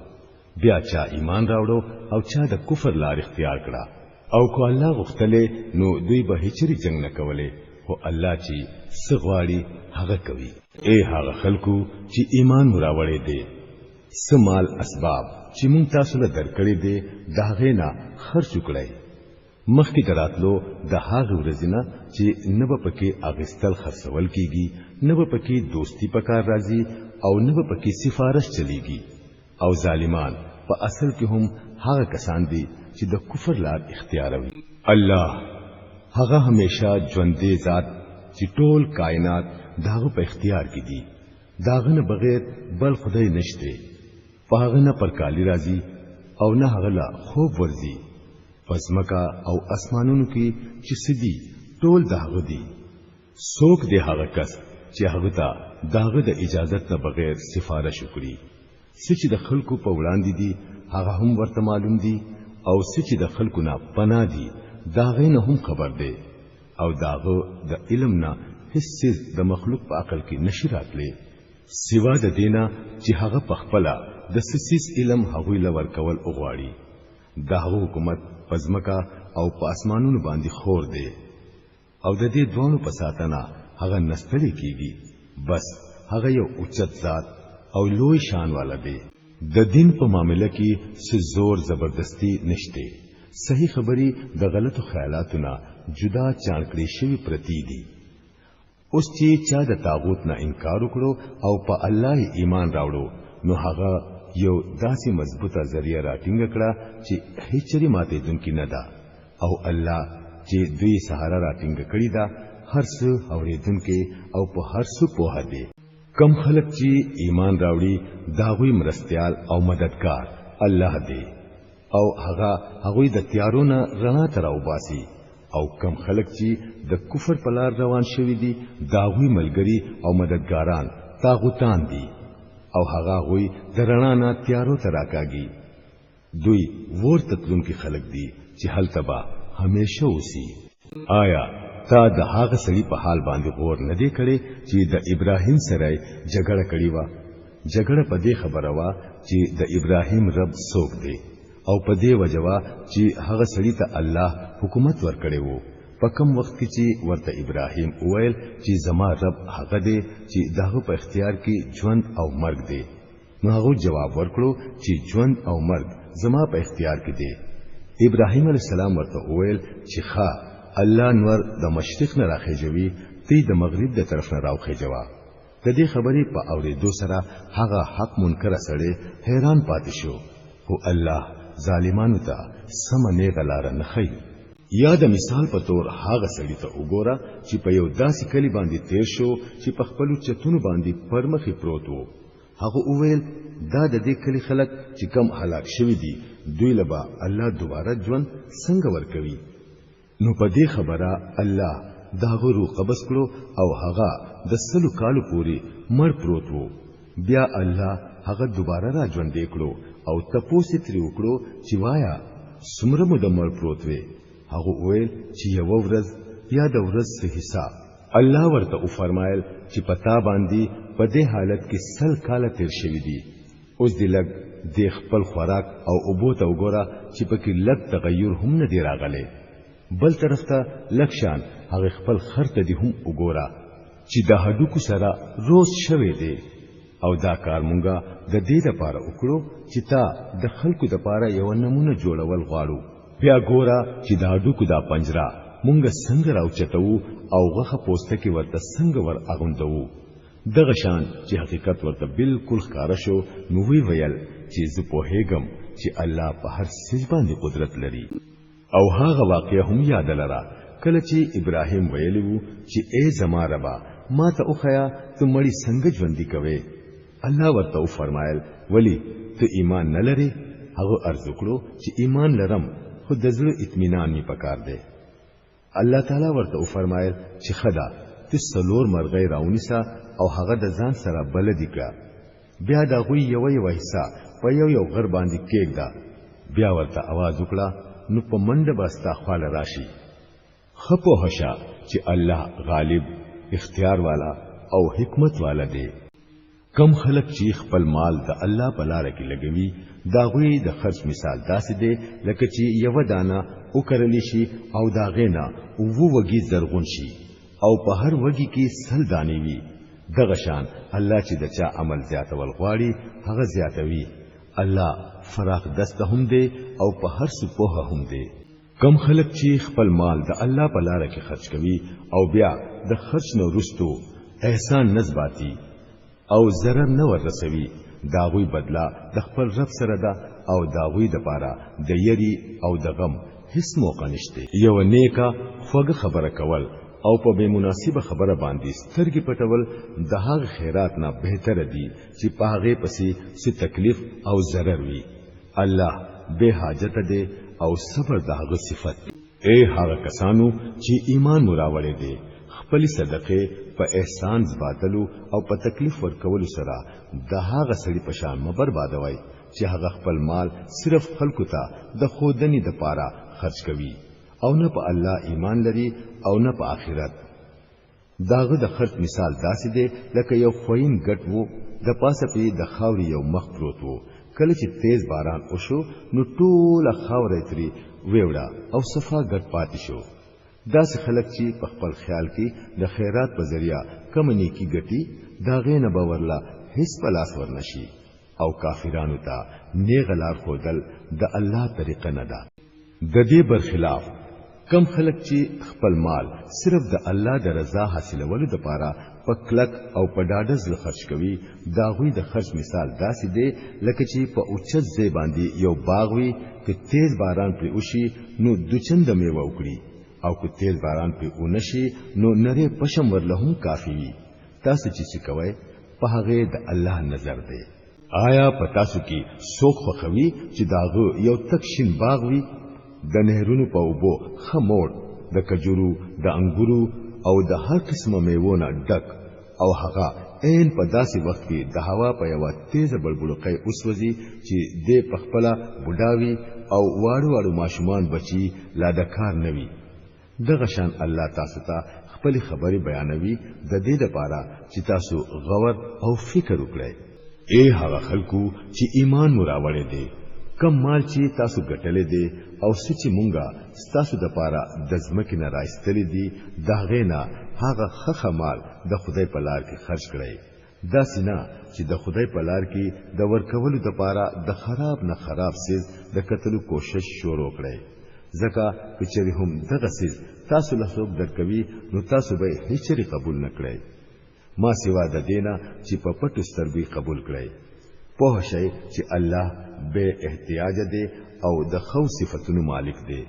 بیا چا ایمان راوړو او چا د کفر لار اختیار کړه او کو الله غختلې نو دوی به هیڅ جنگ نه کولې خو الله چې سغواړي هغه کوي اے هغه خلکو چې ایمان راوړې دي سمال اسباب چې مونږ تاسو له درکړې دي داغه نه خرج کړئ مخکې دراتلو د هغه ورځې چې نه به پکې اغستل خرڅول کیږي نه به پکې دوستی پکار راځي او نه به پکې سفارش چلیږي او ظالمان په اصل کې هم هغه کسان دي چې د کفر لار اختیاروي الله هغه همیشه ژوندې ذات چې ټول کائنات داغه په اختیار کې دي داغه نه بغیر بل خدای نشته په هغه نه پرکالی راځي او نه هغه لا خوب ورزي پسمکا او اسمانونو کې چې سدي ټول داغه دي څوک دی هغه کس چې هغه ته داغه د اجازت نه بغیر سفارش وکړي چې د خلکو په وړاندې دي هغه هم ورته معلوم دي او چې د خلکو نه پناه دي داغه نه هم خبر دی او داغه د علم نه هیڅ د مخلوق په عقل کې نشي راتلی سوا د دینه چې هغه په خپل د سسیس علم هغوی لور کول اوغواړي داغه حکومت پزمکا او په اسمانونو باندې خور دی او د دې دوانو په ساتنه هغه نستړي کیږي بس هغه یو اوچت ذات او لوی شان والا دی د دین په معاملې کې څه زور زبردستی نشته صحیح خبري د غلطو خیالاتو نه جدا چانکړي شوی پرتی دي اوس چې چا د طاغوت نه انکار وکړو او په الله ایمان راوړو نو هغه یو داسې مضبوطه ذریعہ راټینګ کړه چې هیڅ چری ماته دونکي نه ده او الله چې دوی سهارا راټینګ کړی دا هر څه اوریدونکي او په هر څه پوهه دي کم خلق چې ایمان راوړي داوی مرستيال او مددگار الله دی او هغه د تیارونه رڼا تر او باسي او کم خلق چې د کفر په لار روان شوي دي داوی ملګری او مددګاران طاغوتان دي او هغه غوي د رڼا نه تیارو ته راکاږي دوی ورته تلونکي خلق دي چې هلتبا همیشه اوسي آیا تا د هغه سړي په حال باندې غور نه دی کړی چې د ابراهیم سره جګړه کړې و جګړه په دې خبره وا چې د ابراهیم رب څوک دی او په دې وجوا چې هغه سړي ته الله حکومت ورکړي وو په کوم وخت کې چې ورته ابراهیم وویل چې زما رب هغه دی چې دغه په اختیار کې ژوند او مرګ دی نو هغه جواب ورکړو چې ژوند او مرګ زما په اختیار کې دی ابراهیم علیه السلام ورته وویل چې ښا الله نور د مشرق نه راخېجوي تی د مغرب د طرف نه راوخېجوا د دې خبرې په اورېدو سره هغه حق منکر سره حیران پاتې شو او الله ظالمانو ته سم نه غلار نه خي یا د مثال په تور هغه سړی ته وګوره چې په یو داسې کلی باندې تیر شو چې په خپل چتونو باندې پرمخې پروت وو هغه وویل دا د دې کلی خلک چې کم هلاک شوی دي دوی لبا الله دوباره ژوند څنګه ورکوي نو په دې خبره الله داغه روح قبض کړو او هغه د 100 کالو پوري مړ پروت وو بیا الله هغه دوباره را ژوند کړو او تپوسې تری وکړو چې وایا څومره مو د مړ پروت وي هغه وویل چې یو ورځ یا د ورځ څه حساب الله ورته فرمایل چې پتا باندې په دې حالت کې 100 کال تیر شوی دي اوس دې لګ د خپل خوراک او اوبو ته وګوره چې پکې لږ تغیر هم نه دی راغلی بل طرف ته لکشان هغه خپل خرته دي هم وګوره چې د هډوکو سره روز شوي دي او دا کار مونږه د دې لپاره وکړو چې تا د خلکو لپاره یو نمونه جوړول غواړو بیا ګوره چې دا هډوکو دا پنجره مونږ څنګه راوچتو او غوخه پوسټه کې ورته څنګه ور اغوندو دغه شان چې حقیقت ورته بالکل ښکارا شو نو وی ویل چې زه په هیګم چې الله په هر څه باندې قدرت لري او هغه واقعه هم یاد لره کله چې ابراهیم ویلی وو چې ای زما ربا ما ته اوخیا ته مړی څنګه ژوندۍ کوي الله ورته فرمایل ولی ته ایمان نه لري هغه ارزو کړو چې ایمان لرم خو د زړه اطمینان می پکار دی الله تعالی ورته فرمایل چې خدا ته څلور مرغۍ راونیسا او هغه د ځان سره بلدی کا بیا دا غوي یو حصہ په یو غر باندې کېږدا بیا ورته आवाज وکړه نو په منډه باستا خاله راشي خپو هشا چې الله غالب اختیار والا او حکمت والا دی کم خلق چې خپل مال د الله په لار کې لګوي دا غوي د خرج مثال داسې دی لکه چې یو دانه وکړلی شي او دا غینا وو وږي زرغون شي او په هر وږي کې سل دانې وي دغه شان الله چې د چا عمل زیاتول غواړي هغه زیاتوي الله فراخ دسته هم دی او په هر څه په هم دی کم خلق چې خپل مال د الله په لار کې خرج کوي او بیا د خرج نو رستو احسان نسباتی او ضرر نه ورسوي داوی بدلا د خپل رب سره ده او داوی د پاره د یری او د غم هیڅ موقع نشته یو نیکه خوږه خبره کول او په بے مناسبه خبره باندې سترګې پټول د هغه خیرات نه بهتر دي چې په هغه پسې څه تکلیف او ضرر وي الله به حاجت ده او صبر د هغه صفت اے هغه کسانو چې ایمان مراوړې دي خپل صدقه په احسان زبادلو او په تکلیف ورکولو سره د هغه سړي په شان مبربادوي چې هغه خپل مال صرف خلکو ته د خودنی د پاره خرج کوي او نه په الله ایمان لري او نه په آخرت. داغه د خرج مثال داسې دی لکه یو خوین ګټ وو د پاسه په د خاوري یو مخ پروت وو. کله چې تیز باران وشو نو ټوله خاورې تری ویوړه او صفا ګټ پاتې شو. داسې خلک چې په خپل خیال کې د خیرات په ذریعہ کم نیکی ګټي داغه نه باورلا هیڅ پلاس ورنشي او کافرانو ته نیغلار خودل د الله طریقه نه ده. د دې برخلاف کم خلک چې خپل مال صرف د الله د رضا حاصلولو لپاره په کلک او په ډاډه ځل خرج کوي داغوی د خرج مثال داسې دی لکه چې په اوچت ځای باندې یو باغ وي چې تیز باران پرې وشي نو دوچند میوه وکړي او که تیز باران پرې ونشي نو نری پشم ورلهم کافی وي. تاسو چې کوي په هغه د الله نظر دی. آیا پتا سو کې څوک خوخوي چې داغه یو تک شین باغ وي د نهرونو په اوبو خموړ د کجورو د انګورو او د هر قسمه میوونه ډک او هغه عین په داسې وخت کې د هوا په یو تیز بلبلقې اوسوځي چې د پخپلا بډاوي او واړو ماشومان بچي لا د کار نوي. دغه شان الله تاسو ته خپل خبري بیانوي د دې لپاره چې تاسو غور او فکر وکړئ. اے هغه خلکو چې ایمان مراوړې دي کم مال چې تاسو ګټلې دي او سچې مونږه تاسو د پاره د ځمکې نه راځتلې دي دا غینا هغه خخه مال د خدای په لار کې خرج کړئ. دا سینا چې د خدای په لار کې د ورکولو د پاره د خراب نه خراب سیز د کتلو کوشش شروع کړئ. ځکه چې هم دغه سیز تاسو له څوک درکوي نو تاسو به هیڅ قبول نکړئ ما سوا د دینه چې په پټو سترګې قبول کړئ. په شی چې الله به احتیاج دی او د خو صفاتونو مالک دی.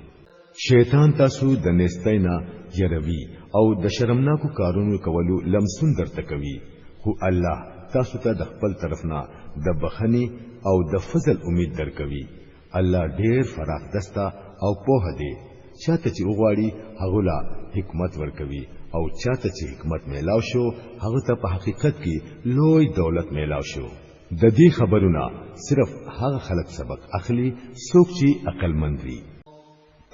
شیطان تاسو د نستینا يروي او د شرمناکو کارونو کولو لمسون درته کوي خو الله تاسو ته د خپل طرفنا د بخنی او د فضل امید درکوي. الله ډیر فراخ دستا او په دی چاته چې وغواړي هغه لا حکمت ورکوي او چاته چې حکمت میلاو شو هغه ته په حقیقت کې لوی دولت میلاو شو. د دې خبرونه صرف هغه خلک سبق اخلي څوک چې عقل مند وي.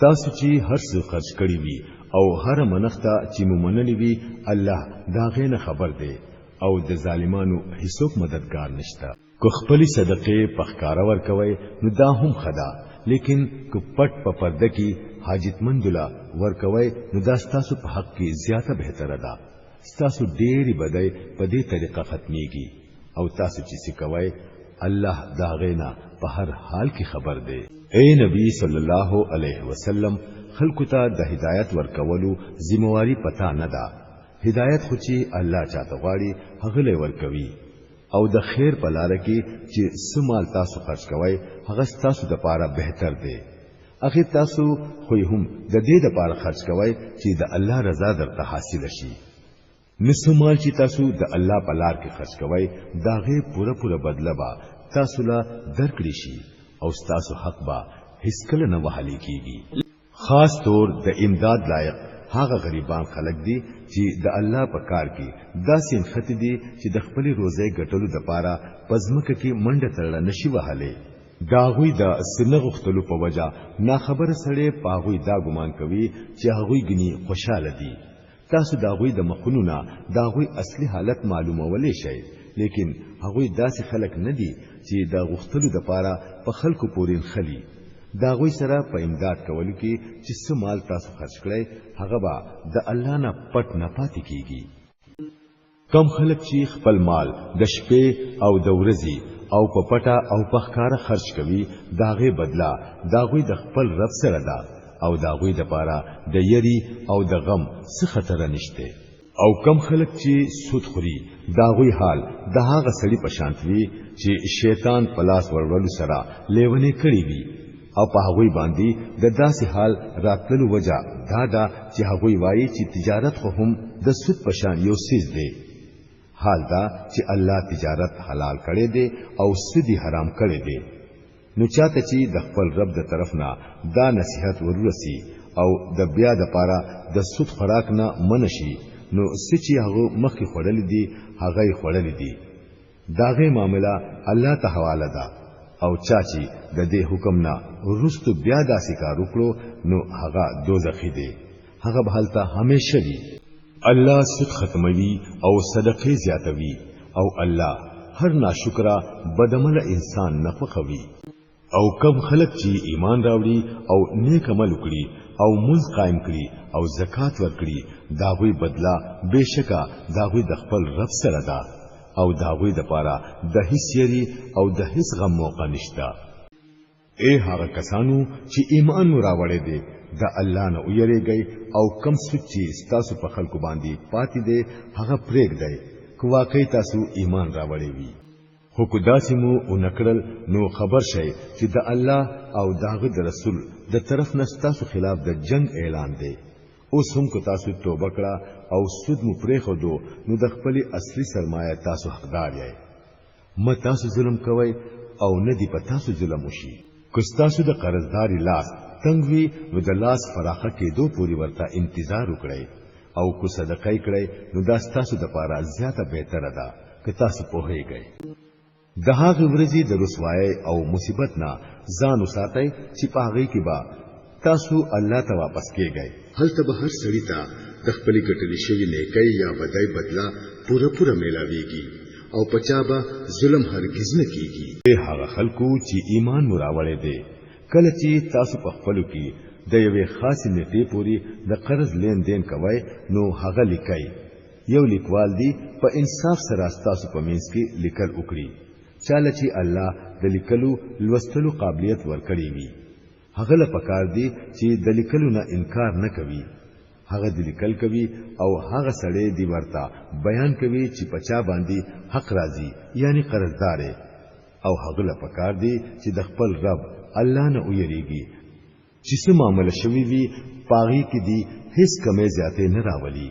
تاسو چې هر څه خرج کړی وي او هر منښت چې مومنلی وي الله دا غینه خبر دی او د ظالمانو هیڅوک مددگار نشته. کو خپل صدقه پخکارا ور کوي نو دا هم خدا لیکن کو پټ په پرده کې حاجتمندلا ور کوي نو دا ستاسو په حق کې زیاته بهتره ده. ستاسو ډېری بدای په دې طریقه ختميږي او تاسو چې څه کوي الله دا غینا په هر حال کې خبر دی. اے نبی صلی الله علیه وسلم خلق ته د هدایت ورکولو ذمہواری پتا نه ده. هدایت خو چې الله چاته غواړي هغه لې ورکوي او د خیر په لار کې چې سمال تاسو خرج کوئ هغه تاسو د پاره بهتر دی. اخر تاسو خو هم د دې د پاره خرج کوئ چې د الله رضا درته حاصل شي. نسمال چې تاسو د الله په لار کې خرج کوئ داغه پوره بدله با تاسو لا درکړي شي او تاسو حق با هیڅ کله نه وهلي کیږي. خاص طور د امداد لایق هغه غریبان خلک دي چې د الله په کار کې داسې خط دي چې د خپل روزي ګټلو د پاره پزمکه کې منډه تړل نشي وهاله. داغوی د سنغختلو په وجا نا خبر سره پاغوی دا ګمان کوي چې هغوی غني خوشاله دي. تاسو داغوی د مخونونه داغوی اصلي حالت معلومه ولې شي لیکن هغوی داسې خلک نه دي چې دا غختلو د پاره په خلکو پورین خلی. داغوی سره په امداد کولو کې چې سمال تاسو خرج کړئ هغه به د الله نه پټ نه پاتې کیږي. کم خلک چې خپل مال د شپې او د ورځې او په پټه او په ښکارا خرج کوي داغه بدلا داغوی د خپل رب سره ده او داغوی د پاره د یری او د غم څه خطر نشته. او کم خلک چې سود خوري داغوی حال د هغه سړي په شانتوي چې شیطان پلاس ورولو سره لیونی کړی وي او په هغوی باندې د داسې حال راتللو وجہ دا چې هغوی وایي چې تجارت خو هم د سود په شان یو سیز دی. حال دا چې الله تجارت حلال کړی دی او سودی حرام کړی دی. نو چاته چې د خپل رب د طرف نه دا نصیحت ورورسي او د بیا د پاره د سود خوراک نه منشي نو سچي هغه مخکې خړل دي هغه خړل دي داغه معاملہ الله ته حواله ده او چاچی د دې حکم نه ورستو بیا داسې کار وکړو نو هغه دوزخی دی هغه به حالت همیشه دی الله سود ختموي او صدقه زیاتوي او الله هر ناشکرا بدعمل انسان نه خوښوي او کم خلق چې ایمان راوړي او نیک عمل وکړي او منځ قائم کړي او زکات ورکړي داوی بدلا بشکا داوی د خپل رب سره ده او داوی د پاره د هیڅ یری او د هیڅ غم موقع نشتا اے هغه کسانو چې ایمان راوړې دي د الله نه ویریږي او کم څه چې تاسو په خلکو باندې پاتې دي هغه پرېګ دی کو واقعي تاسو ایمان راوړې وي خو کو داسې مو اونکړل نو خبر شئ چې د الله او داغه د رسول د طرف نه تاسو خلاف د جنگ اعلان دی اوس هم کو تاسو توبه کړه او سود مو پرې خو دو نو د خپل اصلي سرمایه تاسو حقدار یې م تاسو ظلم کوي او نه دی په تاسو ظلم وشي کو تاسو د قرضداري لاس تنګوي نو د لاس فراخه کېدو پوری ورته انتظار وکړئ او کو صدقه کړئ نو دا تاسو د پاره زیاته بهتره ده که تاسو په هیږئ د هغه ورځې د رسوایی او مصیبت نه ځان وساتئ چې په هغه کې با تاسو الله ته واپس کېږئ هلته به هر سړی ته د خپل ګټلې شوی نیکي یا بدای بدلا پوره میلاويږي او پچا به ظلم هرگز نه کیږي هغه خلکو چې ایمان مراوړې دي کله چې تاسو په خپلو کې د یوې خاص نیټې پوری د قرض لین دین کوي نو هغه لیکي یو لیکوال دی په انصاف سره تاسو په منځ کې لیکل وکړي چاله چې الله د لیکلو لوستلو قابلیت ورکړي وي هغه له پکار دی چې د لیکلو نه انکار نه کوي هغه د لیکل کوي او هغه سړی دی ورته بیان کوي چې پچا باندې حق راځي یعنی قرضدار او هغه له پکار دی چې د خپل رب الله نه ویریږي چې څه معاملې شوي وي پاغي کې دی هیڅ کمې زیاتې نه راولي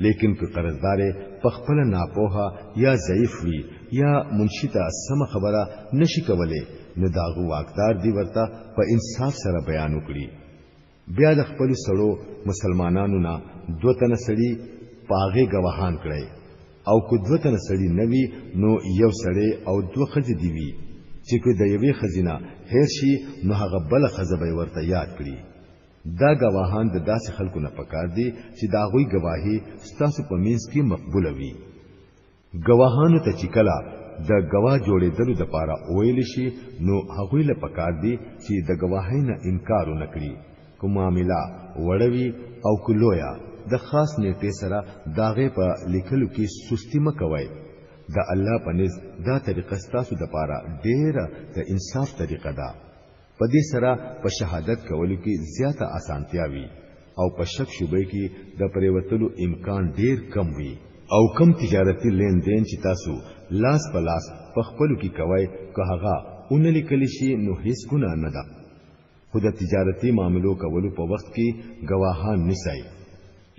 لیکن که قرضدار په خپل ناپوهه یا ضعیف وي یا منشیته سم خبره نشي کولای نو داغو واقدار دی ورته په انصاف سره بیان وکړي بیا د خپل سړو مسلمانانو نه دوتن سړي پاغه گواهان کړي او کو دوتن سړي نوي نو یو سړي او دوه خځې دی وي چې کو د یوې خزینه هر شي نو هغه بل خزه به ورته یاد کړي دا گواهان د داسې خلکو نه پکار دي چې دا غوي گواهی ستاسو په منځ کې مقبول وي گواهانو ته چې کله د گواه جوړېدلو د پاره ویل شي نو هغوی له پکار دي چې د گواهی نه انکار ونکړي کوم معاملہ وړوي او کلویا د خاص نیټه سره داغه په لیکلو کې سستی مکوي د الله په نس دا طریقه ستاسو د پاره ډیره د انصاف طریقه ده په دې سره په شهادت کولو کې زیاته اسانتیا وي او په شک شوبې کې د پریوتلو امکان ډیر کم وي او کم تجارتی لین دین چې تاسو لاس په لاس په خپلو کې کوي که هغه اون لیکل شي نو هیڅ ګناه نه ده خو د تجارتی معاملو کولو په وخت کې گواهان نشي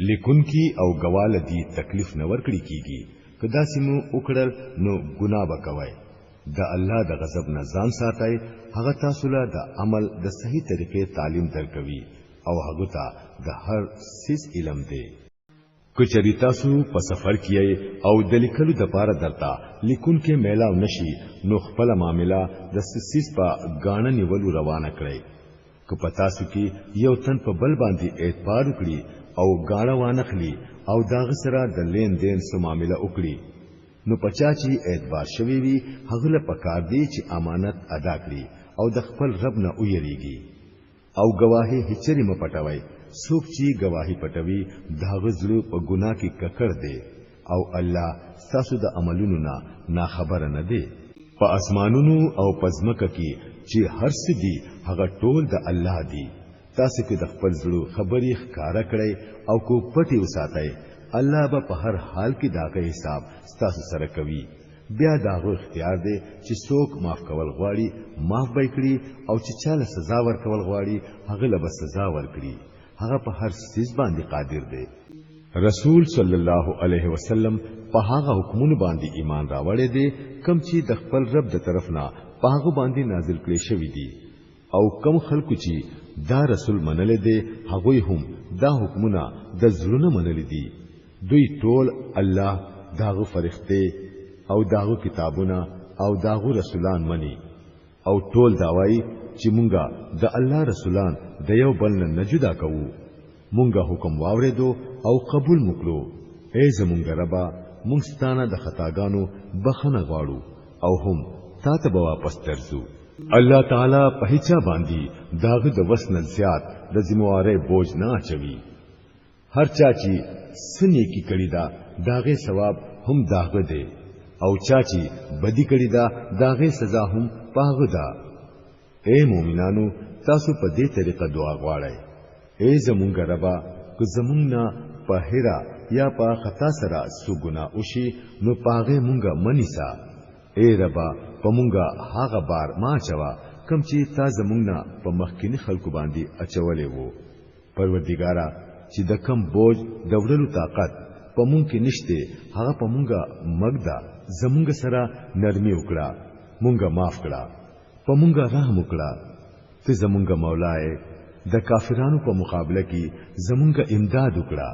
لیکون کی او گواله دی تکلیف نه ورکړي کیږي کدا سیمو وکړل نو ګناه وکوي د الله د غضب نه ځان ساتي هغه تاسو له د عمل د صحیح طریقې تعلیم درکوي او هغه ته د هر سیس علم دی کچری تاسو په سفر کیای او د لیکلو د پاره درتا لیکون کې میلاو نشي نو خپل معاملہ د سیس په غاڼه نیولو روانه کړئ که پتا سو کې یو تن په بل باندې اعتبار وکړي او غاڼه وانخلي او داغ سره د لین دین سو معاملہ وکړي نو پچا چې اعتبار شوی وي هغه له پکار دی چې امانت ادا کړي او د خپل رب نه ویریږي او گواهی هچری م پټوي څوک چې گواهی پټوي داغه زړه په ګناه کې ککړ دی او الله تاسو د عملونو نه خبر نه دی په اسمانونو او پزمکه کې چې هر څه دی هغه ټول د الله دی تاسو کې د خپل زړه خبرې ښکارا کړئ او کو پټي وساتئ الله به په هر حال کې داغه حساب تاسو سره کوي بیا داغه اختیار دی چې څوک معاف کول غواړي معاف به کړي او چې چاله سزا ورکول غواړي هغه له سزا ورکړي هغه په هر څه باندې قادر دی رسول صلی الله علیه وسلم په هغه حکمونو باندې ایمان راوړی دی کوم چې د خپل رب د طرف نه په هغه باندې نازل کړي شوی دی او کوم خلکو چې دا رسول منل دي هغه هم دا حکمونه د زړونو منل دي دوی ټول الله داغو فرښتې او داغو کتابونه او داغو رسولان مني او ټول داوای چې مونږه د الله رسولان د یو بل نه جدا کوو مونږه حکم واوریدو او قبول وکړو اے زمونږ ربا مونږ ستانه د خطاګانو بخنه غواړو او هم تا ته به واپس درځو الله تعالی په هیڅ باندې داغه د وسن زیات د ذمہواره بوج نه اچوي هر چا چې سنې کی کړی دا داغه ثواب هم داغه دی او چا چې بدی کړی دا داغه سزا هم پاغه ده اے مومنانو تاسو په دې طریقه دعا غواړئ اے زمونږ ربا که زمونږ نه په هرا یا په خطا سره سو ګناه وشي نو پاغه مونږه منیسا اے ربا په مونږه هغه بار ما چوا کم چې تا زمونږ نه په مخکینی خلکو باندې اچولې وو پروردګارا چې د کم بوج د وړلو طاقت په مونږ کې نشته هغه په مونږه مګدا زمونږ سره نرمي وکړه مونږه معاف کړه په مونږه رحم وکړه ته زمونږ مولای د کافرانو په مقابله کې زمونږ امداد وکړه